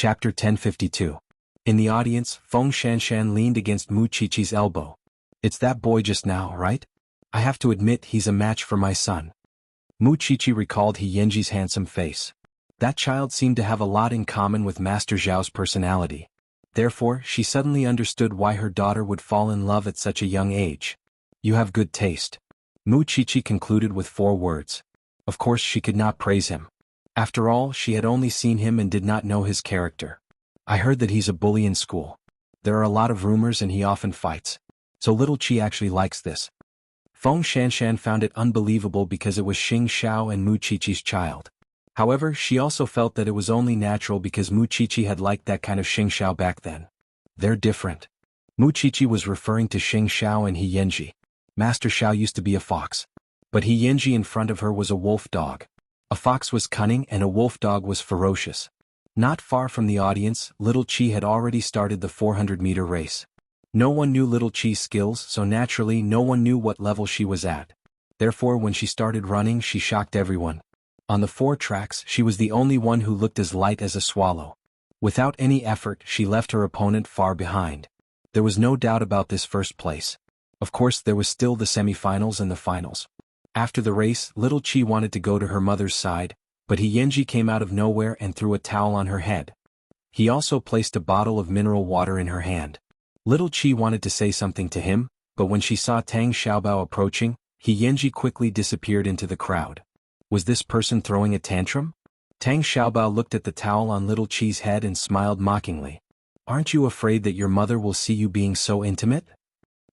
Chapter 1052. In the audience, Feng Shanshan leaned against Mu Qiqi's elbow. It's that boy just now, right? I have to admit he's a match for my son. Mu Qiqi recalled He Yanji's handsome face. That child seemed to have a lot in common with Master Zhao's personality. Therefore, she suddenly understood why her daughter would fall in love at such a young age. You have good taste. Mu Qiqi concluded with 4 words. Of course she could not praise him. After all, she had only seen him and did not know his character. I heard that he's a bully in school. There are a lot of rumors and he often fights. So little Qi actually likes this. Feng Shanshan found it unbelievable because it was Xing Xiao and Mu Qiqi's child. However, she also felt that it was only natural because Mu Qiqi had liked that kind of Xing Xiao back then. They're different. Mu Qiqi was referring to Xing Xiao and He Yanji. Master Xiao used to be a fox. But He Yanji in front of her was a wolf dog. A fox was cunning and a wolf dog was ferocious. Not far from the audience, little Qi had already started the 400-meter race. No one knew little Qi's skills, so naturally no one knew what level she was at. Therefore, when she started running, she shocked everyone. On the 4 tracks, she was the only one who looked as light as a swallow. Without any effort, she left her opponent far behind. There was no doubt about this first place. Of course, there was still the semifinals and the finals. After the race, little Qi wanted to go to her mother's side, but He Yanji came out of nowhere and threw a towel on her head. He also placed a bottle of mineral water in her hand. Little Qi wanted to say something to him, but when she saw Tang Xiaobao approaching, He Yanji quickly disappeared into the crowd. Was this person throwing a tantrum? Tang Xiaobao looked at the towel on little Qi's head and smiled mockingly. Aren't you afraid that your mother will see you being so intimate?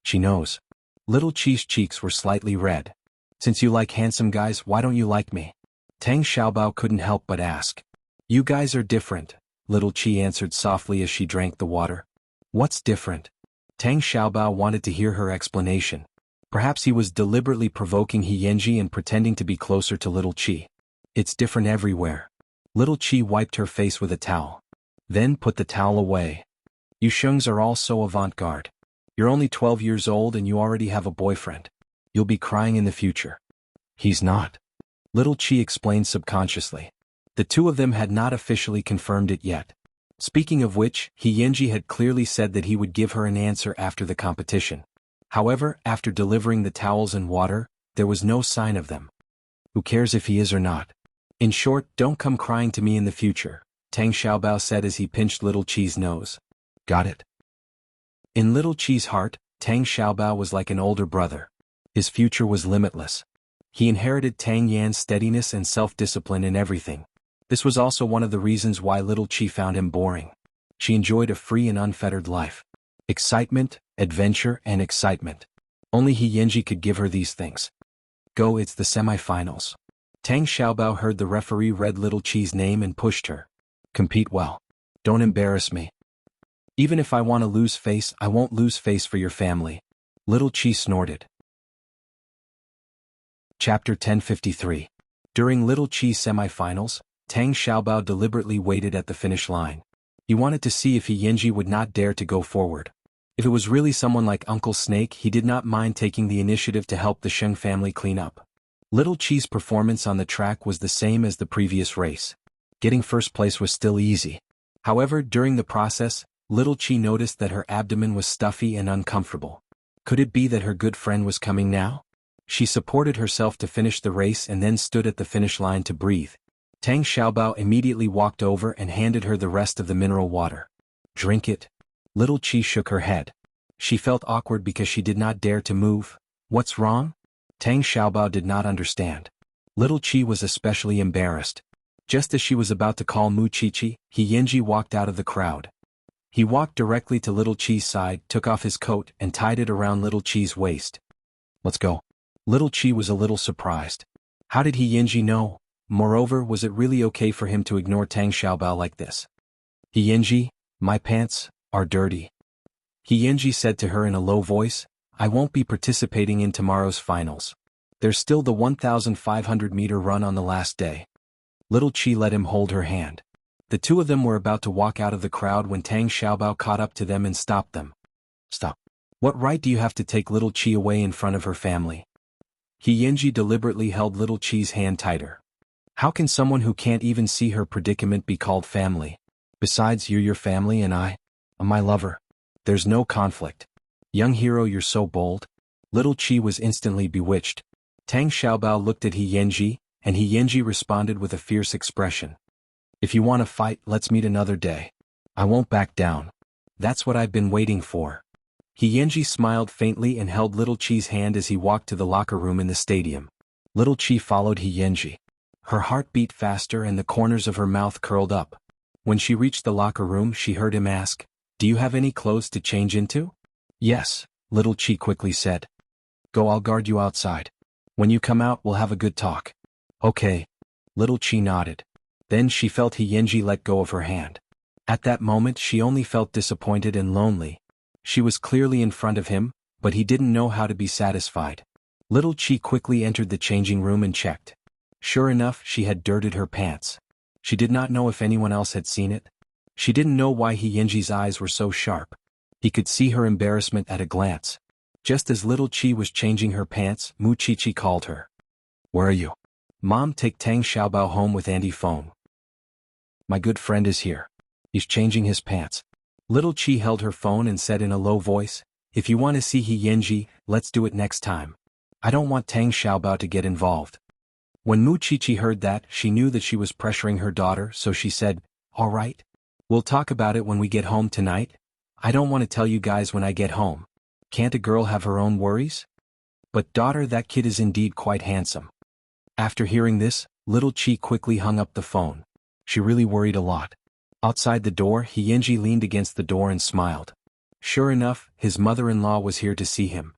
She knows. Little Qi's cheeks were slightly red. Since you like handsome guys, why don't you like me? Tang Xiaobao couldn't help but ask. You guys are different, little Qi answered softly as she drank the water. What's different? Tang Xiaobao wanted to hear her explanation. Perhaps he was deliberately provoking He Yanji and pretending to be closer to little Qi. It's different everywhere. Little Qi wiped her face with a towel. Then put the towel away. You Shungs are all so avant-garde. You're only 12 years old and you already have a boyfriend. You'll be crying in the future. He's not. Little Qi explained subconsciously. The 2 of them had not officially confirmed it yet. Speaking of which, He Yanji had clearly said that he would give her an answer after the competition. However, after delivering the towels and water, there was no sign of them. Who cares if he is or not? In short, don't come crying to me in the future, Tang Xiaobao said as he pinched little Qi's nose. Got it? In little Qi's heart, Tang Xiaobao was like an older brother. His future was limitless. He inherited Tang Yan's steadiness and self-discipline in everything. This was also one of the reasons why little Qi found him boring. She enjoyed a free and unfettered life. Excitement, adventure, and excitement. Only He Yanji could give her these things. Go, it's the semifinals. Tang Xiaobao heard the referee read little Qi's name and pushed her. Compete well. Don't embarrass me. Even if I want to lose face, I won't lose face for your family. Little Qi snorted. Chapter 1053. During little Qi's semifinals, Tang Xiaobao deliberately waited at the finish line. He wanted to see if He Yanji would not dare to go forward. If it was really someone like Uncle Snake, he did not mind taking the initiative to help the Sheng family clean up. Little Qi's performance on the track was the same as the previous race. Getting first place was still easy. However, during the process, little Qi noticed that her abdomen was stuffy and uncomfortable. Could it be that her good friend was coming now? She supported herself to finish the race and then stood at the finish line to breathe. Tang Xiaobao immediately walked over and handed her the rest of the mineral water. Drink it. Little Qi shook her head. She felt awkward because she did not dare to move. What's wrong? Tang Xiaobao did not understand. Little Qi was especially embarrassed. Just as she was about to call Mu Qiqi, He Yanji walked out of the crowd. He walked directly to little Qi's side, took off his coat, and tied it around little Qi's waist. Let's go. Little Qi was a little surprised. How did He Yanji know? Moreover, was it really okay for him to ignore Tang Xiaobao like this? He Yanji, my pants are dirty. He Yanji said to her in a low voice, I won't be participating in tomorrow's finals. There's still the 1,500-meter run on the last day. Little Qi let him hold her hand. The 2 of them were about to walk out of the crowd when Tang Xiaobao caught up to them and stopped them. Stop. What right do you have to take little Qi away in front of her family? He Yanji deliberately held little Qi's hand tighter. How can someone who can't even see her predicament be called family? Besides, you're your family and I'm my lover. There's no conflict. Young hero, you're so bold. Little Chi was instantly bewitched. Tang Xiaobao looked at He Yanji, and He Yanji responded with a fierce expression. If you want to fight, let's meet another day. I won't back down. That's what I've been waiting for. He Yanji smiled faintly and held Little Chi's hand as he walked to the locker room in the stadium. Little Chi followed He Yanji. Her heart beat faster and the corners of her mouth curled up. When she reached the locker room, she heard him ask, "Do you have any clothes to change into?" "Yes," Little Chi quickly said. "Go, I'll guard you outside. When you come out, we'll have a good talk." "Okay." Little Chi nodded. Then she felt He Yanji let go of her hand. At that moment she only felt disappointed and lonely. She was clearly in front of him, but he didn't know how to be satisfied. Little Chi quickly entered the changing room and checked. Sure enough, she had dirted her pants. She did not know if anyone else had seen it. She didn't know why He Yanji's eyes were so sharp. He could see her embarrassment at a glance. Just as Little Chi was changing her pants, Mu Chichi called her. "Where are you?" "Mom, take Tang Xiaobao home with Auntie Phone. My good friend is here. He's changing his pants." Little Chi held her phone and said in a low voice, "If you want to see He Yanji, let's do it next time. I don't want Tang Xiaobao to get involved." When Mu Chichi heard that, she knew that she was pressuring her daughter, so she said, "All right. We'll talk about it when we get home tonight. I don't want to tell you guys when I get home. Can't a girl have her own worries?" "But daughter, that kid is indeed quite handsome." After hearing this, Little Chi quickly hung up the phone. She really worried a lot. Outside the door, He Yanji leaned against the door and smiled. Sure enough, his mother-in-law was here to see him.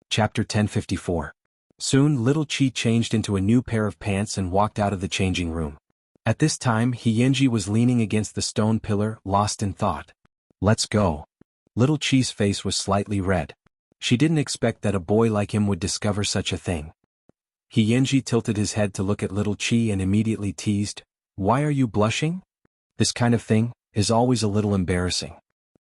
Chapter 1054. Soon Little Chi changed into a new pair of pants and walked out of the changing room. At this time, He Yanji was leaning against the stone pillar, lost in thought. "Let's go." Little Chi's face was slightly red. She didn't expect that a boy like him would discover such a thing. He Yanji tilted his head to look at Little Chi and immediately teased, "Why are you blushing? This kind of thing is always a little embarrassing.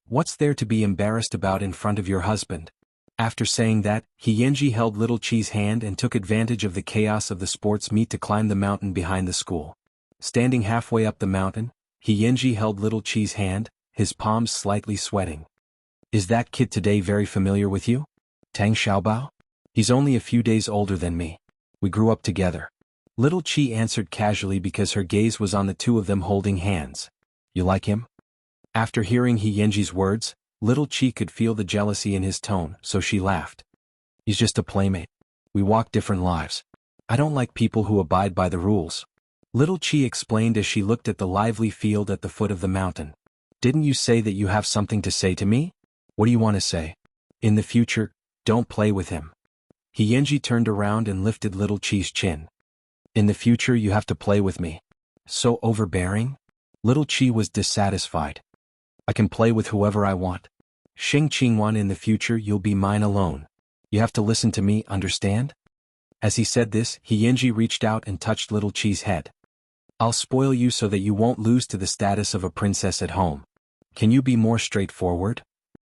What's there to be embarrassed about in front of your husband?" After saying that, He Yanji held Little Chi's hand and took advantage of the chaos of the sports meet to climb the mountain behind the school. Standing halfway up the mountain, He Yanji held Little Chi's hand, his palms slightly sweating. "Is that kid today very familiar with you? Tang Xiaobao? He's only a few days older than me. We grew up together." Little Chi answered casually because her gaze was on the two of them holding hands. "You like him?" After hearing He Yanji's words, Little Chi could feel the jealousy in his tone, so she laughed. "He's just a playmate. We walk different lives. I don't like people who abide by the rules." Little Chi explained as she looked at the lively field at the foot of the mountain. "Didn't you say that you have something to say to me? What do you want to say? In the future, don't play with him." He Yanji turned around and lifted Little Chi's chin. "In the future you have to play with me. So overbearing?" Little Chi was dissatisfied. "I can play with whoever I want. Xing Qingwan, in the future you'll be mine alone. You have to listen to me, understand?" As he said this, He Yanji reached out and touched Little Chi's head. "I'll spoil you so that you won't lose to the status of a princess at home. Can you be more straightforward?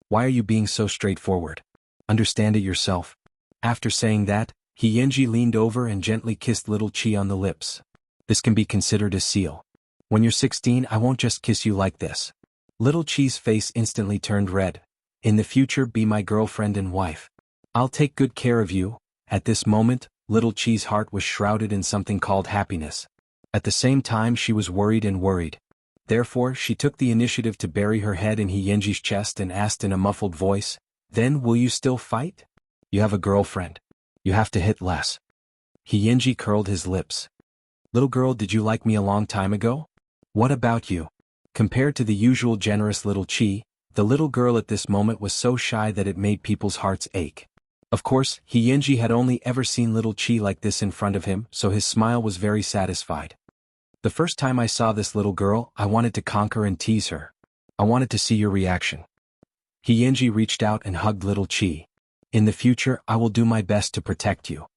Why are you being so straightforward? Understand it yourself." After saying that, He Yanji leaned over and gently kissed Little Chi on the lips. "This can be considered a seal. When you're 16, I won't just kiss you like this." Little Chi's face instantly turned red. "In the future, be my girlfriend and wife. I'll take good care of you." At this moment, Little Chi's heart was shrouded in something called happiness. At the same time, she was worried. Therefore, she took the initiative to bury her head in He Yanji's chest and asked in a muffled voice, "Then will you still fight? You have a girlfriend. You have to hit less." He Yanji curled his lips. "Little girl, did you like me a long time ago? What about you?" Compared to the usual generous Little Chi, the little girl at this moment was so shy that it made people's hearts ache. Of course, He Yanji had only ever seen Little Chi like this in front of him, so his smile was very satisfied. "The first time I saw this little girl, I wanted to conquer and tease her. I wanted to see your reaction." He Yanji reached out and hugged Little Chi. "In the future, I will do my best to protect you."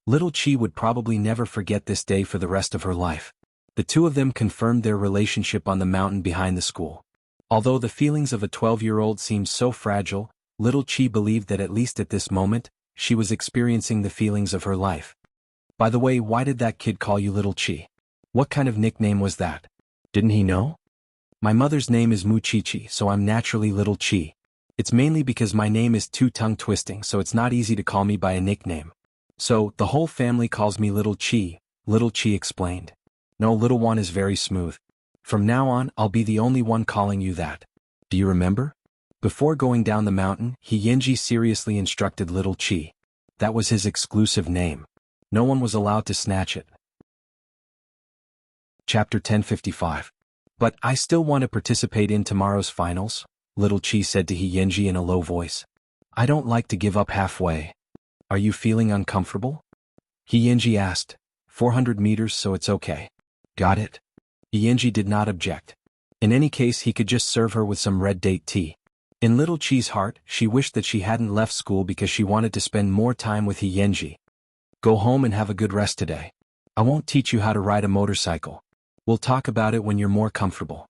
Little Chi would probably never forget this day for the rest of her life. The two of them confirmed their relationship on the mountain behind the school. Although the feelings of a 12-year-old seemed so fragile, Little Chi believed that at least at this moment, she was experiencing the feelings of her life. "By the way, why did that kid call you Little Chi?" What kind of nickname was that? Didn't he know? My mother's name is Muchichi, so I'm naturally Little Chi. It's mainly because my name is too tongue-twisting, so it's not easy to call me by a nickname. So, the whole family calls me Little Chi explained. No, little one is very smooth. From now on, I'll be the only one calling you that. Do you remember? Before going down the mountain, Yenji seriously instructed Little Chi. That was his exclusive name. No one was allowed to snatch it. Chapter 1055. But I still want to participate in tomorrow's finals, Little Chi said to Yenji in a low voice. I don't like to give up halfway. Are you feeling uncomfortable? Yenji asked. 400 meters, so it's okay. Got it? Yenji did not object. In any case, he could just serve her with some red date tea. In Little Chi's heart, she wished that she hadn't left school because she wanted to spend more time with Yenji. Go home and have a good rest today. I won't teach you how to ride a motorcycle. We'll talk about it when you're more comfortable.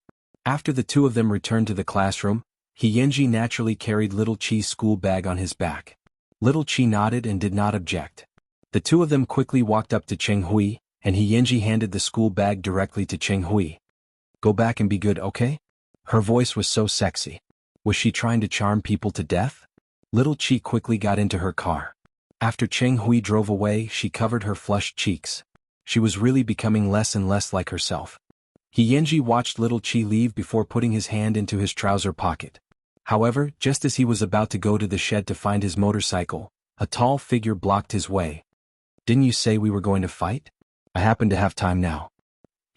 After the two of them returned to the classroom, Yenji naturally carried Little Chi's school bag on his back. Little Chi nodded and did not object. The two of them quickly walked up to Cheng Hui, and Yenji handed the school bag directly to Cheng Hui. Go back and be good, okay? Her voice was so sexy. Was she trying to charm people to death? Little Chi quickly got into her car. After Cheng Hui drove away, she covered her flushed cheeks. She was really becoming less and less like herself. Yenji watched Little Chi leave before putting his hand into his trouser pocket. However, just as he was about to go to the shed to find his motorcycle, a tall figure blocked his way. Didn't you say we were going to fight? I happen to have time now.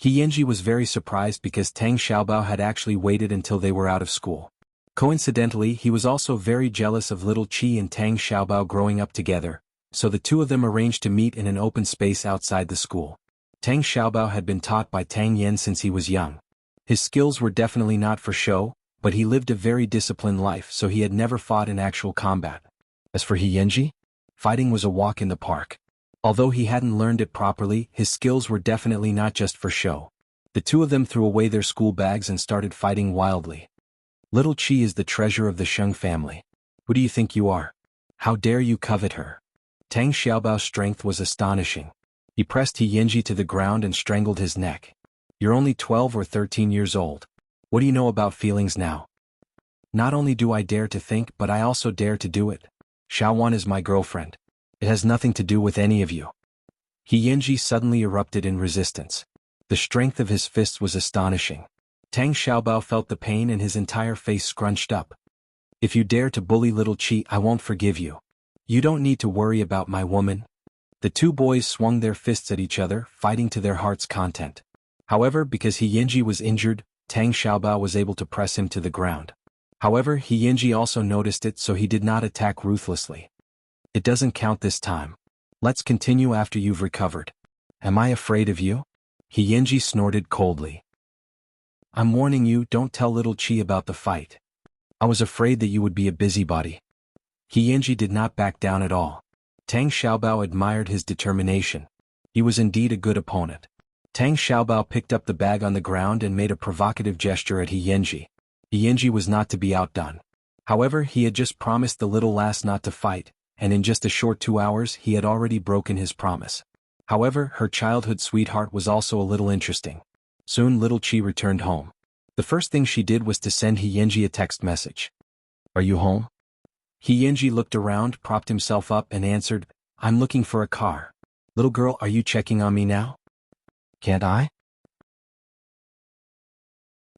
Yenji was very surprised because Tang Xiaobao had actually waited until they were out of school. Coincidentally, he was also very jealous of Little Chi and Tang Xiaobao growing up together, so the two of them arranged to meet in an open space outside the school. Tang Xiaobao had been taught by Tang Yan since he was young. His skills were definitely not for show, but he lived a very disciplined life, so he had never fought in actual combat. As for Yenji, fighting was a walk in the park. Although he hadn't learned it properly, his skills were definitely not just for show. The two of them threw away their school bags and started fighting wildly. Little Chi is the treasure of the Sheng family. Who do you think you are? How dare you covet her? Tang Xiaobao's strength was astonishing. He pressed Yenji to the ground and strangled his neck. You're only 12 or 13 years old. What do you know about feelings now? Not only do I dare to think, but I also dare to do it. Xiaowan is my girlfriend. It has nothing to do with any of you. Yenji suddenly erupted in resistance. The strength of his fists was astonishing. Tang Xiaobao felt the pain and his entire face scrunched up. If you dare to bully Little Chi, I won't forgive you. You don't need to worry about my woman. The two boys swung their fists at each other, fighting to their heart's content. However, because Yenji was injured, Tang Xiaobao was able to press him to the ground. However, Yenji also noticed it, so he did not attack ruthlessly. It doesn't count this time. Let's continue after you've recovered. Am I afraid of you? Yenji snorted coldly. I'm warning you, don't tell Little Chi about the fight. I was afraid that you would be a busybody. Yenji did not back down at all. Tang Xiaobao admired his determination. He was indeed a good opponent. Tang Xiaobao picked up the bag on the ground and made a provocative gesture at Yenji. Yenji was not to be outdone. However, he had just promised the little lass not to fight, and in just a short 2 hours he had already broken his promise. However, her childhood sweetheart was also a little interesting. Soon Little Chi returned home. The first thing she did was to send Yenji a text message. Are you home? Yenji looked around, propped himself up and answered, I'm looking for a car. Little girl, are you checking on me now? Can't I?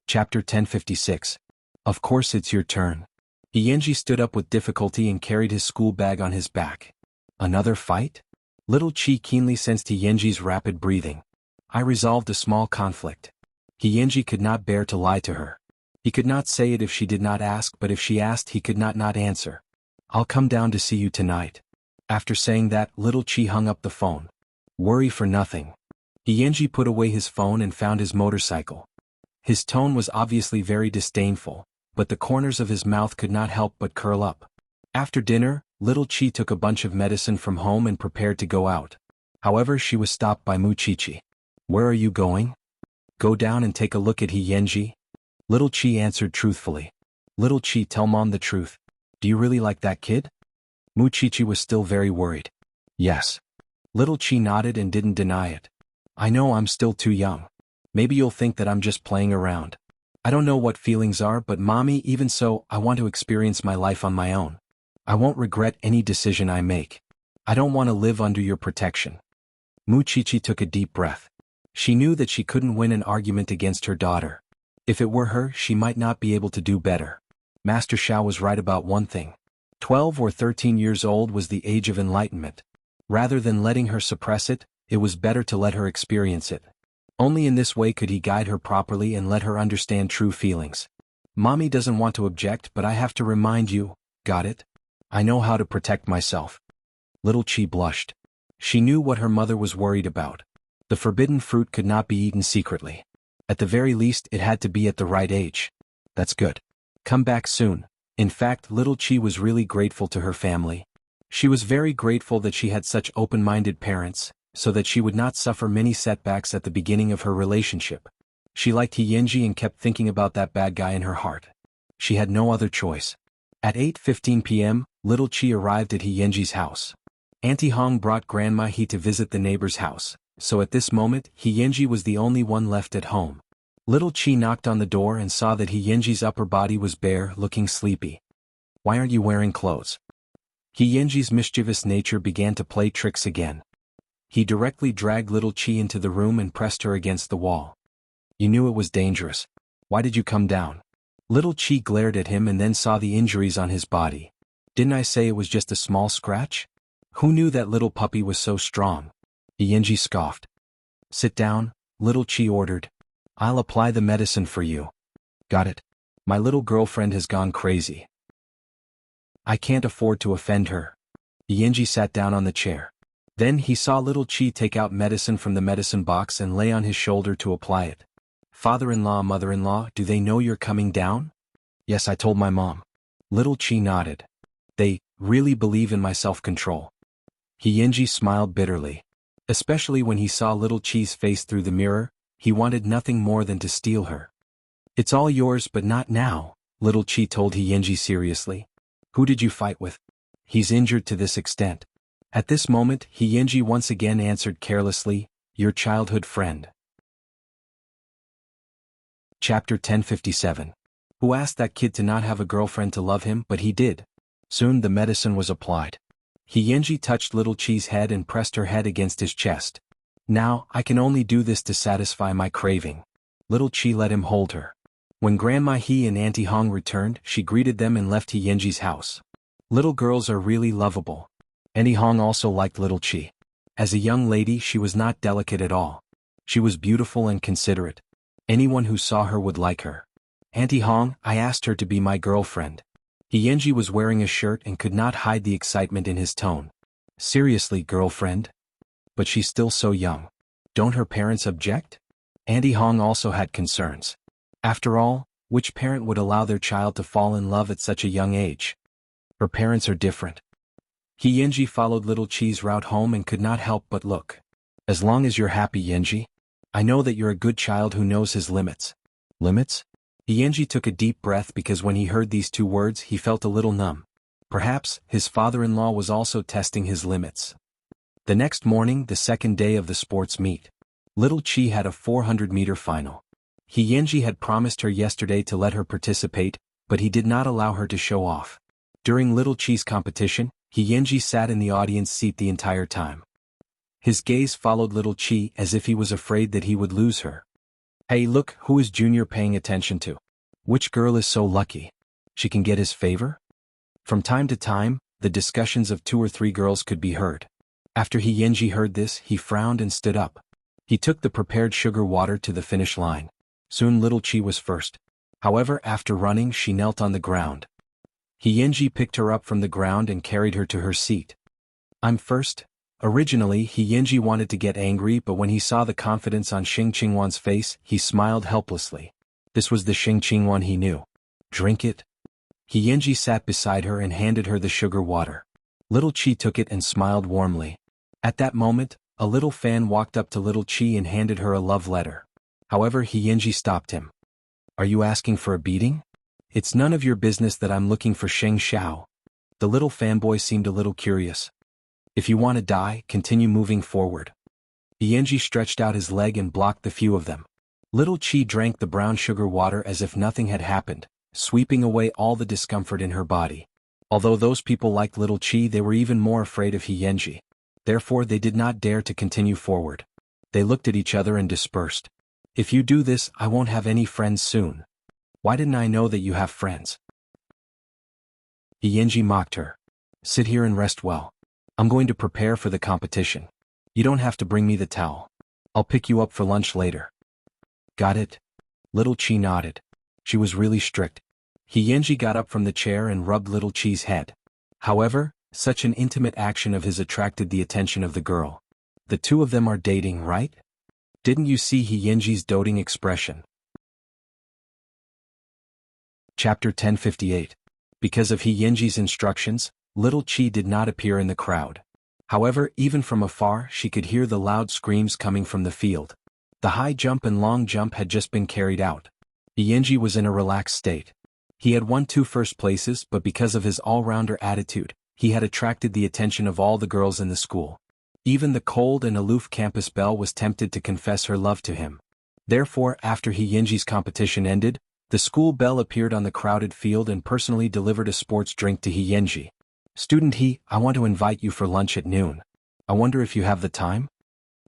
Chapter 1056. Of course it's your turn. Yenji stood up with difficulty and carried his school bag on his back. Another fight? Little Chi keenly sensed Yenji's rapid breathing. I resolved a small conflict. Yenji could not bear to lie to her. He could not say it if she did not ask, but if she asked he could not answer. I'll come down to see you tonight. After saying that, Little Chi hung up the phone. Worry for nothing. Yenji put away his phone and found his motorcycle. His tone was obviously very disdainful, but the corners of his mouth could not help but curl up. After dinner, Little Chi took a bunch of medicine from home and prepared to go out. However, she was stopped by Muchichi. Where are you going? Go down and take a look at Yenji. Little Chi answered truthfully. Little Chi, tell Mom the truth. Do you really like that kid? Muchichi was still very worried. Yes. Little Chi nodded and didn't deny it. I know I'm still too young. Maybe you'll think that I'm just playing around. I don't know what feelings are, but mommy, even so, I want to experience my life on my own. I won't regret any decision I make. I don't want to live under your protection. Muchichi took a deep breath. She knew that she couldn't win an argument against her daughter. If it were her, she might not be able to do better. Master Xiao was right about one thing. 12 or 13 years old was the age of enlightenment. Rather than letting her suppress it, it was better to let her experience it. Only in this way could he guide her properly and let her understand true feelings. Mommy doesn't want to object, but I have to remind you, got it? I know how to protect myself. Little Chi blushed. She knew what her mother was worried about. The forbidden fruit could not be eaten secretly. At the very least, it had to be at the right age. That's good. Come back soon. In fact, little Chi was really grateful to her family. She was very grateful that she had such open-minded parents, so that she would not suffer many setbacks at the beginning of her relationship. She liked He Yanji and kept thinking about that bad guy in her heart. She had no other choice. At 8:15 p.m., little Chi arrived at He Yanji's house. Auntie Hong brought Grandma He to visit the neighbor's house, so at this moment, He Yanji was the only one left at home. Little Chi knocked on the door and saw that He Yanji's upper body was bare, looking sleepy. Why aren't you wearing clothes? He Yanji's mischievous nature began to play tricks again. He directly dragged little Chi into the room and pressed her against the wall. You knew it was dangerous. Why did you come down? Little Chi glared at him and then saw the injuries on his body. Didn't I say it was just a small scratch? Who knew that little puppy was so strong? He Yanji scoffed. Sit down, little Chi ordered. I'll apply the medicine for you. Got it. My little girlfriend has gone crazy. I can't afford to offend her. He Yanji sat down on the chair. Then he saw little Chi take out medicine from the medicine box and lay on his shoulder to apply it. Father-in-law, mother-in-law, do they know you're coming down? Yes, I told my mom. Little Chi nodded. They really believe in my self-control. He Yanji smiled bitterly. Especially when he saw little Chi's face through the mirror, he wanted nothing more than to steal her. It's all yours, but not now, little Chi told He Yanji seriously. Who did you fight with? He's injured to this extent. At this moment, He Yanji once again answered carelessly, your childhood friend. Chapter 1057. Who asked that kid to not have a girlfriend to love him, but he did. Soon the medicine was applied. He Yanji touched little Chi's head and pressed her head against his chest. Now, I can only do this to satisfy my craving. Little Chi let him hold her. When Grandma He and Auntie Hong returned, she greeted them and left He Yanji's house. Little girls are really lovable. Auntie Hong also liked little Chi. As a young lady, she was not delicate at all. She was beautiful and considerate. Anyone who saw her would like her. Auntie Hong, I asked her to be my girlfriend. He Yanji was wearing a shirt and could not hide the excitement in his tone. Seriously, girlfriend? But she's still so young. Don't her parents object? Auntie Hong also had concerns. After all, which parent would allow their child to fall in love at such a young age? Her parents are different. He Yanji followed little Chi's route home and could not help but look. As long as you're happy, Yanji. I know that you're a good child who knows his limits. Limits? He Yanji took a deep breath because when he heard these two words he felt a little numb. Perhaps his father-in-law was also testing his limits. The next morning, the second day of the sports meet. Little Chi had a 400-meter final. He Yanji had promised her yesterday to let her participate, but he did not allow her to show off. During little Chi's competition, He Yanji sat in the audience seat the entire time. His gaze followed little Chi as if he was afraid that he would lose her. Hey, look, who is Junior paying attention to? Which girl is so lucky? She can get his favor? From time to time, the discussions of 2 or 3 girls could be heard. After He Yanji heard this, he frowned and stood up. He took the prepared sugar water to the finish line. Soon little Chi was first. However, after running, she knelt on the ground. He Yanji picked her up from the ground and carried her to her seat. I'm first. Originally, He Yanji wanted to get angry, but when he saw the confidence on Xing Qingwan's face, he smiled helplessly. This was the Xing Qingwan he knew. Drink it. He Yanji sat beside her and handed her the sugar water. Little Chi took it and smiled warmly. At that moment, a little fan walked up to little Chi and handed her a love letter. However, He Yanji stopped him. Are you asking for a beating? It's none of your business that I'm looking for Sheng Xiao. The little fanboy seemed a little curious. If you want to die, continue moving forward. Yenji stretched out his leg and blocked the few of them. Little Chi drank the brown sugar water as if nothing had happened, sweeping away all the discomfort in her body. Although those people liked Little Chi, they were even more afraid of Yenji. Therefore they did not dare to continue forward. They looked at each other and dispersed. If you do this, I won't have any friends soon. Why didn't I know that you have friends? Yenji mocked her. Sit here and rest well. I'm going to prepare for the competition. You don't have to bring me the towel. I'll pick you up for lunch later. Got it? Little Chi nodded. She was really strict. Yenji got up from the chair and rubbed Little Chi's head. However, such an intimate action of his attracted the attention of the girl. The two of them are dating, right? Didn't you see Yenji's doting expression? Chapter 1058. Because of Yenji's instructions, Little Chi did not appear in the crowd. However, even from afar she could hear the loud screams coming from the field. The high jump and long jump had just been carried out. Yenji was in a relaxed state. He had won 2 first places, but because of his all-rounder attitude, he had attracted the attention of all the girls in the school. Even the cold and aloof campus belle was tempted to confess her love to him. Therefore, after Yenji's competition ended, the school belle appeared on the crowded field and personally delivered a sports drink to Yenji. Student He, I want to invite you for lunch at noon. I wonder if you have the time?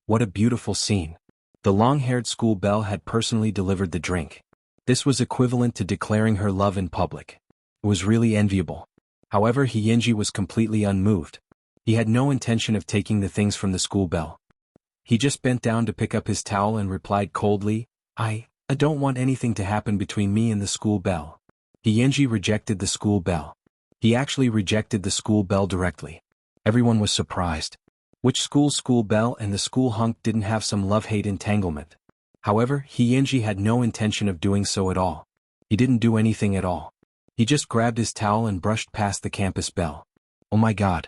What a beautiful scene. The long-haired school belle had personally delivered the drink. This was equivalent to declaring her love in public. It was really enviable. However, Yenji was completely unmoved. He had no intention of taking the things from the school belle. He just bent down to pick up his towel and replied coldly, I don't want anything to happen between me and the school belle. Yenji rejected the school belle. He actually rejected the school belle directly. Everyone was surprised. Which school belle and the school hunk didn't have some love-hate entanglement? However, Yenji had no intention of doing so at all. He didn't do anything at all. He just grabbed his towel and brushed past the campus belle. Oh my god.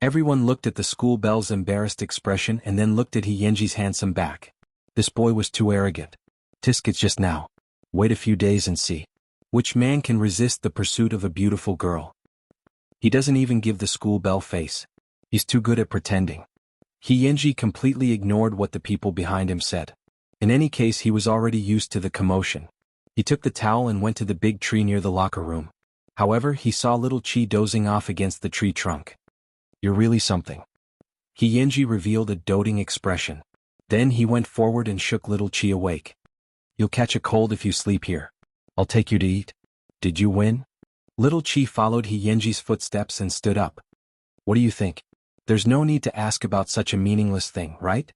Everyone looked at the school belle's embarrassed expression and then looked at Yenji's handsome back. This boy was too arrogant. Tisk, it's just now. Wait a few days and see. Which man can resist the pursuit of a beautiful girl? He doesn't even give the school belle face. He's too good at pretending. Yenji completely ignored what the people behind him said. In any case, he was already used to the commotion. He took the towel and went to the big tree near the locker room. However, he saw Little Chi dozing off against the tree trunk. You're really something. Yenji revealed a doting expression. Then he went forward and shook Little Chi awake. You'll catch a cold if you sleep here. I'll take you to eat. Did you win? Little Chi followed Yenji's footsteps and stood up. What do you think? There's no need to ask about such a meaningless thing, right?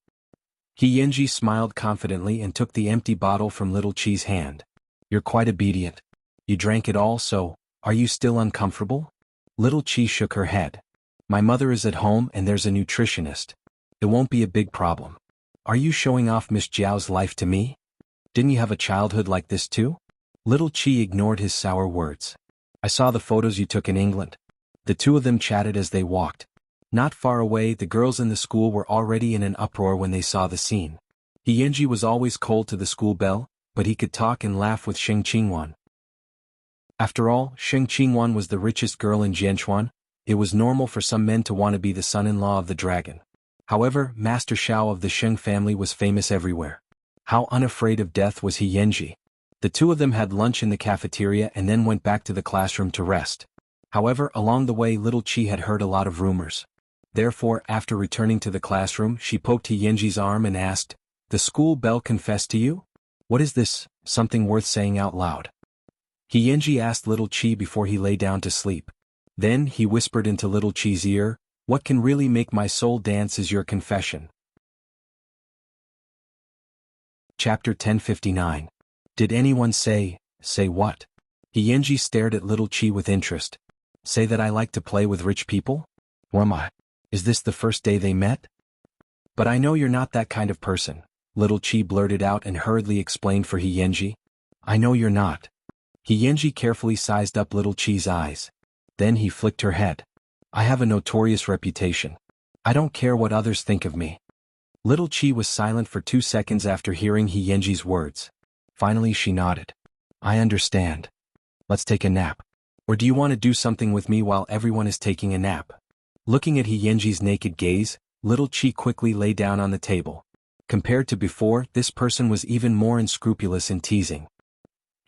Yenji smiled confidently and took the empty bottle from Little Chi's hand. You're quite obedient. You drank it all, so, are you still uncomfortable? Little Chi shook her head. My mother is at home and there's a nutritionist. It won't be a big problem. Are you showing off Miss Jiao's life to me? Didn't you have a childhood like this too? Little Chi ignored his sour words. I saw the photos you took in England. The two of them chatted as they walked. Not far away, the girls in the school were already in an uproar when they saw the scene. Yenji was always cold to the school belle, but he could talk and laugh with Sheng Qingwan. After all, Sheng Qingwan was the richest girl in Jianchuan. It was normal for some men to want to be the son-in-law of the dragon. However, Master Xiao of the Sheng family was famous everywhere. How unafraid of death was Yenji? The two of them had lunch in the cafeteria and then went back to the classroom to rest. However, along the way Little Chi had heard a lot of rumors. Therefore, after returning to the classroom, she poked Yenji's arm and asked, The school belle confessed to you? What is this, something worth saying out loud? Yenji asked Little Chi before he lay down to sleep. Then he whispered into Little Chi's ear, What can really make my soul dance is your confession. Chapter 1059. Did anyone say what? Yenji stared at Little Chi with interest. Say that I like to play with rich people? Who am I? Is this the first day they met? But I know you're not that kind of person, Little Chi blurted out and hurriedly explained for Yenji. I know you're not. Yenji carefully sized up Little Chi's eyes. Then he flicked her head. I have a notorious reputation. I don't care what others think of me. Little Chi was silent for 2 seconds after hearing Yenji's words. Finally she nodded. I understand. Let's take a nap. Or do you want to do something with me while everyone is taking a nap? Looking at Yenji's naked gaze, Little Chi quickly lay down on the table. Compared to before, this person was even more unscrupulous in teasing.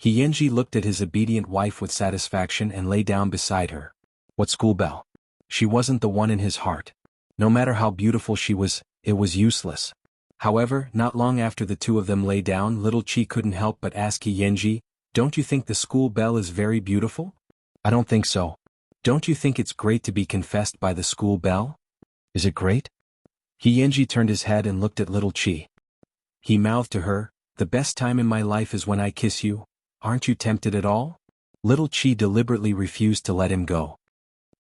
Hiyenji looked at his obedient wife with satisfaction and lay down beside her. What school bell? She wasn't the one in his heart. No matter how beautiful she was, it was useless. However, not long after the two of them lay down, little Chi couldn't help but ask Hiyenji, "Don't you think the school bell is very beautiful?" "I don't think so." "Don't you think it's great to be confessed by the school bell?" "Is it great?" Hiyenji turned his head and looked at little Chi. He mouthed to her, "The best time in my life is when I kiss you. Aren't you tempted at all?" Little Chi deliberately refused to let him go.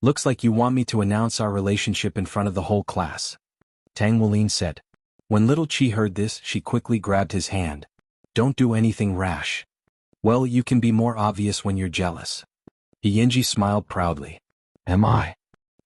"Looks like you want me to announce our relationship in front of the whole class," Tang Wulin said. When little Chi heard this, she quickly grabbed his hand. "Don't do anything rash." "Well, you can be more obvious when you're jealous." Hiyenji smiled proudly. "Am I?"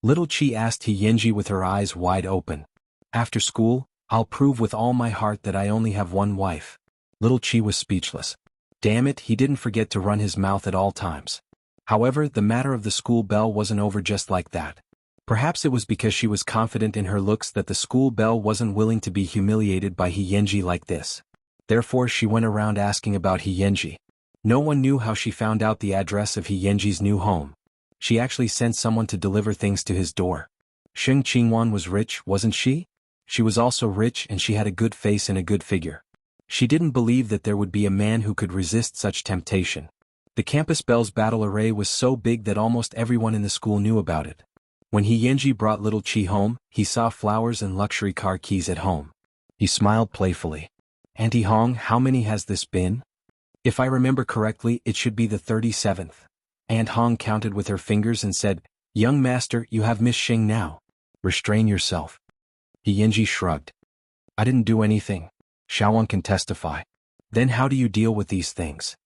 Little Chi asked Hiyenji with her eyes wide open. "After school, I'll prove with all my heart that I only have one wife." Little Chi was speechless. Damn it, he didn't forget to run his mouth at all times. However, the matter of the school bell wasn't over just like that. Perhaps it was because she was confident in her looks that the school bell wasn't willing to be humiliated by Hiyenji like this. Therefore she went around asking about Hiyenji. No one knew how she found out the address of Hiyenji's new home. She actually sent someone to deliver things to his door. Sheng Qingwan was rich, wasn't she? She was also rich and she had a good face and a good figure. She didn't believe that there would be a man who could resist such temptation. The campus bell's battle array was so big that almost everyone in the school knew about it. When Hiyenji brought little Chi home, he saw flowers and luxury car keys at home. He smiled playfully. "Auntie Hong, how many has this been?" "If I remember correctly, it should be the 37th. Aunt Hong counted with her fingers and said, "Young master, you have Miss Xing now. Restrain yourself." Hiyenji shrugged. "I didn't do anything. Xiaowan can testify." "Then how do you deal with these things?"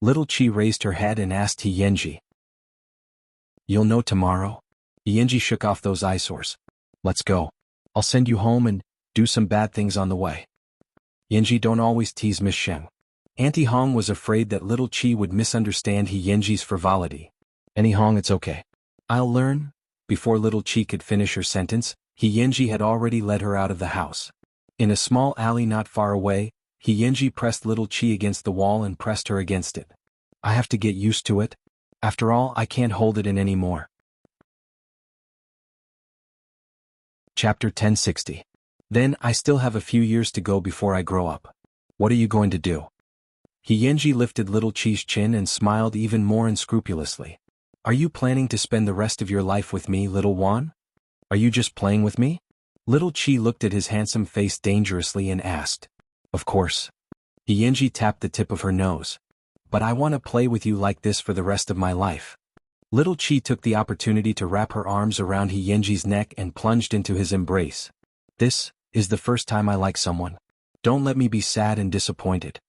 Little Chi raised her head and asked Hiyenji. "You'll know tomorrow." Hiyenji shook off those eyesores. "Let's go. I'll send you home and do some bad things on the way." "Hiyenji, don't always tease Miss Sheng." Auntie Hong was afraid that little Chi would misunderstand Hiyenji's frivolity. "Auntie Hong, it's okay. I'll learn." Before little Chi could finish her sentence, Hiyenji had already led her out of the house. In a small alley not far away, Hiyenji pressed little Chi against the wall and pressed her against it. "I have to get used to it. After all, I can't hold it in anymore." Chapter 1060. Then, I still have a few years to go before I grow up. What are you going to do? Hiyenji lifted little Chi's chin and smiled even more unscrupulously. "Are you planning to spend the rest of your life with me, little Wan? Are you just playing with me?" Little Chi looked at his handsome face dangerously and asked. "Of course." Hiyenji tapped the tip of her nose. "But I want to play with you like this for the rest of my life." Little Chi took the opportunity to wrap her arms around Hiyenji's neck and plunged into his embrace. "This is the first time I like someone. Don't let me be sad and disappointed."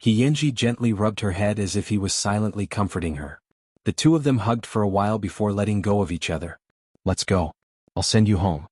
Hiyenji gently rubbed her head as if he was silently comforting her. The two of them hugged for a while before letting go of each other. "Let's go. I'll send you home."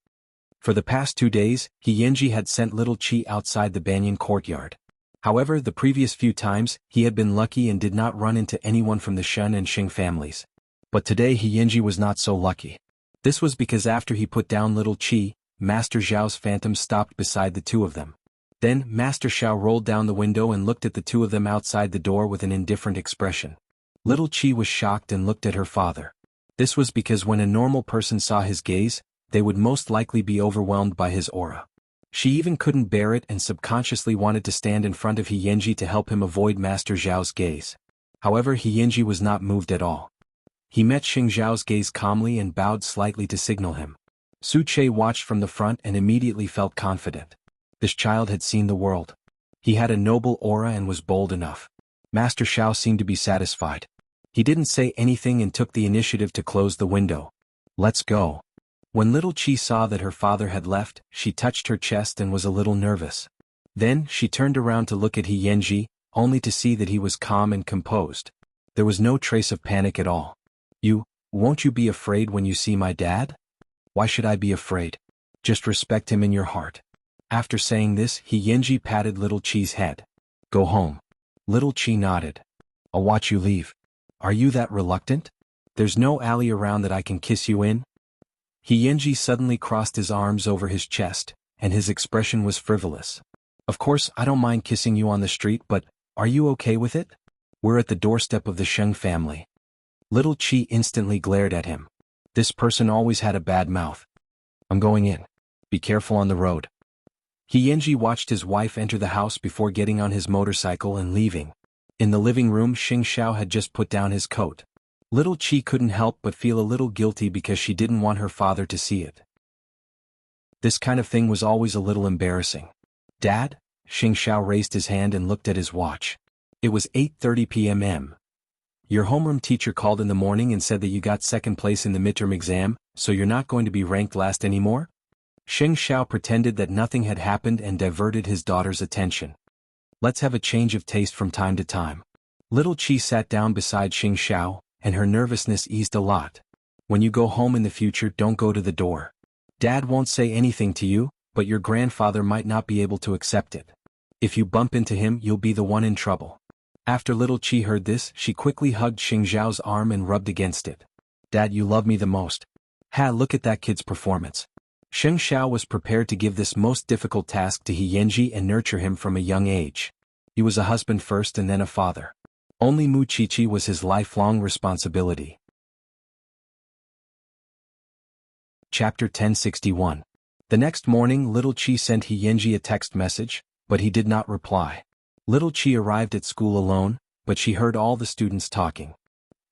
For the past 2 days, Hiyenji had sent little Chi outside the banyan courtyard. However, the previous few times, he had been lucky and did not run into anyone from the Shun and Xing families. But today Hiyenji was not so lucky. This was because after he put down little Chi, Master Zhao's phantom stopped beside the two of them. Then, Master Xiao rolled down the window and looked at the two of them outside the door with an indifferent expression. Little Chi was shocked and looked at her father. This was because when a normal person saw his gaze, they would most likely be overwhelmed by his aura. She even couldn't bear it and subconsciously wanted to stand in front of Hiyenji to help him avoid Master Zhao's gaze. However, Hiyenji was not moved at all. He met Xing Zhao's gaze calmly and bowed slightly to signal him. Su Che watched from the front and immediately felt confident. This child had seen the world. He had a noble aura and was bold enough. Master Xiao seemed to be satisfied. He didn't say anything and took the initiative to close the window. "Let's go." When little Chi saw that her father had left, she touched her chest and was a little nervous. Then, she turned around to look at Hiyenji, only to see that he was calm and composed. There was no trace of panic at all. Won't you be afraid when you see my dad?" "Why should I be afraid? Just respect him in your heart." After saying this, Hiyenji patted little Chi's head. "Go home." Little Chi nodded. "I'll watch you leave." "Are you that reluctant? There's no alley around that I can kiss you in?" Hiyenji suddenly crossed his arms over his chest, and his expression was frivolous. Of course, I don't mind kissing you on the street, but are you okay with it? We're at the doorstep of the Sheng family. Little Chi instantly glared at him. This person always had a bad mouth. I'm going in. Be careful on the road. He Yanji watched his wife enter the house before getting on his motorcycle and leaving. In the living room, Xing Xiao had just put down his coat. Little Chi couldn't help but feel a little guilty because she didn't want her father to see it. This kind of thing was always a little embarrassing. Dad? Xing Xiao raised his hand and looked at his watch. It was 8:30 p.m. Your homeroom teacher called in the morning and said that you got second place in the midterm exam, so you're not going to be ranked last anymore? Xing Xiao pretended that nothing had happened and diverted his daughter's attention. Let's have a change of taste from time to time. Little Chi sat down beside Xing Xiao, and her nervousness eased a lot. When you go home in the future, don't go to the door. Dad won't say anything to you, but your grandfather might not be able to accept it. If you bump into him, you'll be the one in trouble. After Little Chi heard this, she quickly hugged Xing Xiao's arm and rubbed against it. Dad, you love me the most. Ha, look at that kid's performance. Xing Xiao was prepared to give this most difficult task to He Yanji and nurture him from a young age. He was a husband first and then a father. Only Mu Qiqi was his lifelong responsibility. Chapter 1061. The next morning, Little Chi sent He Yanji a text message, but he did not reply. Little Chi arrived at school alone, but she heard all the students talking.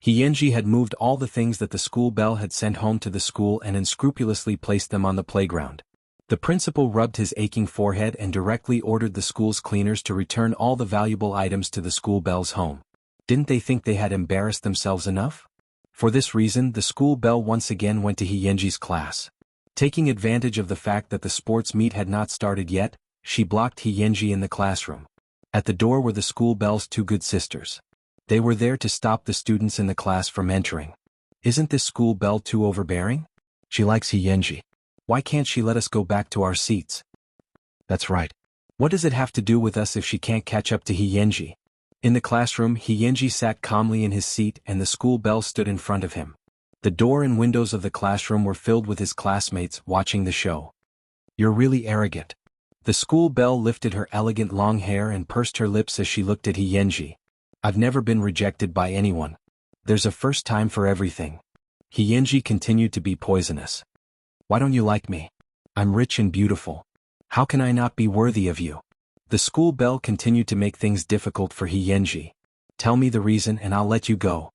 He Yanji had moved all the things that the school bell had sent home to the school and unscrupulously placed them on the playground. The principal rubbed his aching forehead and directly ordered the school's cleaners to return all the valuable items to the school bell's home. Didn't they think they had embarrassed themselves enough? For this reason, the school bell once again went to He Yanji's class. Taking advantage of the fact that the sports meet had not started yet, she blocked He Yanji in the classroom. At the door were the school bell's two good sisters. They were there to stop the students in the class from entering. Isn't this school bell too overbearing? She likes He Yanji. Why can't she let us go back to our seats? That's right. What does it have to do with us if she can't catch up to He Yanji? In the classroom, He Yanji sat calmly in his seat and the school bell stood in front of him. The door and windows of the classroom were filled with his classmates watching the show. You're really arrogant. The school bell lifted her elegant long hair and pursed her lips as she looked at He Yanji. I've never been rejected by anyone. There's a first time for everything. He Yanji continued to be poisonous. Why don't you like me? I'm rich and beautiful. How can I not be worthy of you? The school bell continued to make things difficult for He Yanji. Tell me the reason and I'll let you go.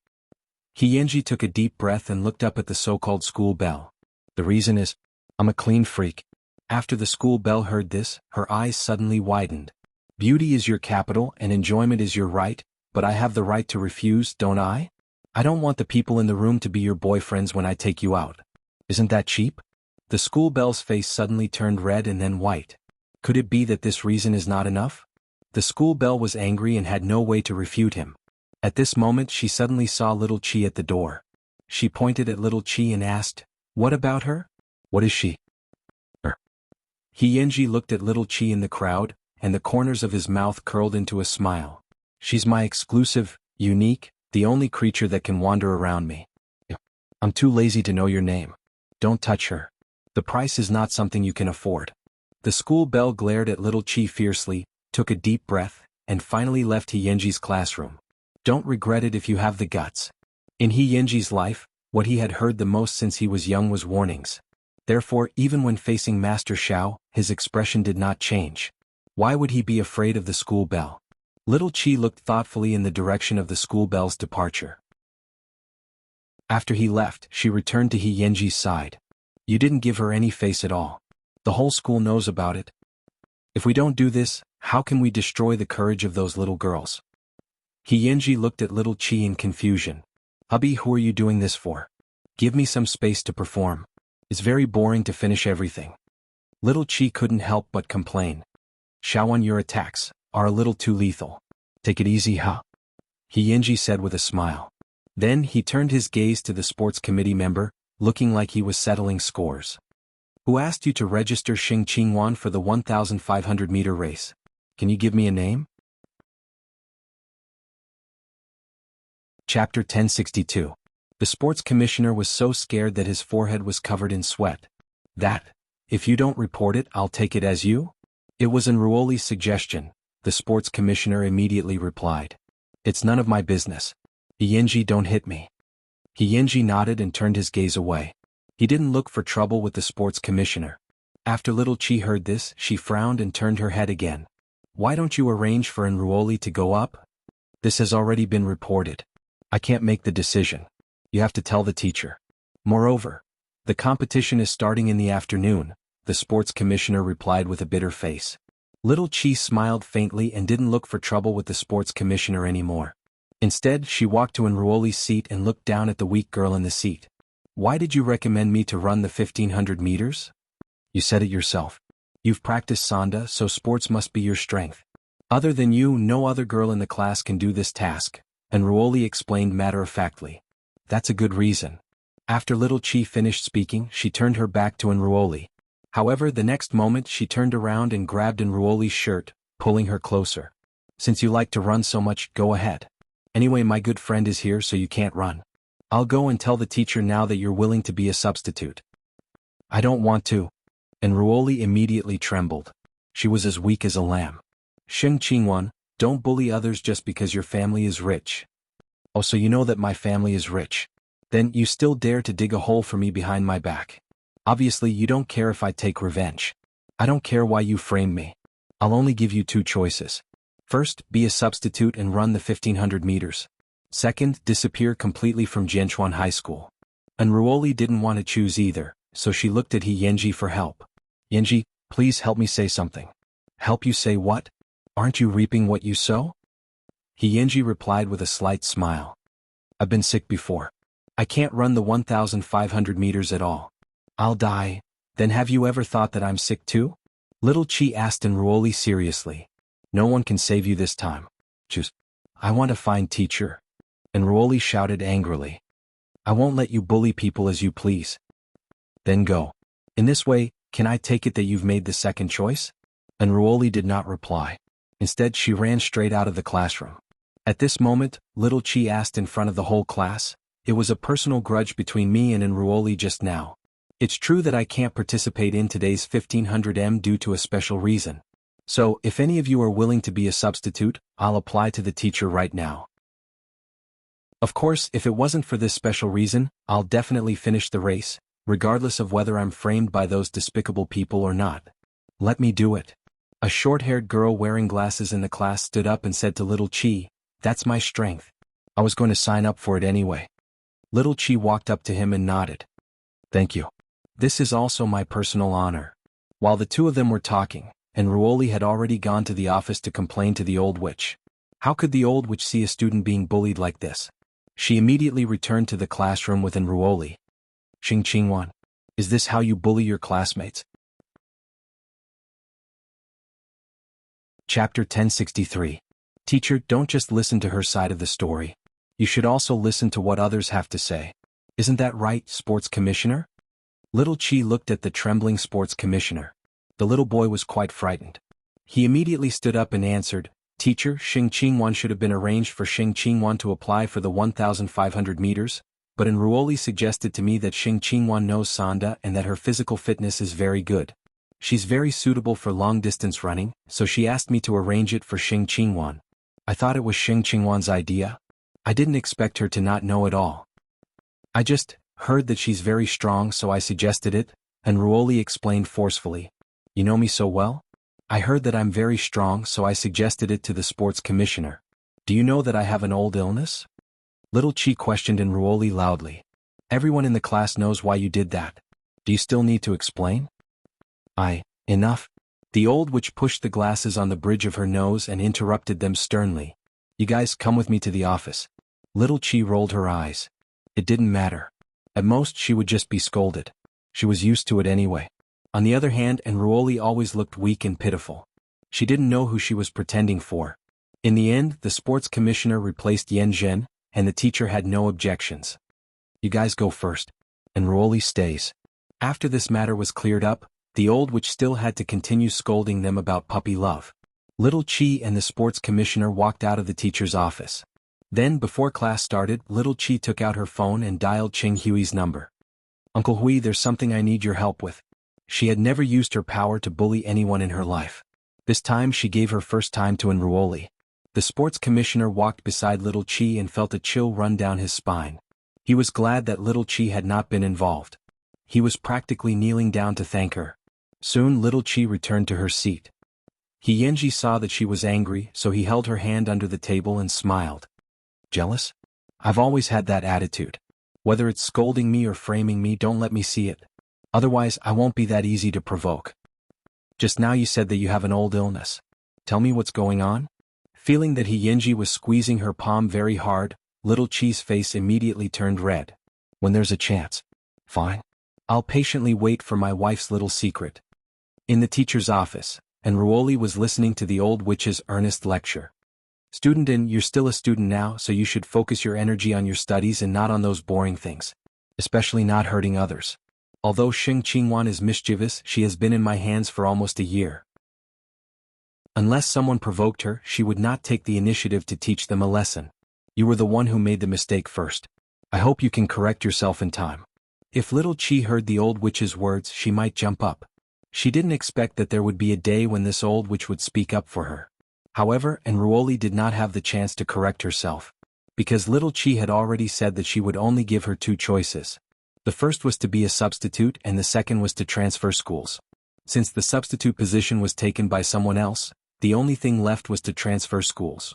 He Yanji took a deep breath and looked up at the so-called school bell. The reason is, I'm a clean freak. After the school bell heard this, her eyes suddenly widened. Beauty is your capital and enjoyment is your right, but I have the right to refuse, don't I? I don't want the people in the room to be your boyfriends when I take you out. Isn't that cheap? The school bell's face suddenly turned red and then white. Could it be that this reason is not enough? The school bell was angry and had no way to refute him. At this moment she suddenly saw Little Chi at the door. She pointed at Little Chi and asked, What about her? What is she? He Yanji looked at Little Chi in the crowd, and the corners of his mouth curled into a smile. She's my exclusive, unique, the only creature that can wander around me. I'm too lazy to know your name. Don't touch her. The price is not something you can afford. The school bell glared at Little Chi fiercely, took a deep breath, and finally left He Yanji's classroom. Don't regret it if you have the guts. In He Yanji's life, what he had heard the most since he was young was warnings. Therefore, even when facing Master Xiao, his expression did not change. Why would he be afraid of the school bell? Little Chi looked thoughtfully in the direction of the school bell's departure. After he left, she returned to He Yanji's side. You didn't give her any face at all. The whole school knows about it. If we don't do this, how can we destroy the courage of those little girls? He Yanji looked at Little Chi in confusion. Hubby, who are you doing this for? Give me some space to perform. It's very boring to finish everything. Little Chi couldn't help but complain. Xiaowan, your attacks are a little too lethal. Take it easy, huh? He Yanji said with a smile. Then he turned his gaze to the sports committee member, looking like he was settling scores. Who asked you to register Xing Qingwan for the 1,500-meter race? Can you give me a name? Chapter 1062. The sports commissioner was so scared that his forehead was covered in sweat. If you don't report it, I'll take it as you? It was Enruoli's suggestion, the sports commissioner immediately replied. It's none of my business. Yenji, don't hit me. Yenji nodded and turned his gaze away. He didn't look for trouble with the sports commissioner. After little Chi heard this, she frowned and turned her head again. Why don't you arrange for Enruoli to go up? This has already been reported. I can't make the decision. You have to tell the teacher. Moreover, the competition is starting in the afternoon, the sports commissioner replied with a bitter face. Little Chi smiled faintly and didn't look for trouble with the sports commissioner anymore. Instead, she walked to Enruoli's seat and looked down at the weak girl in the seat. Why did you recommend me to run the 1500 meters? You said it yourself. You've practiced Sanda, so sports must be your strength. Other than you, no other girl in the class can do this task, Enruoli explained matter-of-factly. That's a good reason. After little Chi finished speaking, she turned her back to Enruoli. However, the next moment she turned around and grabbed Enruoli's shirt, pulling her closer. Since you like to run so much, go ahead. Anyway, my good friend is here, so you can't run. I'll go and tell the teacher now that you're willing to be a substitute. I don't want to. Enruoli immediately trembled. She was as weak as a lamb. Sheng Qingwan, don't bully others just because your family is rich. Oh, so you know that my family is rich. Then you still dare to dig a hole for me behind my back. Obviously you don't care if I take revenge. I don't care why you framed me. I'll only give you two choices. First, be a substitute and run the 1500 meters. Second, disappear completely from Jianchuan High School. Enruoli didn't want to choose either, so she looked at Yenji for help. Yenji, please help me say something. Help you say what? Aren't you reaping what you sow? Yenji replied with a slight smile. I've been sick before. I can't run the 1500 meters at all. I'll die. Then have you ever thought that I'm sick too? Little Chi asked Enruoli seriously. No one can save you this time. Choose. I want to find teacher. Enruoli shouted angrily. I won't let you bully people as you please. Then go. In this way, can I take it that you've made the second choice? Enruoli did not reply. Instead, she ran straight out of the classroom. At this moment, little Chi asked in front of the whole class, it was a personal grudge between me and Enruoli just now. It's true that I can't participate in today's 1500m due to a special reason. So, if any of you are willing to be a substitute, I'll apply to the teacher right now. Of course, if it wasn't for this special reason, I'll definitely finish the race, regardless of whether I'm framed by those despicable people or not. Let me do it. A short-haired girl wearing glasses in the class stood up and said to little Chi, that's my strength. I was going to sign up for it anyway. Little Chi walked up to him and nodded. Thank you. This is also my personal honor. While the two of them were talking, Enruoli had already gone to the office to complain to the old witch. How could the old witch see a student being bullied like this? She immediately returned to the classroom with Enruoli. Xing Qingwan, is this how you bully your classmates? Chapter 1063. Teacher, don't just listen to her side of the story. You should also listen to what others have to say. Isn't that right, sports commissioner? Little Chi looked at the trembling sports commissioner. The little boy was quite frightened. He immediately stood up and answered, Teacher, Xing Qingwan should have been arranged for Xing Qingwan to apply for the 1500 meters, but Enruoli suggested to me that Xing Qingwan knows Sanda and that her physical fitness is very good. She's very suitable for long-distance running, so she asked me to arrange it for Xing Qingwan. I thought it was Xing Qingwan's idea. I didn't expect her to not know it all. I just heard that she's very strong, so I suggested it, Enruoli explained forcefully. You know me so well? I heard that I'm very strong, so I suggested it to the sports commissioner. Do you know that I have an old illness? Little Chi questioned Enruoli loudly. Everyone in the class knows why you did that. Do you still need to explain? Enough. The old witch pushed the glasses on the bridge of her nose and interrupted them sternly. You guys come with me to the office. Little Chi rolled her eyes. It didn't matter. At most she would just be scolded. She was used to it anyway. On the other hand, Enruoli always looked weak and pitiful. She didn't know who she was pretending for. In the end, the sports commissioner replaced Yan Zhen, and the teacher had no objections. You guys go first. Enruoli stays. After this matter was cleared up, the old witch still had to continue scolding them about puppy love. Little Chi and the sports commissioner walked out of the teacher's office. Then, before class started, Little Chi took out her phone and dialed Ching Hui's number. Uncle Hui, there's something I need your help with. She had never used her power to bully anyone in her life. This time she gave her first time to Enruoli. The sports commissioner walked beside little Chi and felt a chill run down his spine. He was glad that little Chi had not been involved. He was practically kneeling down to thank her. Soon little Chi returned to her seat. Yenji saw that she was angry, so he held her hand under the table and smiled. Jealous? I've always had that attitude. Whether it's scolding me or framing me, don't let me see it. Otherwise, I won't be that easy to provoke. Just now you said that you have an old illness. Tell me what's going on? Feeling that Yenji was squeezing her palm very hard, little Chi's face immediately turned red. When there's a chance. Fine. I'll patiently wait for my wife's little secret. In the teacher's office, Enruoli was listening to the old witch's earnest lecture. Student, you're still a student now, so you should focus your energy on your studies and not on those boring things. Especially not hurting others. Although Xing Qingwan is mischievous, she has been in my hands for almost a year. Unless someone provoked her, she would not take the initiative to teach them a lesson. You were the one who made the mistake first. I hope you can correct yourself in time. If little Chi heard the old witch's words, she might jump up. She didn't expect that there would be a day when this old witch would speak up for her. However, Enruoli did not have the chance to correct herself. Because little Chi had already said that she would only give her two choices. The first was to be a substitute and the second was to transfer schools. Since the substitute position was taken by someone else, the only thing left was to transfer schools.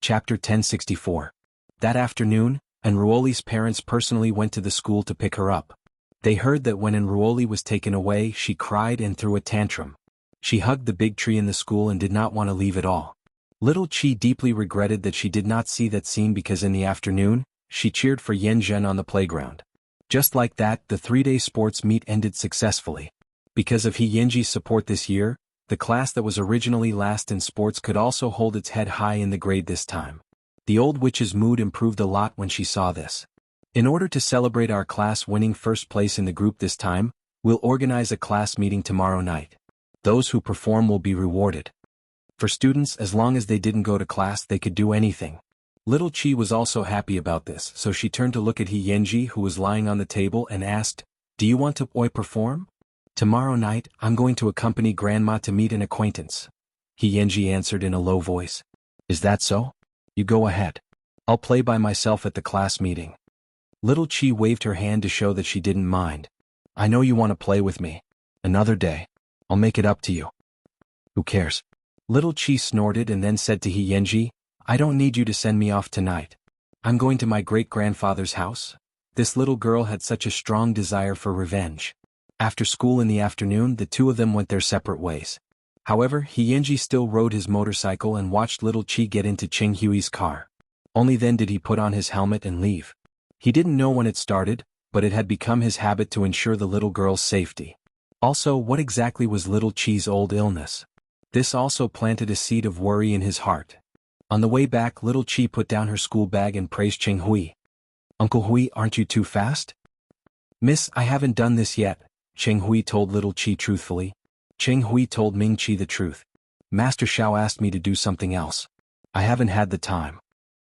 Chapter 1064. That afternoon, Enruoli's parents personally went to the school to pick her up. They heard that when Enruoli was taken away, she cried and threw a tantrum. She hugged the big tree in the school and did not want to leave at all. Little Chi deeply regretted that she did not see that scene because in the afternoon, she cheered for Yen Zhen on the playground. Just like that, the 3-day sports meet ended successfully. Because of Yenji's support this year, the class that was originally last in sports could also hold its head high in the grade this time. The old witch's mood improved a lot when she saw this. In order to celebrate our class winning first place in the group this time, we'll organize a class meeting tomorrow night. Those who perform will be rewarded. For students, as long as they didn't go to class, they could do anything. Little Chi was also happy about this, so she turned to look at Yenji, who was lying on the table, and asked, "Do you want to perform?" "Tomorrow night, I'm going to accompany Grandma to meet an acquaintance," Yenji answered in a low voice. "Is that so? You go ahead. I'll play by myself at the class meeting." Little Chi waved her hand to show that she didn't mind. "I know you want to play with me. Another day. I'll make it up to you." "Who cares?" Little Chi snorted and then said to Yenji, "I don't need you to send me off tonight. I'm going to my great-grandfather's house." This little girl had such a strong desire for revenge. After school in the afternoon, the two of them went their separate ways. However, Yenji still rode his motorcycle and watched little Chi get into Ching Hui's car. Only then did he put on his helmet and leave. He didn't know when it started, but it had become his habit to ensure the little girl's safety. Also, what exactly was little Chi's old illness? This also planted a seed of worry in his heart. On the way back, little Chi put down her school bag and praised Ching Hui. "Uncle Hui, aren't you too fast?" "Miss, I haven't done this yet," Ching Hui told little Chi truthfully. Ching Hui told Ming Chi the truth. "Master Xiao asked me to do something else. I haven't had the time."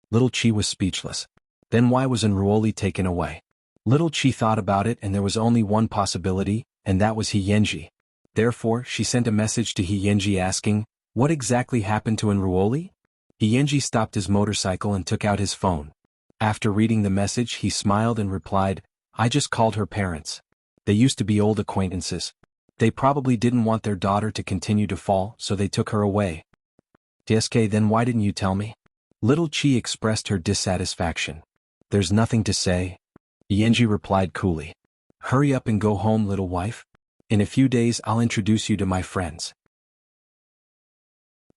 Little Chi was speechless. Then why was Enruoli taken away? Little Chi thought about it and there was only one possibility, and that was Yenji. Therefore, she sent a message to Yenji asking, "What exactly happened to Enruoli?" Yenji stopped his motorcycle and took out his phone. After reading the message, he smiled and replied, "I just called her parents. They used to be old acquaintances. They probably didn't want their daughter to continue to fall, so they took her away." "DSK, then why didn't you tell me?" Little Chi expressed her dissatisfaction. "There's nothing to say," Yenji replied coolly. "Hurry up and go home, little wife. In a few days I'll introduce you to my friends."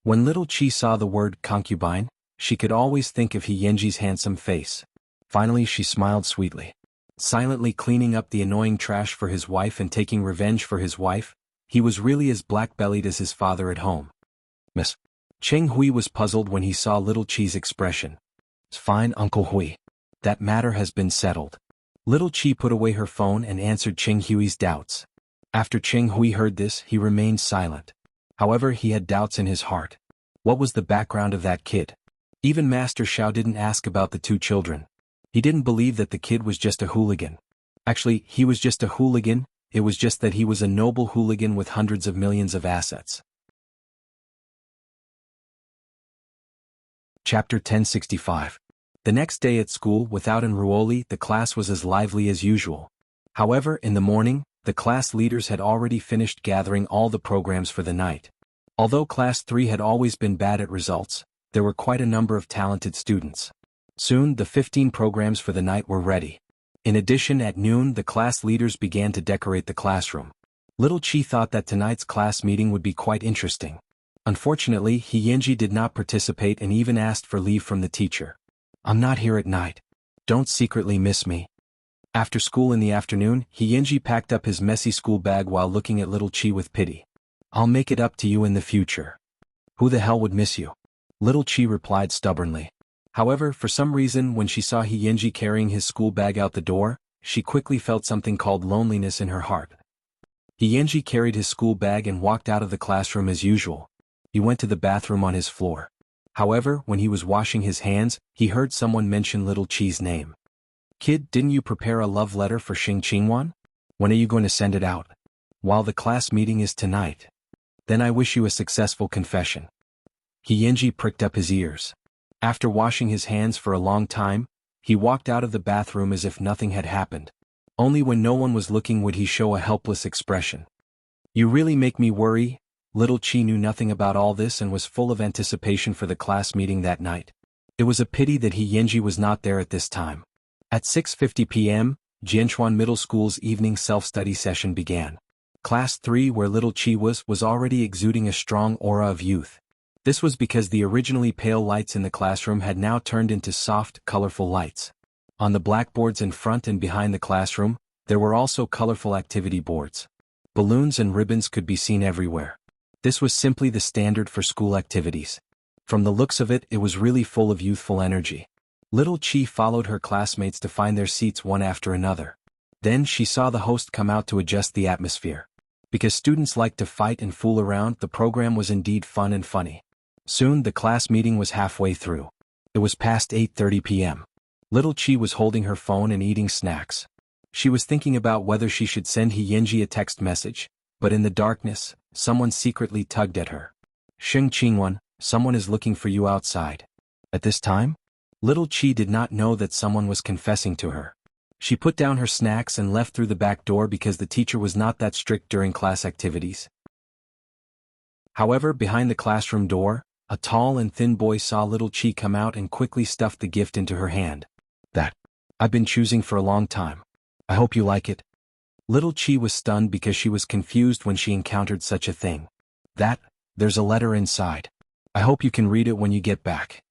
When little Chi saw the word concubine, she could always think of Yenji's handsome face. Finally she smiled sweetly. Silently cleaning up the annoying trash for his wife and taking revenge for his wife, he was really as black-bellied as his father at home. "Miss." Cheng Hui was puzzled when he saw little Chi's expression. "It's fine, Uncle Hui. That matter has been settled." Little Chi put away her phone and answered Cheng Hui's doubts. After Cheng Hui heard this, he remained silent. However, he had doubts in his heart. What was the background of that kid? Even Master Xiao didn't ask about the two children. He didn't believe that the kid was just a hooligan. Actually, he was just a hooligan, it was just that he was a noble hooligan with hundreds of millions of assets. Chapter 1065. The next day at school, without Enruoli, the class was as lively as usual. However, in the morning, the class leaders had already finished gathering all the programs for the night. Although Class 3 had always been bad at results, there were quite a number of talented students. Soon, the 15 programs for the night were ready. In addition, at noon, the class leaders began to decorate the classroom. Little Chi thought that tonight's class meeting would be quite interesting. Unfortunately, Hyenji did not participate and even asked for leave from the teacher. "I'm not here at night. Don't secretly miss me." After school in the afternoon, Hyenji packed up his messy school bag while looking at Little Chi with pity. "I'll make it up to you in the future." "Who the hell would miss you?" Little Chi replied stubbornly. However, for some reason, when she saw Hyenji carrying his school bag out the door, she quickly felt something called loneliness in her heart. Hyenji carried his school bag and walked out of the classroom as usual. He went to the bathroom on his floor. However, when he was washing his hands, he heard someone mention Little Chi's name. "Kid, didn't you prepare a love letter for Xing Qingwan? When are you going to send it out?" "While the class meeting is tonight." "Then I wish you a successful confession." Hyenji pricked up his ears. After washing his hands for a long time, he walked out of the bathroom as if nothing had happened. Only when no one was looking would he show a helpless expression. "You really make me worry." Little Chi knew nothing about all this and was full of anticipation for the class meeting that night. It was a pity that Hyenji was not there at this time. At 6:50 p.m., Jianchuan Middle School's evening self-study session began. Class 3, where Little Chi was already exuding a strong aura of youth. This was because the originally pale lights in the classroom had now turned into soft, colorful lights. On the blackboards in front and behind the classroom, there were also colorful activity boards. Balloons and ribbons could be seen everywhere. This was simply the standard for school activities. From the looks of it, it was really full of youthful energy. Little Chi followed her classmates to find their seats one after another. Then she saw the host come out to adjust the atmosphere. Because students liked to fight and fool around, the program was indeed fun and funny. Soon the class meeting was halfway through. It was past 8:30 p.m. Little Chi was holding her phone and eating snacks. She was thinking about whether she should send Hyenji a text message, but in the darkness, someone secretly tugged at her. "Xing Qingwan, someone is looking for you outside." At this time, Little Chi did not know that someone was confessing to her. She put down her snacks and left through the back door because the teacher was not that strict during class activities. However, behind the classroom door, a tall and thin boy saw Little Chi come out and quickly stuffed the gift into her hand. "That I've been choosing for a long time. I hope you like it." Little Chi was stunned because she was confused when she encountered such a thing. There's a letter inside. I hope you can read it when you get back."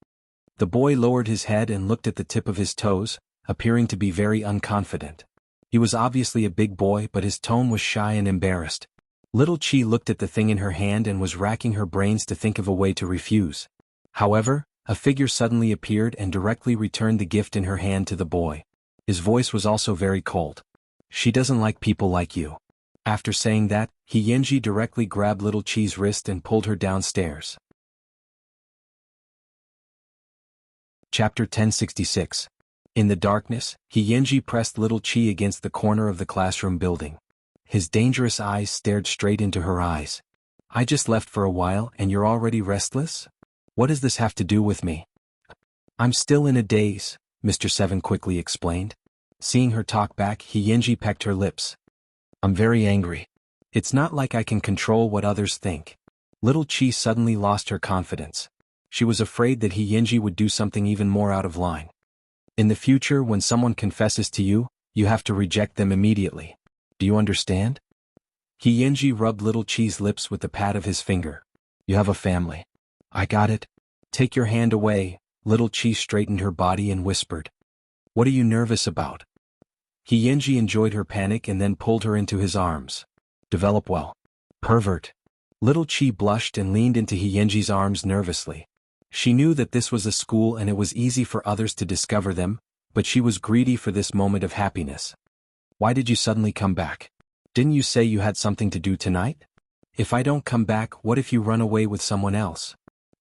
The boy lowered his head and looked at the tip of his toes, appearing to be very unconfident. He was obviously a big boy, but his tone was shy and embarrassed. Little Chi looked at the thing in her hand and was racking her brains to think of a way to refuse. However, a figure suddenly appeared and directly returned the gift in her hand to the boy. His voice was also very cold. "She doesn't like people like you." After saying that, Hyenji directly grabbed Little Chi's wrist and pulled her downstairs. Chapter 1066. In the darkness, Hyenji pressed Little Chi against the corner of the classroom building. His dangerous eyes stared straight into her eyes. "I just left for a while and you're already restless? What does this have to do with me?" "I'm still in a daze," Mr. Seven quickly explained. Seeing her talk back, Hyenji pecked her lips. "I'm very angry. It's not like I can control what others think." Little Chi suddenly lost her confidence. She was afraid that Hyenji would do something even more out of line. "In the future, when someone confesses to you, you have to reject them immediately. Do you understand?" Hyenji rubbed Little Chi's lips with the pad of his finger. "You have a family." "I got it. Take your hand away." Little Chi straightened her body and whispered. "What are you nervous about?" Hyenji enjoyed her panic and then pulled her into his arms. "Develop well. Pervert." Little Chi blushed and leaned into Hyenji's arms nervously. She knew that this was a school and it was easy for others to discover them, but she was greedy for this moment of happiness. "Why did you suddenly come back? Didn't you say you had something to do tonight? If I don't come back, what if you run away with someone else?"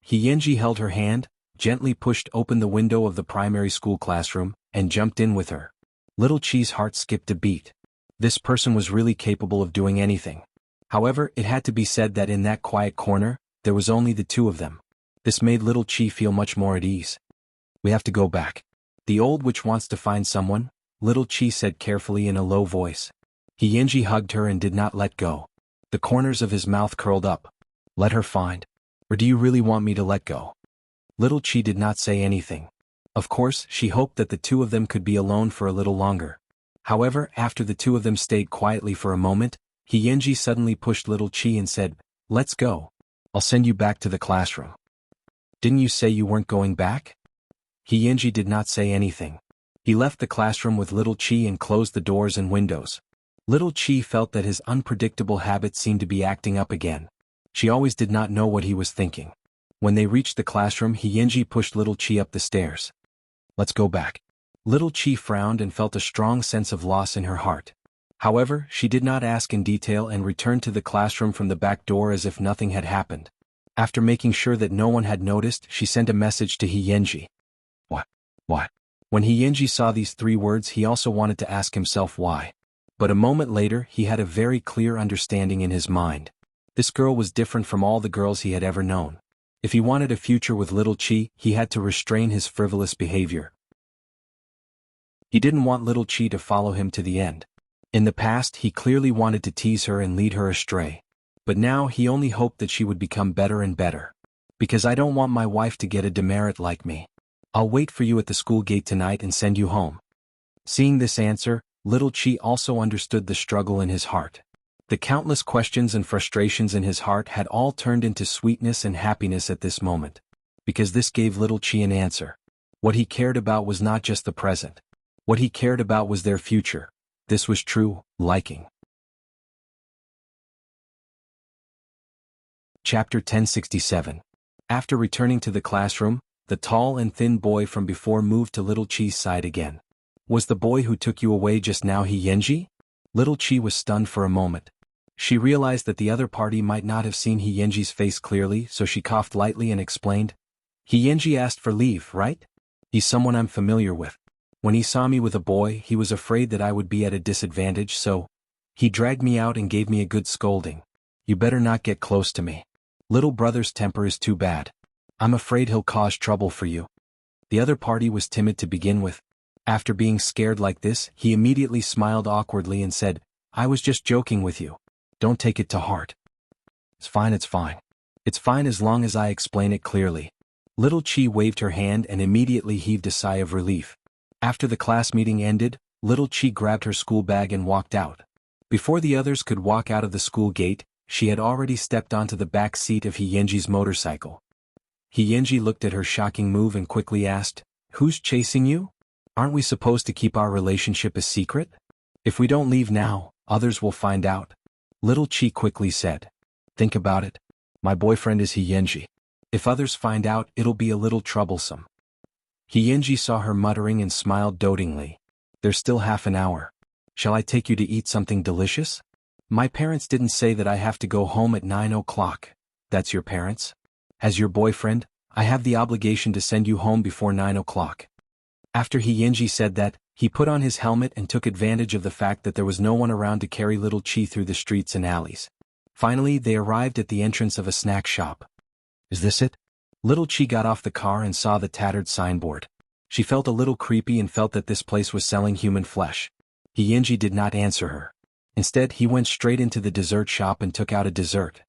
Hyenji held her hand, gently pushed open the window of the primary school classroom, and jumped in with her. Little Chi's heart skipped a beat. This person was really capable of doing anything. However, it had to be said that in that quiet corner, there was only the two of them. This made little Chi feel much more at ease. We have to go back. The old witch wants to find someone, little Chi said carefully in a low voice. Yenji hugged her and did not let go. The corners of his mouth curled up. Let her find. Or do you really want me to let go? Little Chi did not say anything. Of course, she hoped that the two of them could be alone for a little longer. However, after the two of them stayed quietly for a moment, Yenji suddenly pushed little Chi and said, Let's go. I'll send you back to the classroom. Didn't you say you weren't going back? Yenji did not say anything. He left the classroom with little Chi and closed the doors and windows. Little Chi felt that his unpredictable habit seemed to be acting up again. She always did not know what he was thinking. When they reached the classroom, Yenji pushed little Chi up the stairs. Let's go back. Little Chi frowned and felt a strong sense of loss in her heart. However, she did not ask in detail and returned to the classroom from the back door as if nothing had happened. After making sure that no one had noticed, she sent a message to Yenji. What? When Yenji saw these 3 words, he also wanted to ask himself why. But a moment later, he had a very clear understanding in his mind. This girl was different from all the girls he had ever known. If he wanted a future with little Chi, he had to restrain his frivolous behavior. He didn't want little Chi to follow him to the end. In the past, he clearly wanted to tease her and lead her astray. But now he only hoped that she would become better and better. Because I don't want my wife to get a demerit like me. I'll wait for you at the school gate tonight and send you home. Seeing this answer, little Chi also understood the struggle in his heart. The countless questions and frustrations in his heart had all turned into sweetness and happiness at this moment. Because this gave little Chi an answer. What he cared about was not just the present. What he cared about was their future. This was true liking. Chapter 1067. After returning to the classroom, the tall and thin boy from before moved to little Chi's side again. Was the boy who took you away just now Yenji? Little Chi was stunned for a moment. She realized that the other party might not have seen Yenji's face clearly, so she coughed lightly and explained. Yenji asked for leave, right? He's someone I'm familiar with. When he saw me with a boy, he was afraid that I would be at a disadvantage, so he dragged me out and gave me a good scolding. You better not get close to me. Little brother's temper is too bad. I'm afraid he'll cause trouble for you. The other party was timid to begin with. After being scared like this, he immediately smiled awkwardly and said, I was just joking with you. Don't take it to heart. It's fine. It's fine as long as I explain it clearly. Little Chi waved her hand and immediately heaved a sigh of relief. After the class meeting ended, little Chi grabbed her school bag and walked out. Before the others could walk out of the school gate, she had already stepped onto the back seat of Yenji's motorcycle. Yenji looked at her shocking move and quickly asked, Who's chasing you? Aren't we supposed to keep our relationship a secret? If we don't leave now, others will find out. Little Chi quickly said. Think about it. My boyfriend is Yenji. If others find out, it'll be a little troublesome. Yenji saw her muttering and smiled dotingly. There's still half an hour. Shall I take you to eat something delicious? My parents didn't say that I have to go home at 9 o'clock. That's your parents? As your boyfriend, I have the obligation to send you home before 9 o'clock. After Yenji said that, he put on his helmet and took advantage of the fact that there was no one around to carry little Chi through the streets and alleys. Finally, they arrived at the entrance of a snack shop. Is this it? Little Chi got off the car and saw the tattered signboard. She felt a little creepy and felt that this place was selling human flesh. Yenji did not answer her. Instead, he went straight into the dessert shop and took out a dessert.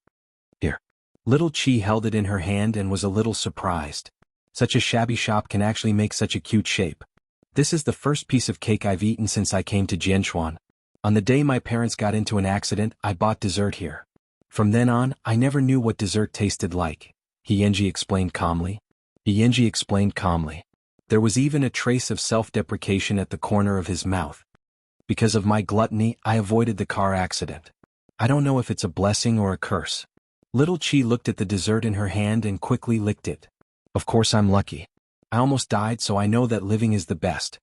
Here. Little Chi held it in her hand and was a little surprised. Such a shabby shop can actually make such a cute shape. This is the first piece of cake I've eaten since I came to Jianchuan. On the day my parents got into an accident, I bought dessert here. From then on, I never knew what dessert tasted like. Yenji explained calmly. There was even a trace of self-deprecation at the corner of his mouth. Because of my gluttony, I avoided the car accident. I don't know if it's a blessing or a curse. Little Chi looked at the dessert in her hand and quickly licked it. Of course I'm lucky. I almost died, so I know that living is the best.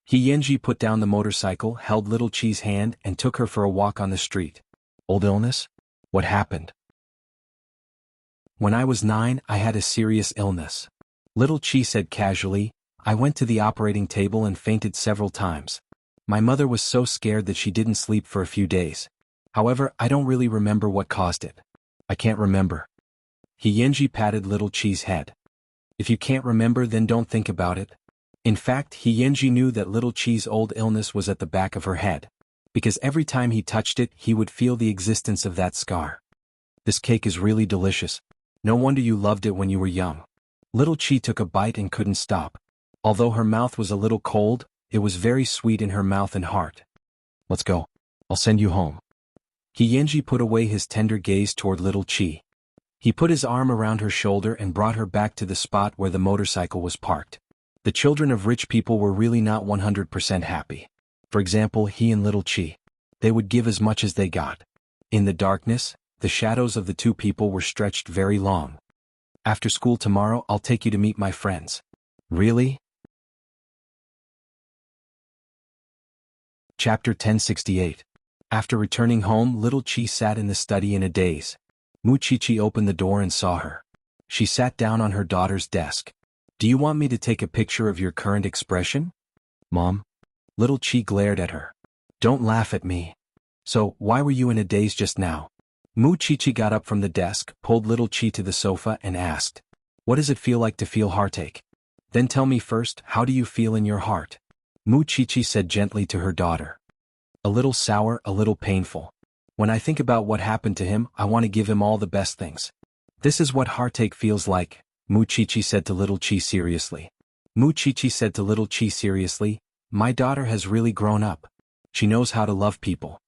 Yenji put down the motorcycle, held little Chi's hand, and took her for a walk on the street. Old illness? What happened? When I was 9, I had a serious illness. Little Chi said casually, I went to the operating table and fainted several times. My mother was so scared that she didn't sleep for a few days. However, I don't really remember what caused it. I can't remember. Hiyenji patted Little Chi's head. If you can't remember, then don't think about it. In fact, Hiyenji knew that Little Chi's old illness was at the back of her head, because every time he touched it, he would feel the existence of that scar. This cake is really delicious. No wonder you loved it when you were young. Little Chi took a bite and couldn't stop. Although her mouth was a little cold, it was very sweet in her mouth and heart. Let's go. I'll send you home. Hiyenji put away his tender gaze toward Little Chi. He put his arm around her shoulder and brought her back to the spot where the motorcycle was parked. The children of rich people were really not 100% happy. For example, he and Little Chi. They would give as much as they got. In the darkness, the shadows of the two people were stretched very long. After school tomorrow, I'll take you to meet my friends. Really? Chapter 1068. After returning home, Little Chi sat in the study in a daze. Muchichi opened the door and saw her. She sat down on her daughter's desk. Do you want me to take a picture of your current expression? Mom? Little Chi glared at her. Don't laugh at me. So, why were you in a daze just now? Muchichi got up from the desk, pulled Little Chi to the sofa and asked, what does it feel like to feel heartache? Then tell me first, how do you feel in your heart? Muchichi said gently to her daughter. A little sour, a little painful. When I think about what happened to him, I want to give him all the best things. This is what heartache feels like, Muchichi said to Little Chi seriously. Muchichi said to Little Chi seriously, my daughter has really grown up. She knows how to love people.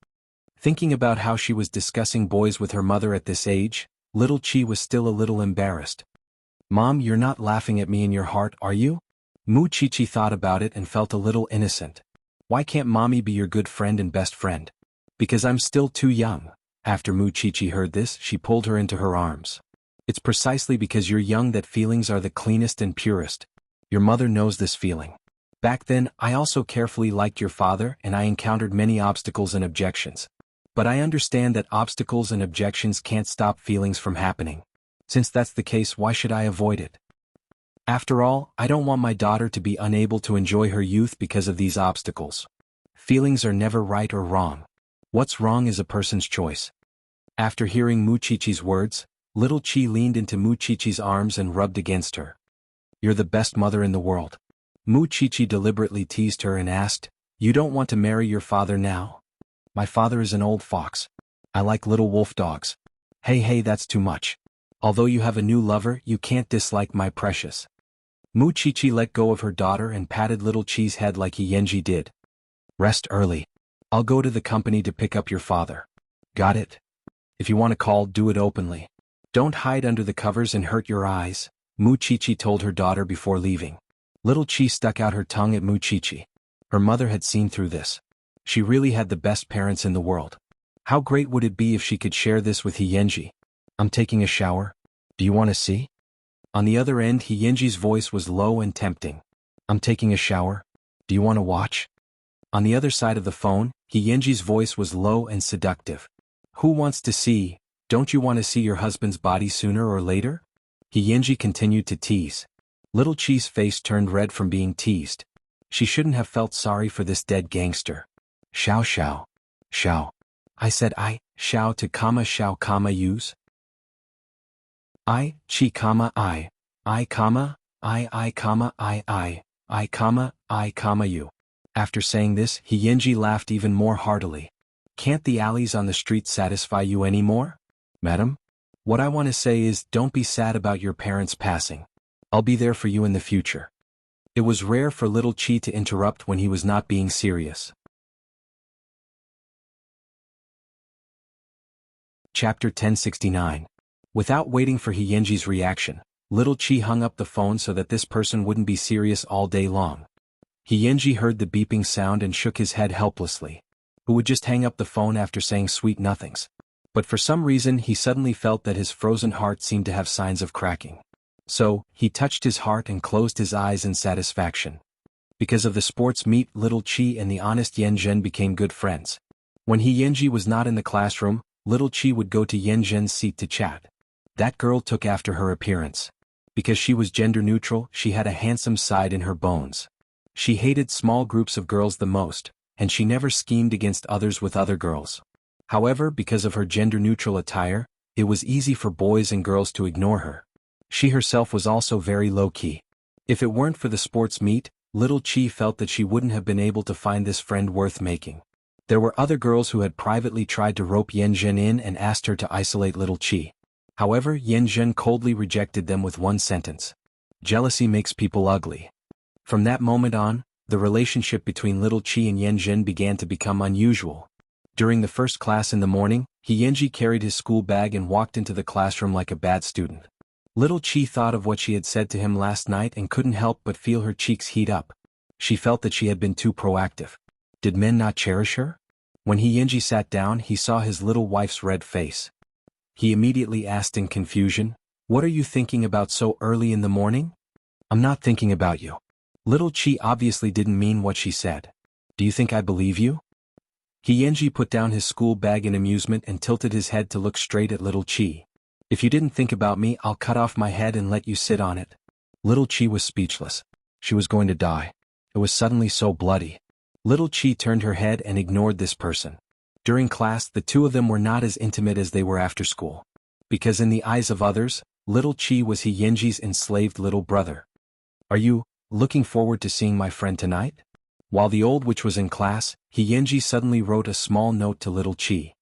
Thinking about how she was discussing boys with her mother at this age, Little Chi was still a little embarrassed. Mom, you're not laughing at me in your heart, are you? Muchichi thought about it and felt a little innocent. Why can't Mommy be your good friend and best friend? Because I'm still too young. After Muchichi heard this, she pulled her into her arms. It's precisely because you're young that feelings are the cleanest and purest. Your mother knows this feeling. Back then, I also carefully liked your father and I encountered many obstacles and objections. But I understand that obstacles and objections can't stop feelings from happening. Since that's the case, why should I avoid it? After all, I don't want my daughter to be unable to enjoy her youth because of these obstacles. Feelings are never right or wrong. What's wrong is a person's choice. After hearing Muchichi's words, Little Chi leaned into Muchichi's arms and rubbed against her. You're the best mother in the world. Muchichi deliberately teased her and asked, you don't want to marry your father now? My father is an old fox. I like little wolf dogs. Hey, that's too much. Although you have a new lover, you can't dislike my precious. Muchichi let go of her daughter and patted Little Chi's head like Hiyenji did. Rest early. I'll go to the company to pick up your father. Got it? If you want to call, do it openly. Don't hide under the covers and hurt your eyes, Muchichi told her daughter before leaving. Little Chi stuck out her tongue at Muchichi. Her mother had seen through this. She really had the best parents in the world. How great would it be if she could share this with Hiyenji? I'm taking a shower. Do you want to see? On the other end, Hiyenji's voice was low and tempting. I'm taking a shower. Do you want to watch? On the other side of the phone, Hiyenji's voice was low and seductive. Who wants to see? Don't you want to see your husband's body sooner or later? Hiyenji continued to tease. Little Chi's face turned red from being teased. She shouldn't have felt sorry for this dead gangster. Shao. I said shao to shao use. I, chi I, you. After saying this, Hiyenji laughed even more heartily. Can't the alleys on the street satisfy you anymore? Madam? What I want to say is, don't be sad about your parents passing. I'll be there for you in the future. It was rare for Little Chi to interrupt when he was not being serious. Chapter 1069. Without waiting for Hiyenji's reaction, Little Chi hung up the phone so that this person wouldn't be serious all day long. Hiyenji heard the beeping sound and shook his head helplessly. Who would just hang up the phone after saying sweet nothings? But for some reason he suddenly felt that his frozen heart seemed to have signs of cracking. So, he touched his heart and closed his eyes in satisfaction. Because of the sports meet, Little Chi and the honest Yanzhen became good friends. When Hiyenji was not in the classroom, Little Chi would go to Yanzhen's seat to chat. That girl took after her appearance. Because she was gender neutral, she had a handsome side in her bones. She hated small groups of girls the most, and she never schemed against others with other girls. However, because of her gender-neutral attire, it was easy for boys and girls to ignore her. She herself was also very low-key. If it weren't for the sports meet, little Chi felt that she wouldn't have been able to find this friend worth making. There were other girls who had privately tried to rope Yanzhen in and asked her to isolate little Chi. However, Yanzhen coldly rejected them with one sentence: "Jealousy makes people ugly." From that moment on, the relationship between little Chi and Yanzhen began to become unusual. During the first class in the morning, Yanji carried his school bag and walked into the classroom like a bad student. Little Chi thought of what she had said to him last night and couldn't help but feel her cheeks heat up. She felt that she had been too proactive. Did men not cherish her? When Yanji sat down, he saw his little wife's red face. He immediately asked in confusion, "What are you thinking about so early in the morning?" "I'm not thinking about you." Little Chi obviously didn't mean what she said. "Do you think I believe you?" Yanji put down his school bag in amusement and tilted his head to look straight at little Chi. "If you didn't think about me, I'll cut off my head and let you sit on it." Little Chi was speechless. She was going to die. It was suddenly so bloody. Little Chi turned her head and ignored this person. During class, the two of them were not as intimate as they were after school. Because in the eyes of others, little Chi was Yanji's enslaved little brother. "Are you looking forward to seeing my friend tonight?" While the old witch was in class, Yanji suddenly wrote a small note to little Chi.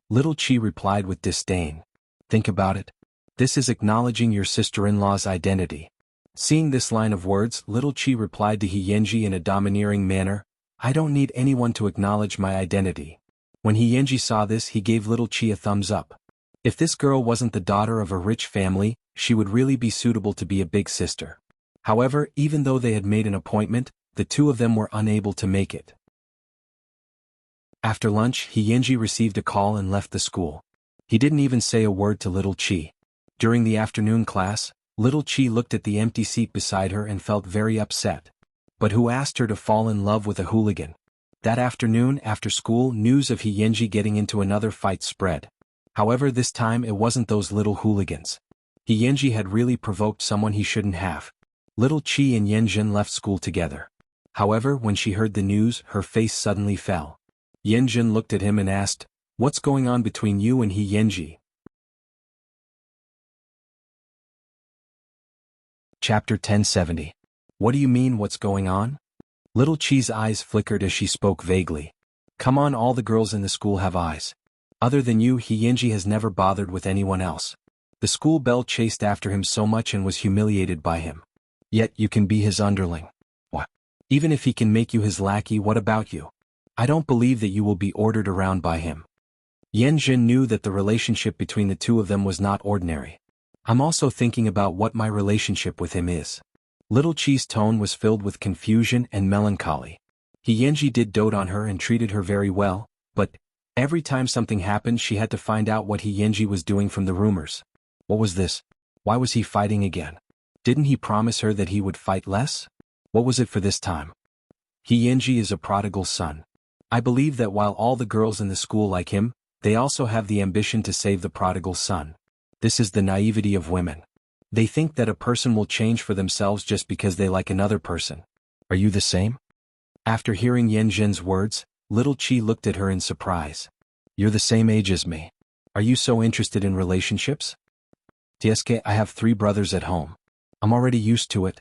Little Chi replied with disdain. "Think about it. This is acknowledging your sister-in-law's identity." Seeing this line of words, little Chi replied to Yanji in a domineering manner, "I don't need anyone to acknowledge my identity." When Yanji saw this, he gave little Chi a thumbs up. If this girl wasn't the daughter of a rich family, she would really be suitable to be a big sister. However, even though they had made an appointment, the two of them were unable to make it. After lunch, Yanji received a call and left the school. He didn't even say a word to little Chi. During the afternoon class, little Chi looked at the empty seat beside her and felt very upset. But who asked her to fall in love with a hooligan? That afternoon, after school, news of Yanji getting into another fight spread. However, this time it wasn't those little hooligans. Yanji had really provoked someone he shouldn't have. Little Chi and Yanzhen left school together. However, when she heard the news, her face suddenly fell. Yanzhen looked at him and asked, "What's going on between you and Yanji?" Chapter 1070. What do you mean, what's going on? Little Chi's eyes flickered as she spoke vaguely. "Come on, all the girls in the school have eyes. Other than you, Yanji has never bothered with anyone else. The school belle chased after him so much and was humiliated by him. Yet you can be his underling. What? Even if he can make you his lackey, what about you? I don't believe that you will be ordered around by him." Yanzhen knew that the relationship between the two of them was not ordinary. "I'm also thinking about what my relationship with him is." Little Chi's tone was filled with confusion and melancholy. Yanji did dote on her and treated her very well, but every time something happened she had to find out what Yanji was doing from the rumors. What was this? Why was he fighting again? Didn't he promise her that he would fight less? What was it for this time? Yanji is a prodigal son. I believe that while all the girls in the school like him, they also have the ambition to save the prodigal son. This is the naivety of women. They think that a person will change for themselves just because they like another person. Are you the same? After hearing Yanzhen's words, little Chi looked at her in surprise. You're the same age as me. Are you so interested in relationships? Tieske, I have 3 brothers at home. I'm already used to it.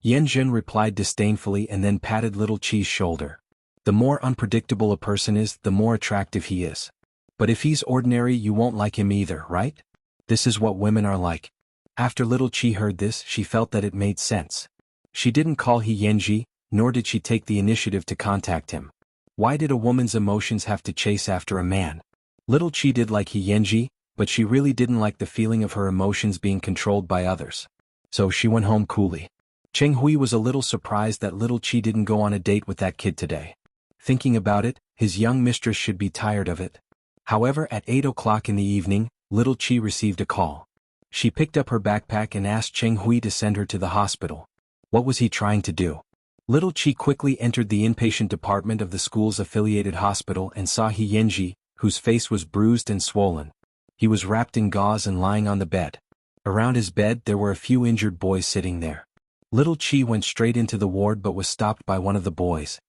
Yanzhen replied disdainfully and then patted little Chi's shoulder. The more unpredictable a person is, the more attractive he is. But if he's ordinary, you won't like him either, right? This is what women are like. After little Chi heard this, she felt that it made sense. She didn't call Yanji, nor did she take the initiative to contact him. Why did a woman's emotions have to chase after a man? Little Chi did like Yanji, but she really didn't like the feeling of her emotions being controlled by others. So she went home coolly. Cheng Hui was a little surprised that little Chi didn't go on a date with that kid today. Thinking about it, his young mistress should be tired of it. However, at 8 o'clock in the evening, little Chi received a call. She picked up her backpack and asked Cheng Hui to send her to the hospital. What was he trying to do? Little Chi quickly entered the inpatient department of the school's affiliated hospital and saw Yanji, whose face was bruised and swollen. He was wrapped in gauze and lying on the bed. Around his bed there were a few injured boys sitting there. Little Chi went straight into the ward but was stopped by one of the boys.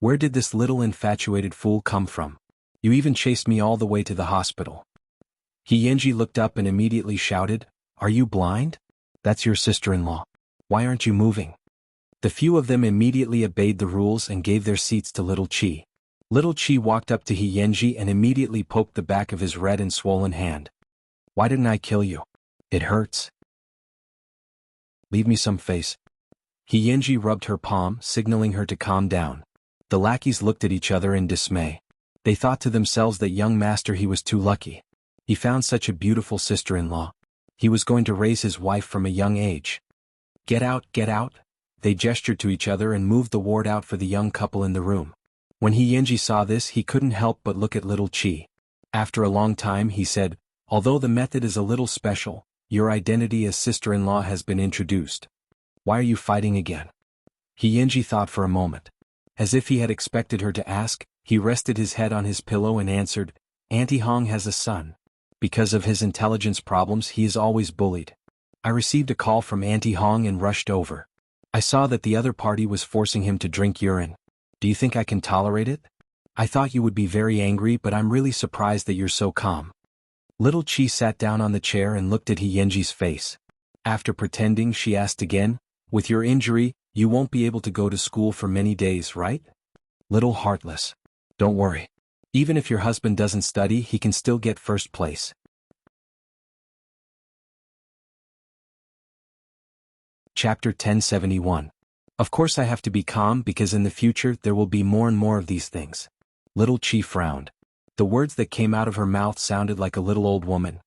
Where did this little infatuated fool come from? You even chased me all the way to the hospital. He looked up and immediately shouted, "Are you blind? That's your sister-in-law. Why aren't you moving?" The few of them immediately obeyed the rules and gave their seats to Little Chi. Little Chi walked up to He and immediately poked the back of his red and swollen hand. "Why didn't I kill you? It hurts. Leave me some face." He rubbed her palm, signaling her to calm down. The lackeys looked at each other in dismay. They thought to themselves that young master he was too lucky. He found such a beautiful sister-in-law. He was going to raise his wife from a young age. Get out, get out." They gestured to each other and moved the ward out for the young couple in the room. When He saw this, he couldn't help but look at Little Chi. After a long time he said, "Although the method is a little special, your identity as sister-in-law has been introduced. Why are you fighting again?" He thought for a moment. As if he had expected her to ask, he rested his head on his pillow and answered, "Auntie Hong has a son. Because of his intelligence problems he is always bullied. I received a call from Auntie Hong and rushed over. I saw that the other party was forcing him to drink urine. Do you think I can tolerate it? I thought you would be very angry, but I'm really surprised that you're so calm." Little Chi sat down on the chair and looked at He face. After pretending, she asked again, "With your injury, you won't be able to go to school for many days, right? Little heartless. Don't worry. Even if your husband doesn't study, he can still get first place." Chapter 1071. Of course I have to be calm because in the future there will be more and more of these things. Little Chi frowned. The words that came out of her mouth sounded like a little old woman.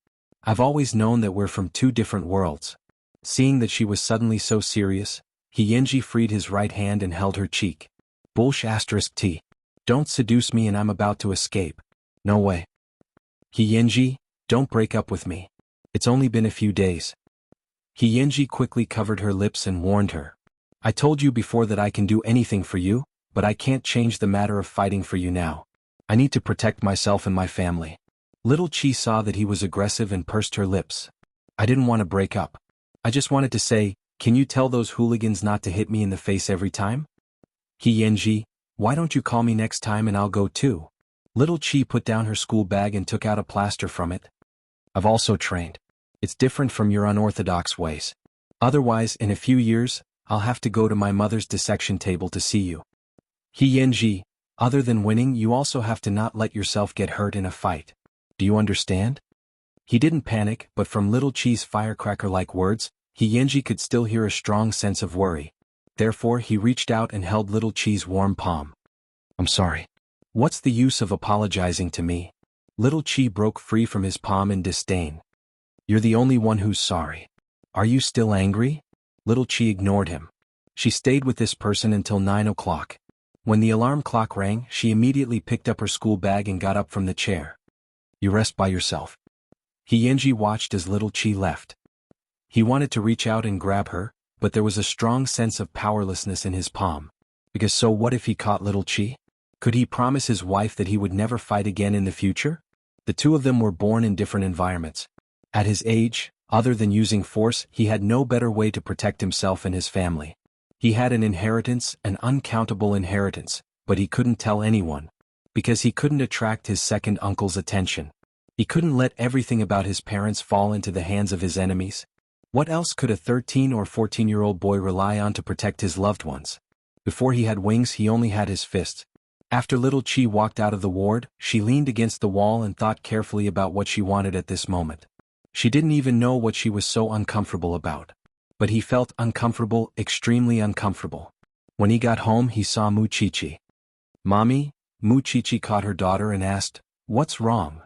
I've always known that we're from two different worlds. Seeing that she was suddenly so serious, He freed his right hand and held her cheek. *T. Don't seduce me and I'm about to escape. No way. He, don't break up with me. It's only been a few days. He quickly covered her lips and warned her. I told you before that I can do anything for you, but I can't change the matter of fighting for you now. I need to protect myself and my family. Little Chi saw that he was aggressive and pursed her lips. I didn't want to break up. I just wanted to say, can you tell those hooligans not to hit me in the face every time? He, why don't you call me next time and I'll go too? Little Chi put down her school bag and took out a plaster from it. I've also trained. It's different from your unorthodox ways. Otherwise, in a few years, I'll have to go to my mother's dissection table to see you. He, other than winning, you also have to not let yourself get hurt in a fight. Do you understand? He didn't panic, but from Little Chi's firecracker-like words, He could still hear a strong sense of worry. Therefore he reached out and held Little Chi's warm palm. I'm sorry. What's the use of apologizing to me? Little Chi broke free from his palm in disdain. You're the only one who's sorry. Are you still angry? Little Chi ignored him. She stayed with this person until 9 o'clock. When the alarm clock rang, she immediately picked up her school bag and got up from the chair. You rest by yourself. He watched as Little Chi left. He wanted to reach out and grab her, but there was a strong sense of powerlessness in his palm. Because so what if he caught Little Chi? Could he promise his wife that he would never fight again in the future? The two of them were born in different environments. At his age, other than using force, he had no better way to protect himself and his family. He had an inheritance, an uncountable inheritance, but he couldn't tell anyone. Because he couldn't attract his second uncle's attention. He couldn't let everything about his parents fall into the hands of his enemies. What else could a 13 or 14-year-old boy rely on to protect his loved ones? Before he had wings, he only had his fists. After Little Chi walked out of the ward, she leaned against the wall and thought carefully about what she wanted at this moment. She didn't even know what she was so uncomfortable about. But he felt uncomfortable, extremely uncomfortable. When he got home, he saw Muchichi. Mommy? Muchichi caught her daughter and asked, What's wrong?